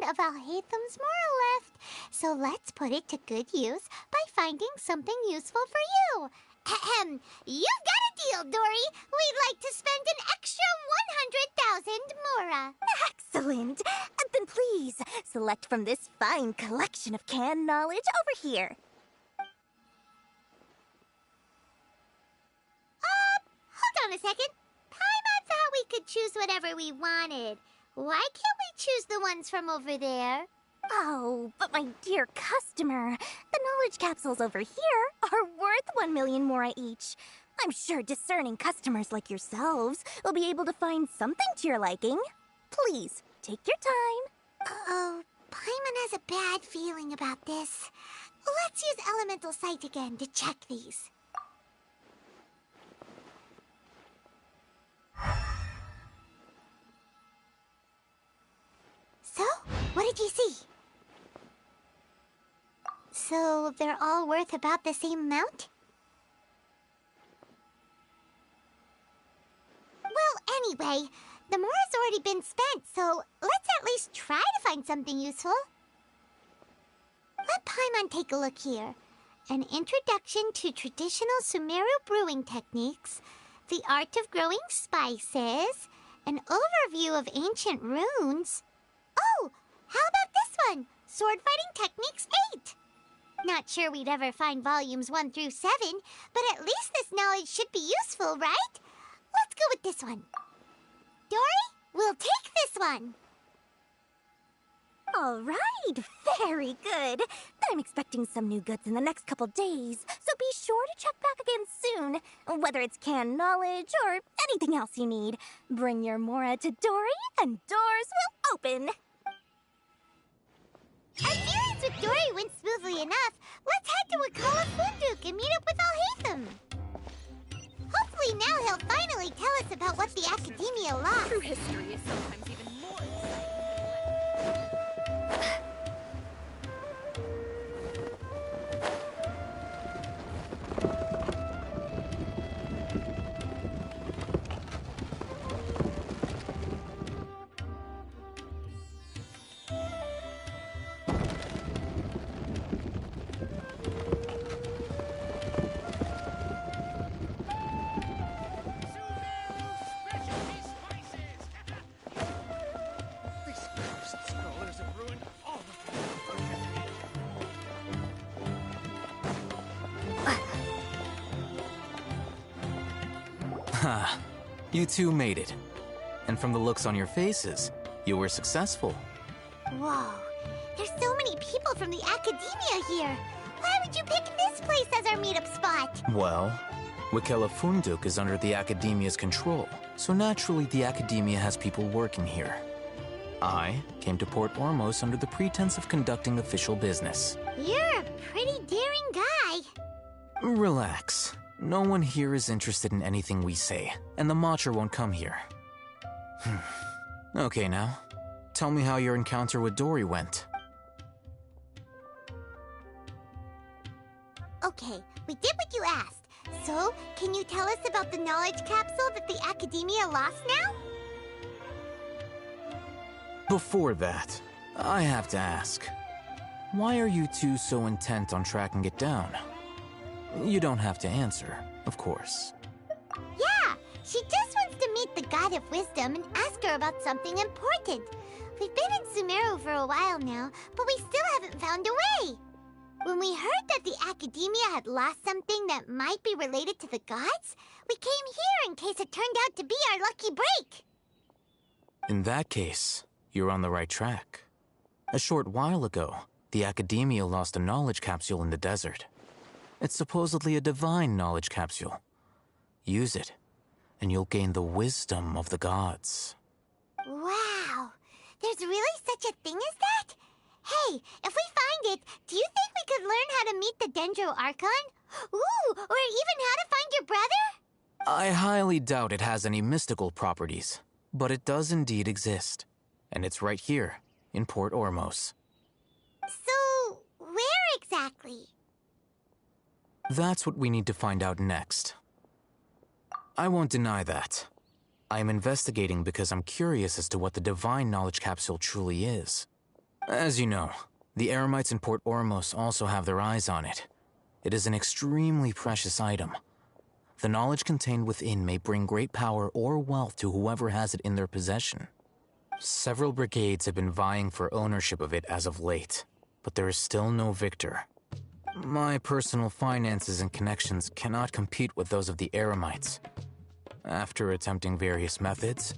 of Al-Haytham's moral left, so let's put it to good use by finding something useful for you. Ahem, you've got a deal, Dory. We'd like to spend an extra 100,000 mora. Excellent! Then please, select from this fine collection of canned knowledge over here. Hold on a second. Paimon thought we could choose whatever we wanted. Why can't we choose the ones from over there? Oh, but my dear customer, the knowledge capsules over here are worth 1 million mora each. I'm sure discerning customers like yourselves will be able to find something to your liking. Please, take your time. Uh-oh, Paimon has a bad feeling about this. Let's use Elemental Sight again to check these. So, what did you see? So, they're all worth about the same amount? Well, anyway, the mora's already been spent, so let's at least try to find something useful. Let Paimon take a look here. An introduction to traditional Sumeru brewing techniques, the art of growing spices, an overview of ancient runes. Oh, how about this one? Sword Fighting Techniques 8. Not sure we'd ever find volumes 1 through 7, but at least this knowledge should be useful, right? Let's go with this one. Dory, we'll take this one. All right, very good. I'm expecting some new goods in the next couple days, so be sure to check back again soon. Whether it's canned knowledge or anything else you need, bring your mora to Dory and doors will open. Our dealings with Dory went smoothly enough. Let's head to Wakala Funduk and meet up with Al-Haytham. Ha, you two made it. And from the looks on your faces, you were successful. Whoa, there's so many people from the academia here. Why would you pick this place as our meetup spot? Well, Wikela Funduk is under the academia's control, so naturally the academia has people working here. I came to Port Ormos under the pretense of conducting official business. You're a pretty daring guy. Relax. No one here is interested in anything we say, and the Matcha won't come here. Okay now, tell me how your encounter with Dory went. Okay, we did what you asked. So, can you tell us about the knowledge capsule that the academia lost now? Before that, I have to ask, why are you two so intent on tracking it down? You don't have to answer, of course. Yeah, she just wants to meet the God of Wisdom and ask her about something important. We've been in Sumeru for a while now, but we still haven't found a way. When we heard that the academia had lost something that might be related to the gods, we came here in case it turned out to be our lucky break. In that case, you're on the right track. A short while ago, the academia lost a knowledge capsule in the desert. It's supposedly a divine knowledge capsule. Use it, and you'll gain the wisdom of the gods. Wow, there's really such a thing as that? Hey, if we find it, do you think we could learn how to meet the Dendro Archon? Ooh, or even how to find your brother? I highly doubt it has any mystical properties, but it does indeed exist. And it's right here, in Port Ormos. So, where exactly? That's what we need to find out next. I won't deny that. I am investigating because I'm curious as to what the divine knowledge capsule truly is. As you know, the Eremites in Port Ormos also have their eyes on it. It is an extremely precious item. The knowledge contained within may bring great power or wealth to whoever has it in their possession. Several brigades have been vying for ownership of it as of late, but there is still no victor. My personal finances and connections cannot compete with those of the Eremites. After attempting various methods,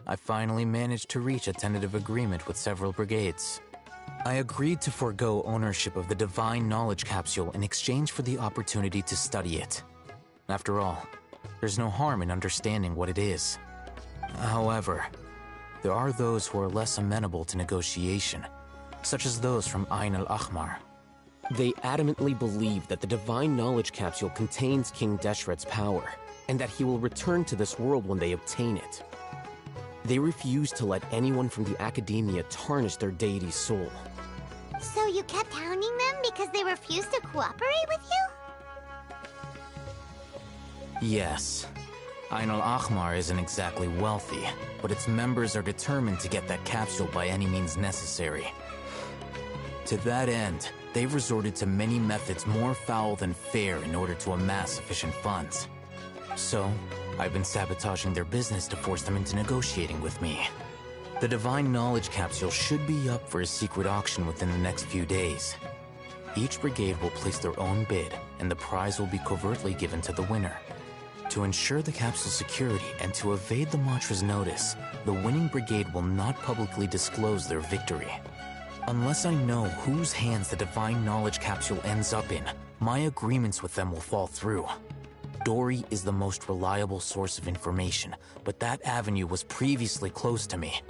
I finally managed to reach a tentative agreement with several brigades. I agreed to forego ownership of the divine knowledge capsule in exchange for the opportunity to study it. After all, there's no harm in understanding what it is. However, there are those who are less amenable to negotiation, such as those from Ain al-Ahmar. They adamantly believe that the divine knowledge capsule contains King Deshret's power, and that he will return to this world when they obtain it. They refuse to let anyone from the academia tarnish their deity's soul. So you kept hounding them because they refused to cooperate with you? Yes. Ain al-Ahmar isn't exactly wealthy, but its members are determined to get that capsule by any means necessary. To that end, they've resorted to many methods more foul than fair in order to amass sufficient funds. So, I've been sabotaging their business to force them into negotiating with me. The divine knowledge capsule should be up for a secret auction within the next few days. Each brigade will place their own bid, and the prize will be covertly given to the winner. To ensure the capsule's security and to evade the Matra's notice, the winning brigade will not publicly disclose their victory. Unless I know whose hands the divine knowledge capsule ends up in, my agreements with them will fall through. Dory is the most reliable source of information, but that avenue was previously closed to me.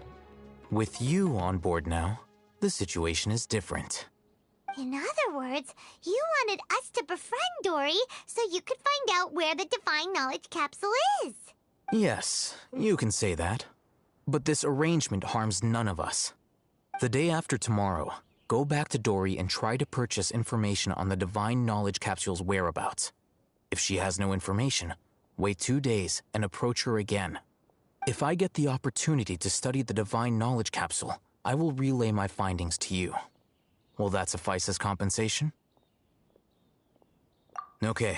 With you on board now, the situation is different. In other words, you wanted us to befriend Dory so you could find out where the divine knowledge capsule is. Yes, you can say that. But this arrangement harms none of us. The day after tomorrow, go back to Dory and try to purchase information on the divine knowledge capsule's whereabouts. If she has no information, wait 2 days and approach her again. If I get the opportunity to study the divine knowledge capsule, I will relay my findings to you. Will that suffice as compensation? Okay,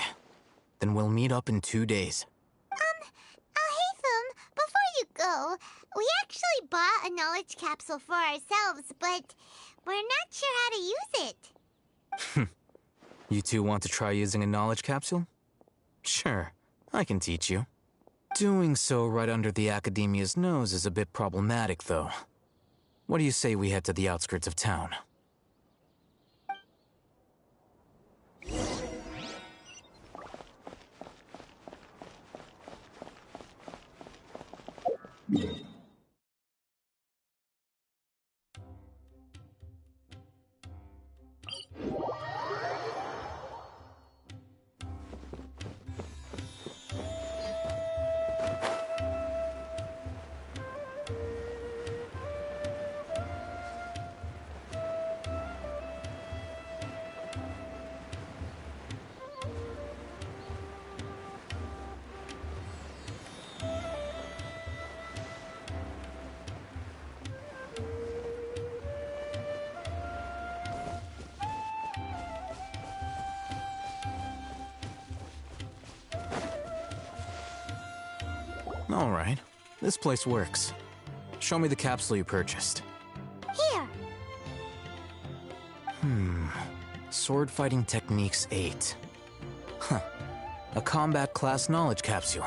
then we'll meet up in 2 days. Alhaitham, before you go, we actually bought a knowledge capsule for ourselves, but we're not sure how to use it. You two want to try using a knowledge capsule? Sure, I can teach you. Doing so right under the Academia's nose is a bit problematic, though. What do you say we head to the outskirts of town? All right. This place works. Show me the capsule you purchased. Here. Sword Fighting Techniques 8. Huh. A combat class knowledge capsule.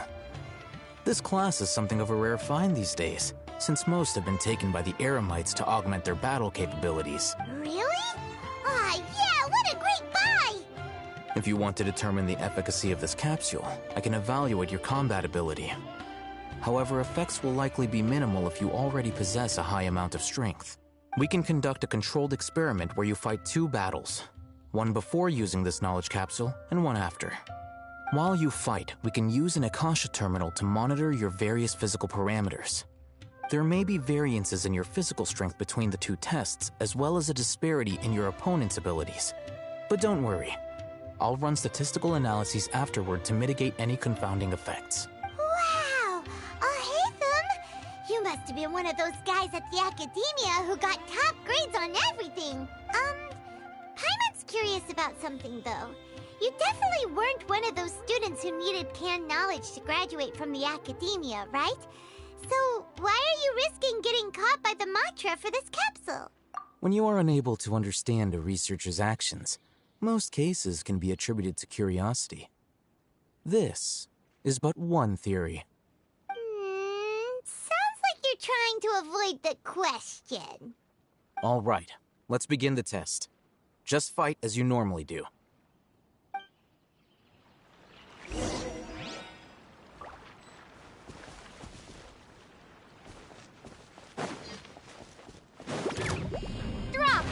This class is something of a rare find these days, since most have been taken by the Eremites to augment their battle capabilities. Really? Ah, yeah, what a great buy! If you want to determine the efficacy of this capsule, I can evaluate your combat ability. However, effects will likely be minimal if you already possess a high amount of strength. We can conduct a controlled experiment where you fight 2 battles, one before using this knowledge capsule and one after. While you fight, we can use an Akasha terminal to monitor your various physical parameters. There may be variances in your physical strength between the 2 tests, as well as a disparity in your opponent's abilities. But don't worry, I'll run statistical analyses afterward to mitigate any confounding effects. You must have been one of those guys at the Academia who got top grades on everything. Paimon's curious about something, though. You definitely weren't one of those students who needed canned knowledge to graduate from the Academia, right? So, why are you risking getting caught by the Matra for this capsule? When you are unable to understand a researcher's actions, most cases can be attributed to curiosity. This is but one theory. You're trying to avoid the question. All right, let's begin the test. Just fight as you normally do. Drop!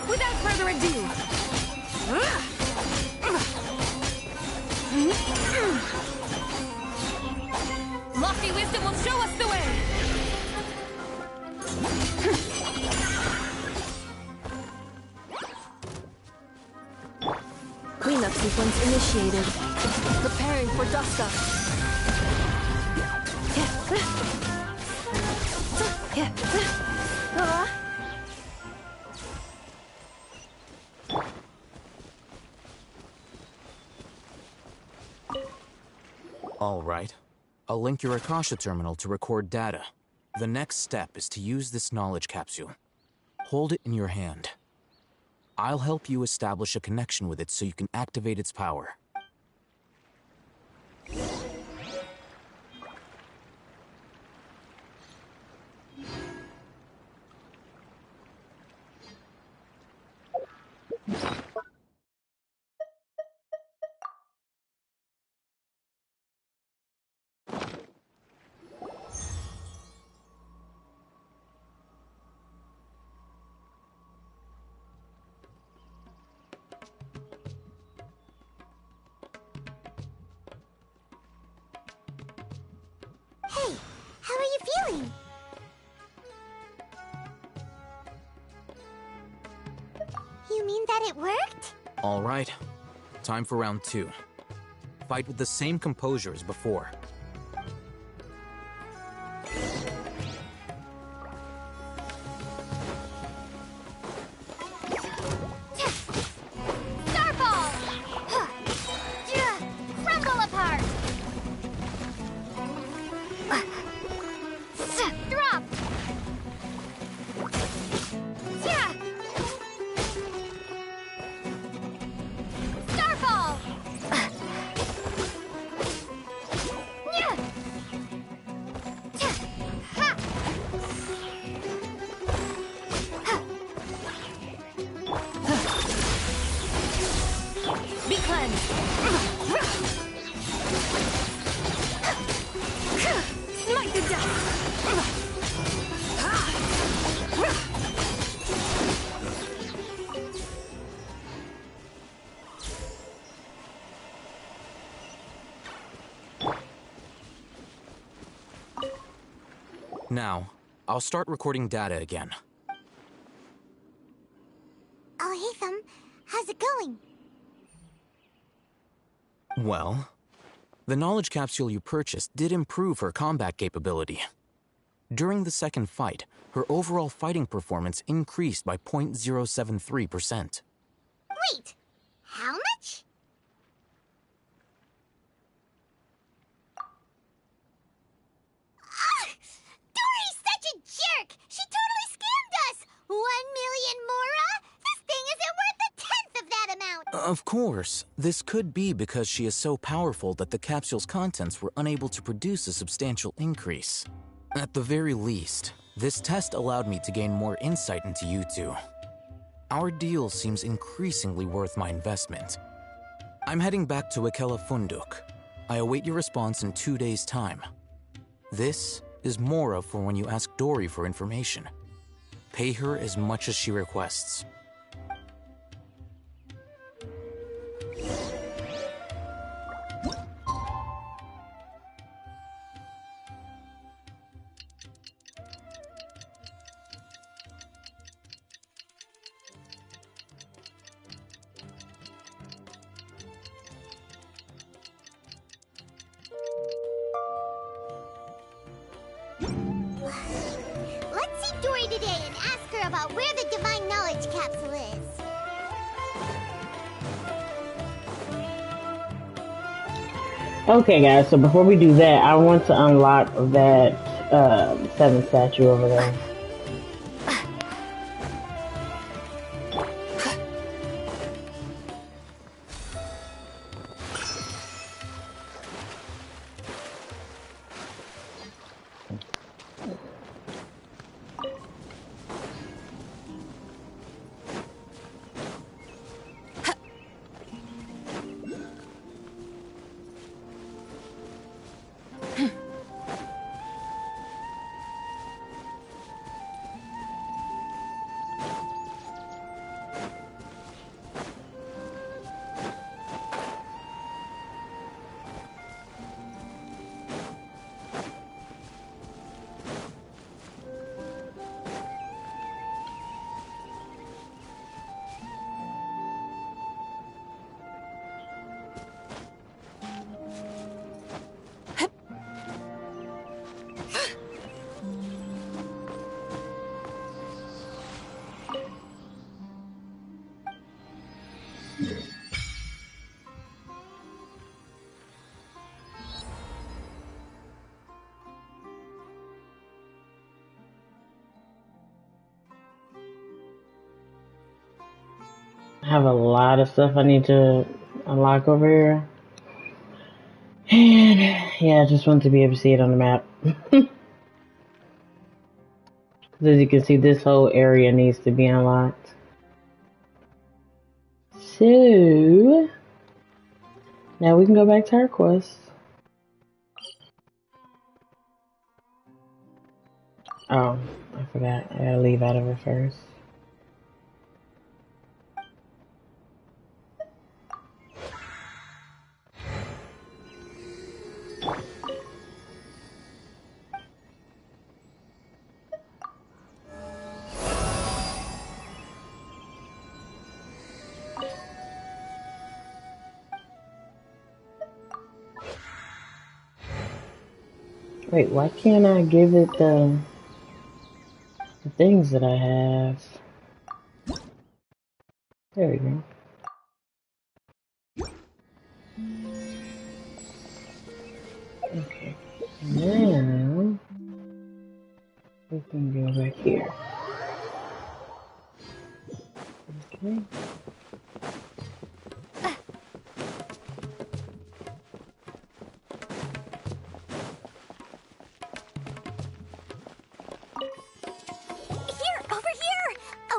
Without further ado, lofty wisdom will show us the way. Cleanup sequence initiated. Preparing for dust-up. All right. I'll link your Akasha terminal to record data. The next step is to use this knowledge capsule. Hold it in your hand. I'll help you establish a connection with it so you can activate its power. Hey, how are you feeling? You mean that it worked? All right. Time for round 2. Fight with the same composure as before. Crumble apart! again! Smite to death! Now, I'll start recording data again. Oh, hey, Thumb. How's it going? Well, the knowledge capsule you purchased did improve her combat capability. During the second fight, her overall fighting performance increased by 0.073%. Wait, how much? Dory's such a jerk! She totally scammed us! 1 million Mora? This thing isn't worth a tenth of that amount! Of course, this could be because she is so powerful that the capsule's contents were unable to produce a substantial increase. At the very least, this test allowed me to gain more insight into you two. Our deal seems increasingly worth my investment. I'm heading back to Akela Funduk. I await your response in 2 days' time. This is Mora for when you ask Dory for information. Pay her as much as she requests. Let's see Dory today and ask her about where the Divine Knowledge Capsule is. Okay, guys, so before we do that, I want to unlock that 7th statue over there. I have a lot of stuff I need to unlock over here. And yeah, I just want to be able to see it on the map. As you can see, this whole area needs to be unlocked. So now we can go back to our quest. Oh, I forgot. I gotta leave out of it first. Wait, why can't I give it the things that I have? There we go. Okay, now we can go back here. Okay.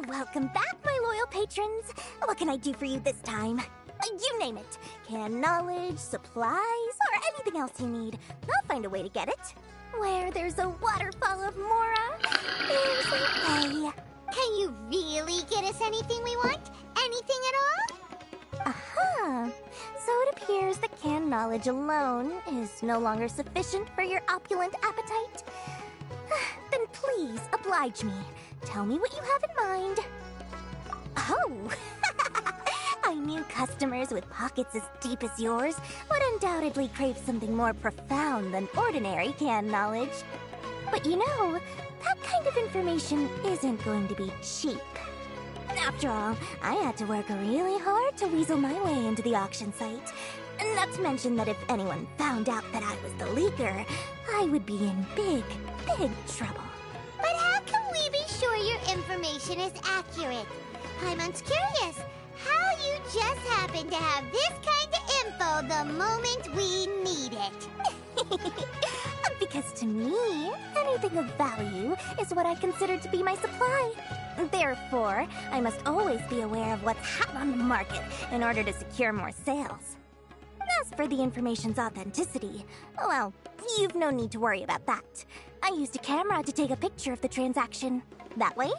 Welcome back, my loyal patrons. What can I do for you this time? You name it. Canned knowledge, supplies, or anything else you need. I'll find a way to get it. Where there's a waterfall of Mora, there's a way. Can you really get us anything we want? Anything at all? Aha! So it appears that canned knowledge alone is no longer sufficient for your opulent appetite. Then please, oblige me. Tell me what you have in mind. Oh! I knew customers with pockets as deep as yours would undoubtedly crave something more profound than ordinary canned knowledge. But you know, that kind of information isn't going to be cheap. After all, I had to work really hard to weasel my way into the auction site. Not to mention that if anyone found out that I was the leaker, I would be in big, big trouble. But how can we be sure your information is accurate? Paimon's curious how you just happen to have this kind of info the moment we need it. Because to me, anything of value is what I consider to be my supply. Therefore, I must always be aware of what's hot on the market in order to secure more sales. As for the information's authenticity, well, you've no need to worry about that. I used a camera to take a picture of the transaction. That way,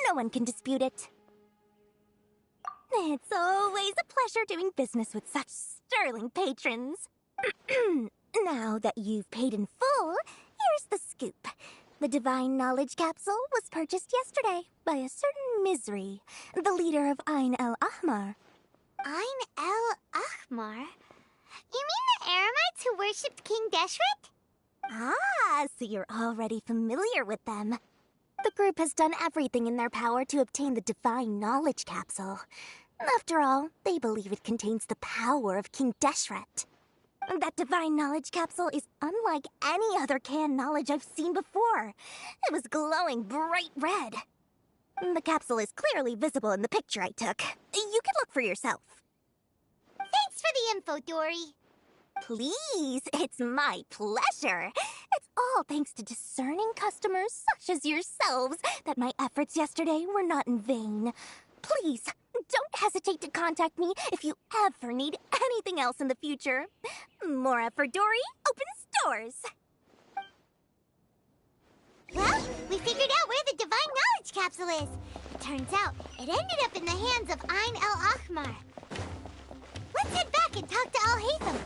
no one can dispute it. It's always a pleasure doing business with such sterling patrons. Now that you've paid in full, here's the scoop. The Divine Knowledge Capsule was purchased yesterday by a certain Misery, the leader of Ain el Ahmar. Ain el Ahmar? You mean the Eremites who worshipped King Deshret? Ah, so you're already familiar with them. The group has done everything in their power to obtain the Divine Knowledge Capsule. After all, they believe it contains the power of King Deshret. That Divine Knowledge Capsule is unlike any other canned knowledge I've seen before. It was glowing bright red. The capsule is clearly visible in the picture I took. You can look for yourself. Thanks for the info, Dory. Please, it's my pleasure. It's all thanks to discerning customers such as yourselves that my efforts yesterday were not in vain. Please, don't hesitate to contact me if you ever need anything else in the future. Mora for Dory opens doors. Well, we figured out where the Divine Knowledge Capsule is. It turns out it ended up in the hands of Ain el Ahmar. Let's head back and talk to Al-Haytham.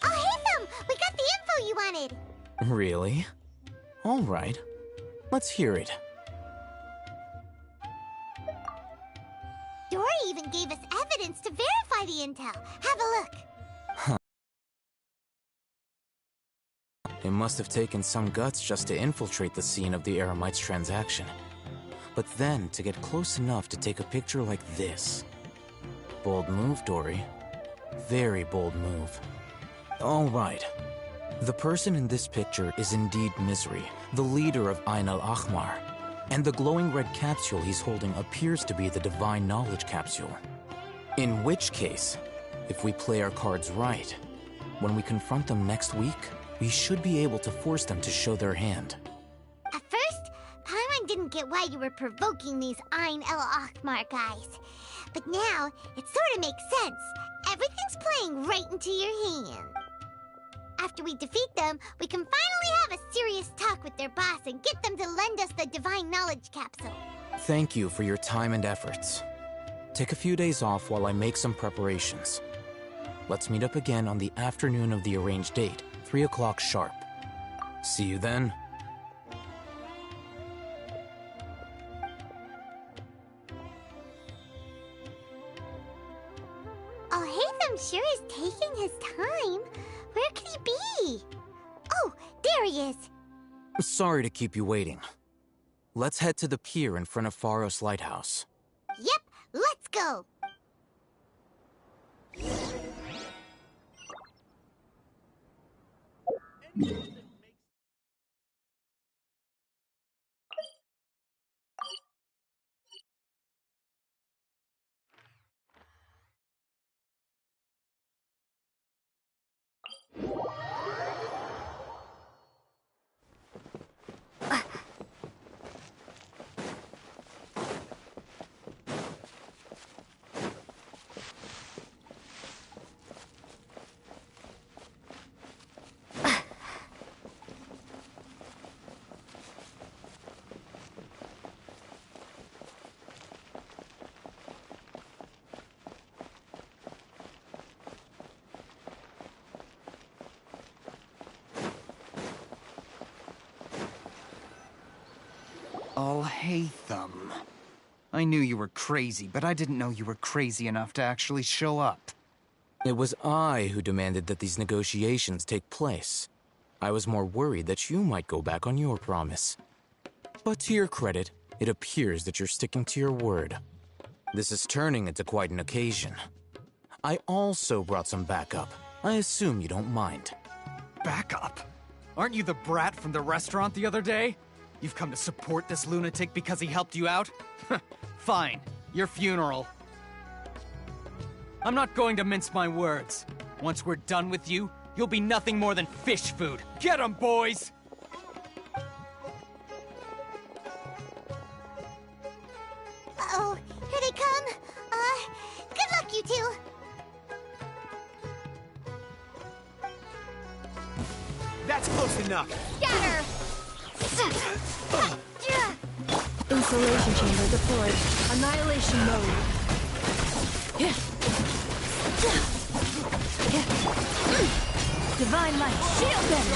Al-Haytham, we got the info you wanted. Really? All right. Let's hear it. Dory even gave us evidence to verify the intel. Have a look. Huh. It must have taken some guts just to infiltrate the scene of the Eremites' transaction. But then to get close enough to take a picture like this. Bold move, Dory. Very bold move. All right. The person in this picture is indeed Misery, the leader of Ain el Ahmar. And the glowing red capsule he's holding appears to be the Divine Knowledge Capsule. In which case, if we play our cards right, when we confront them next week, we should be able to force them to show their hand. At first, Paimon didn't get why you were provoking these Ain el Ahmar guys. But now, it sort of makes sense. Everything's playing right into your hand. After we defeat them, we can finally have a serious talk with their boss and get them to lend us the Divine Knowledge Capsule. Thank you for your time and efforts. Take a few days off while I make some preparations. Let's meet up again on the afternoon of the arranged date, 3 o'clock sharp. See you then. Al-Haytham sure is taking his time. Where could he be? Oh, there he is. Sorry to keep you waiting. Let's head to the pier in front of Pharos Lighthouse. Yep, let's go. Al-Haytham. I knew you were crazy, but I didn't know you were crazy enough to actually show up. It was I who demanded that these negotiations take place. I was more worried that you might go back on your promise. But to your credit, it appears that you're sticking to your word. This is turning into quite an occasion. I also brought some backup. I assume you don't mind. Backup? Aren't you the brat from the restaurant the other day? You've come to support this lunatic because he helped you out? Fine. Your funeral. I'm not going to mince my words. Once we're done with you, you'll be nothing more than fish food. Get 'em, boys! Uh-oh, here they come. Good luck, you two. That's close enough. Scatter! Insulation chamber deployed. Annihilation mode. Divine light, shield them!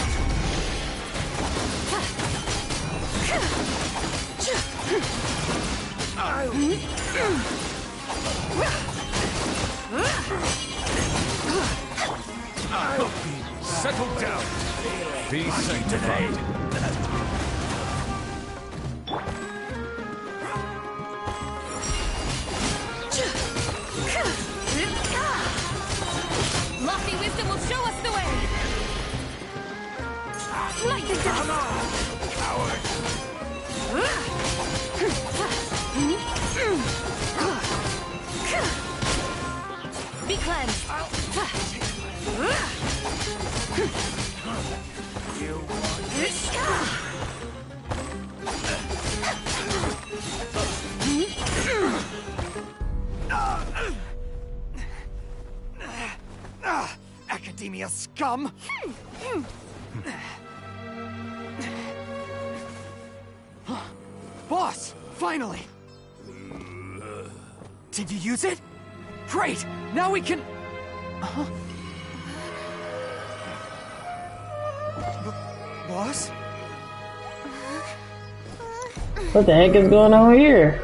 Settle down. Be sanctified. Lofty wisdom will show us the way! Light the dust! Coward. Be cleansed! Academia scum! Boss! Finally! Did you use it? Great! Now we can... Boss? What the heck is going on here?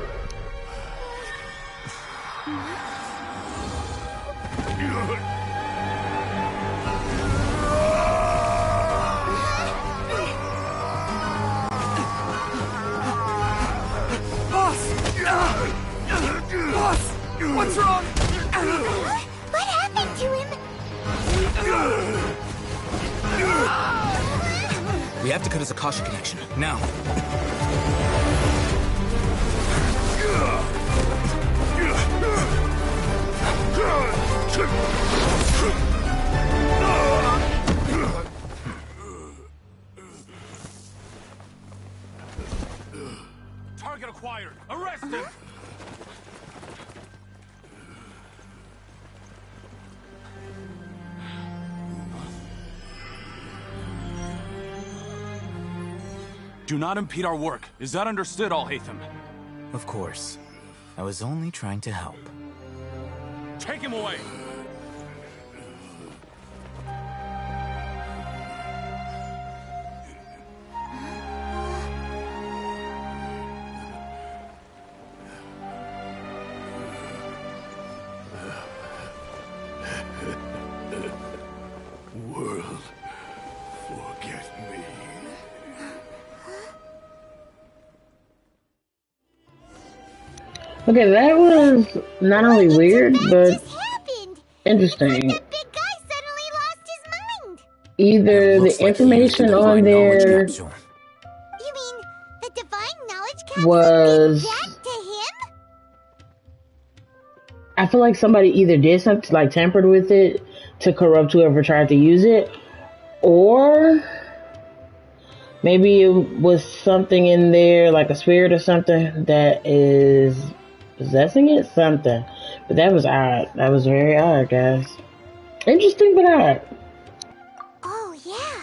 What's wrong? What happened to him? We have to cut his Akasha connection, now. Target acquired. Arrest him. Do not impede our work. Is that understood, Al-Haytham? Of course. I was only trying to help. Take him away! World, forget me. Okay, that was not only weird, but interesting. Either the information on there was... I feel like somebody either did something, like tampered with it to corrupt whoever tried to use it, Or maybe it was something in there, like a spirit or something, that is possessing it? Something. But that was odd. That was very odd, guys. Interesting, but odd. Oh, yeah.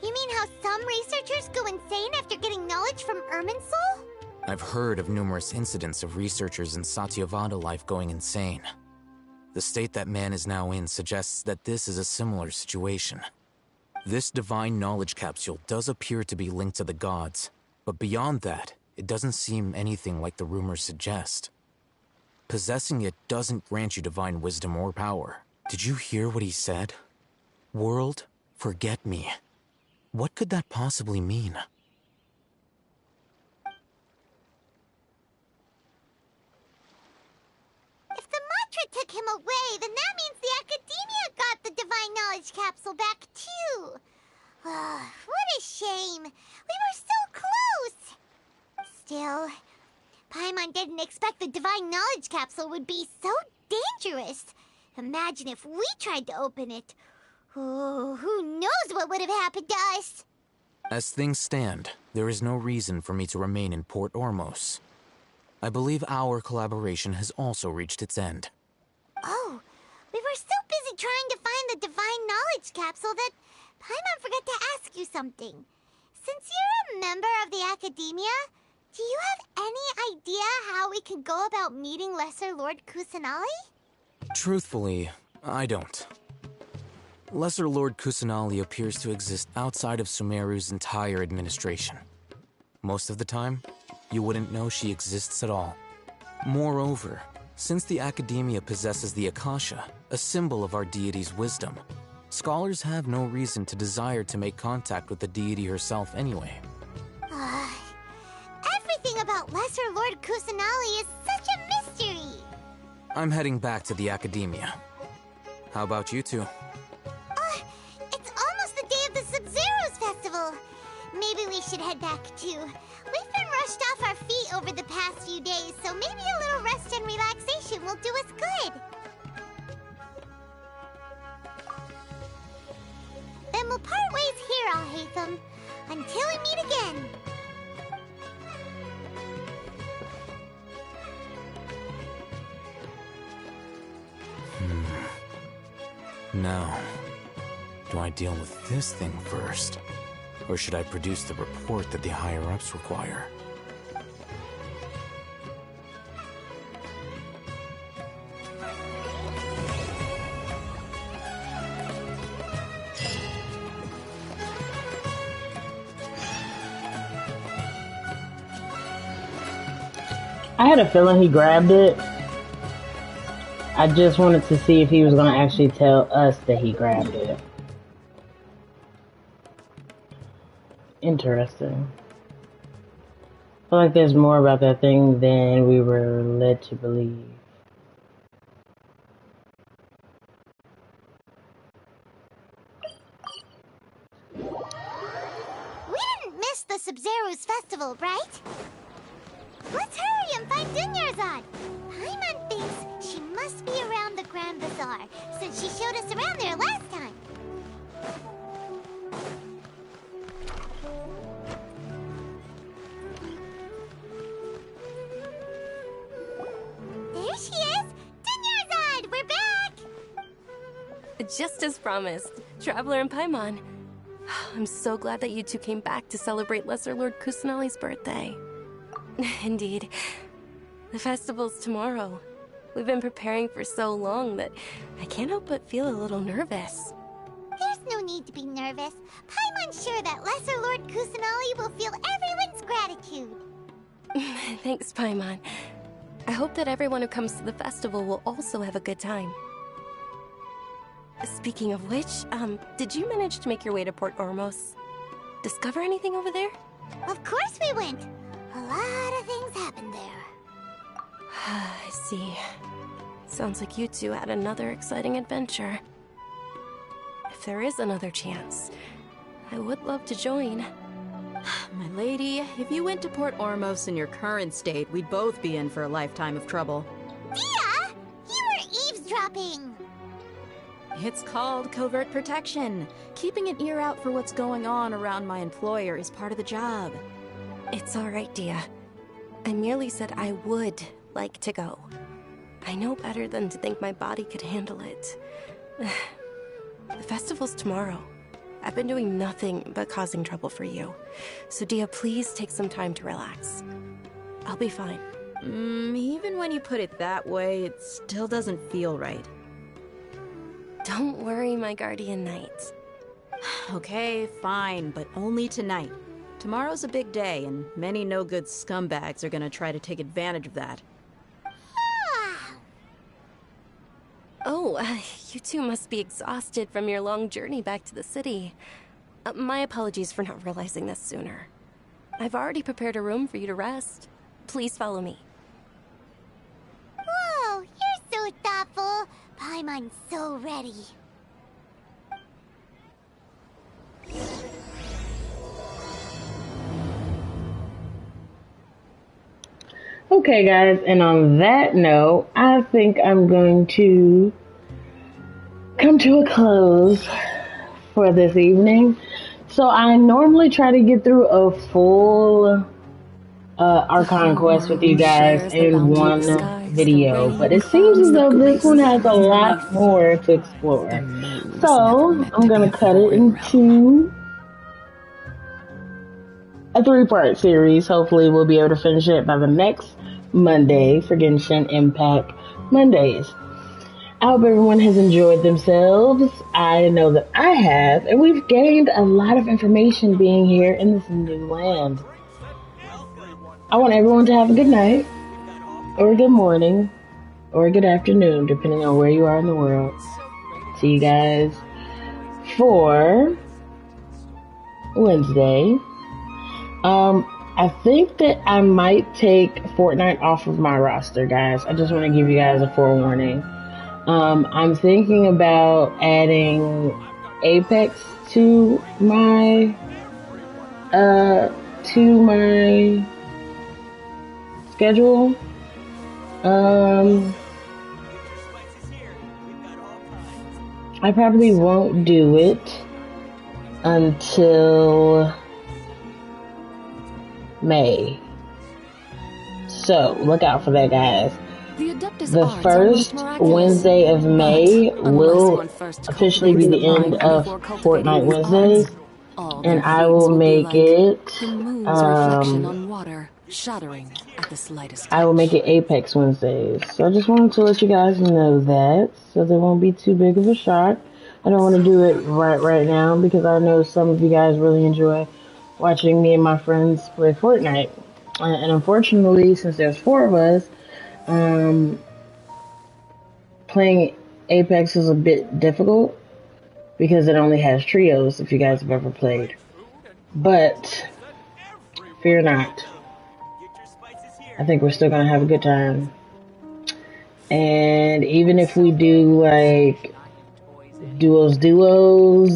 You mean how some researchers go insane after getting knowledge from Irminsul? I've heard of numerous incidents of researchers in Satyavada life going insane. The state that man is now in suggests that this is a similar situation. This divine knowledge capsule does appear to be linked to the gods, but beyond that, it doesn't seem anything like the rumors suggest. Possessing it doesn't grant you divine wisdom or power. Did you hear what he said? World, forget me. What could that possibly mean? If the mantra took him away, then that means the Academia got the divine knowledge capsule back too. What a shame. We were so close. Still, Paimon didn't expect the divine knowledge capsule would be so dangerous. Imagine if we tried to open it. Oh, who knows what would have happened to us? As things stand, there is no reason for me to remain in Port Ormos. I believe our collaboration has also reached its end. Oh, we were so busy trying to find the divine knowledge capsule that Paimon forgot to ask you something. Since you're a member of the Academia, do you have any idea how we can go about meeting Lesser Lord Kusanali? Truthfully, I don't. Lesser Lord Kusanali appears to exist outside of Sumeru's entire administration. Most of the time, you wouldn't know she exists at all. Moreover, since the Academia possesses the Akasha, a symbol of our deity's wisdom, scholars have no reason to desire to make contact with the deity herself anyway. Everything about Lesser Lord Kusanali is such a mystery. I'm heading back to the Academia. How about you two? It's almost the day of the Sub-Zero's festival. Maybe we should head back too. We've been rushed off our feet over the past few days, so maybe a little rest and relaxation will do us good. Then we'll part ways here, Al-Haytham. Until we meet again. Now, do I deal with this thing first? Or should I produce the report that the higher-ups require? I had a feeling he grabbed it. I just wanted to see if he was going to actually tell us that he grabbed it. Interesting. I feel like there's more about that thing than we were led to believe. We didn't miss the Sub-Zero's festival, right? Let's hurry and find Dunyarzad. Paimon thinks she must be around the Grand Bazaar, since she showed us around there last time. There she is! Dunyarzad, we're back! Just as promised, Traveler and Paimon. I'm so glad that you two came back to celebrate Lesser Lord Kusanali's birthday. Indeed. The festival's tomorrow. We've been preparing for so long that I can't help but feel a little nervous. There's no need to be nervous. Paimon's sure that Lesser Lord Kusanali will feel everyone's gratitude. Thanks, Paimon. I hope that everyone who comes to the festival will also have a good time. Speaking of which, did you manage to make your way to Port Ormos? Discover anything over there? Of course we went. A lot of things happened there. I see. Sounds like you two had another exciting adventure. If there is another chance, I would love to join. My lady, if you went to Port Ormos in your current state, we'd both be in for a lifetime of trouble. Dia! You were eavesdropping! It's called covert protection. Keeping an ear out for what's going on around my employer is part of the job. It's all right, Dia. I merely said I would like to go. I know better than to think my body could handle it. The festival's tomorrow. I've been doing nothing but causing trouble for you. So Dia, please take some time to relax. I'll be fine. Even when you put it that way, it still doesn't feel right. Don't worry, my guardian knight. Okay, fine, but only tonight. Tomorrow's a big day, and many no-good scumbags are gonna try to take advantage of that. Oh, you two must be exhausted from your long journey back to the city. My apologies for not realizing this sooner. I've already prepared a room for you to rest. Please follow me. Whoa, you're so thoughtful. Paimon's so ready. Okay, guys, and on that note, I think I'm going to come to a close for this evening. So I normally try to get through a full Archon quest with you guys in one video, but it seems as though this one has a lot more to explore. So I'm going to cut it into a 3-part series. Hopefully we'll be able to finish it by the next Monday for Genshin Impact Mondays. I hope everyone has enjoyed themselves. I know that I have, and we've gained a lot of information being here in this new land. I want everyone to have a good night, or a good morning, or a good afternoon, depending on where you are in the world. See you guys for Wednesday. I think that I might take Fortnite off of my roster, guys. I just want to give you guys a forewarning. I'm thinking about adding Apex to my schedule. I probably won't do it until May. So look out for that, guys. The first Wednesday of May will officially be the end of Fortnite Wednesdays, and I will make it I will make it Apex Wednesdays. So I just wanted to let you guys know that, so there won't be too big of a shock. I don't want to do it right now because I know some of you guys really enjoy watching me and my friends play Fortnite. And unfortunately, since there's 4 of us, playing Apex is a bit difficult because it only has trios, if you guys have ever played. But fear not. I think we're still gonna have a good time. And even if we do like duos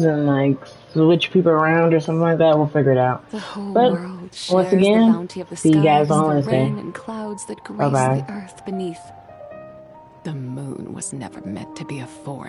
and like switch people around or something like that, we'll figure it out. The whole but world once shares again, the bounty of the see you guys skies, on the Wednesday. rain and clouds that grace Bye-bye. the earth beneath. The moon was never meant to be a foreign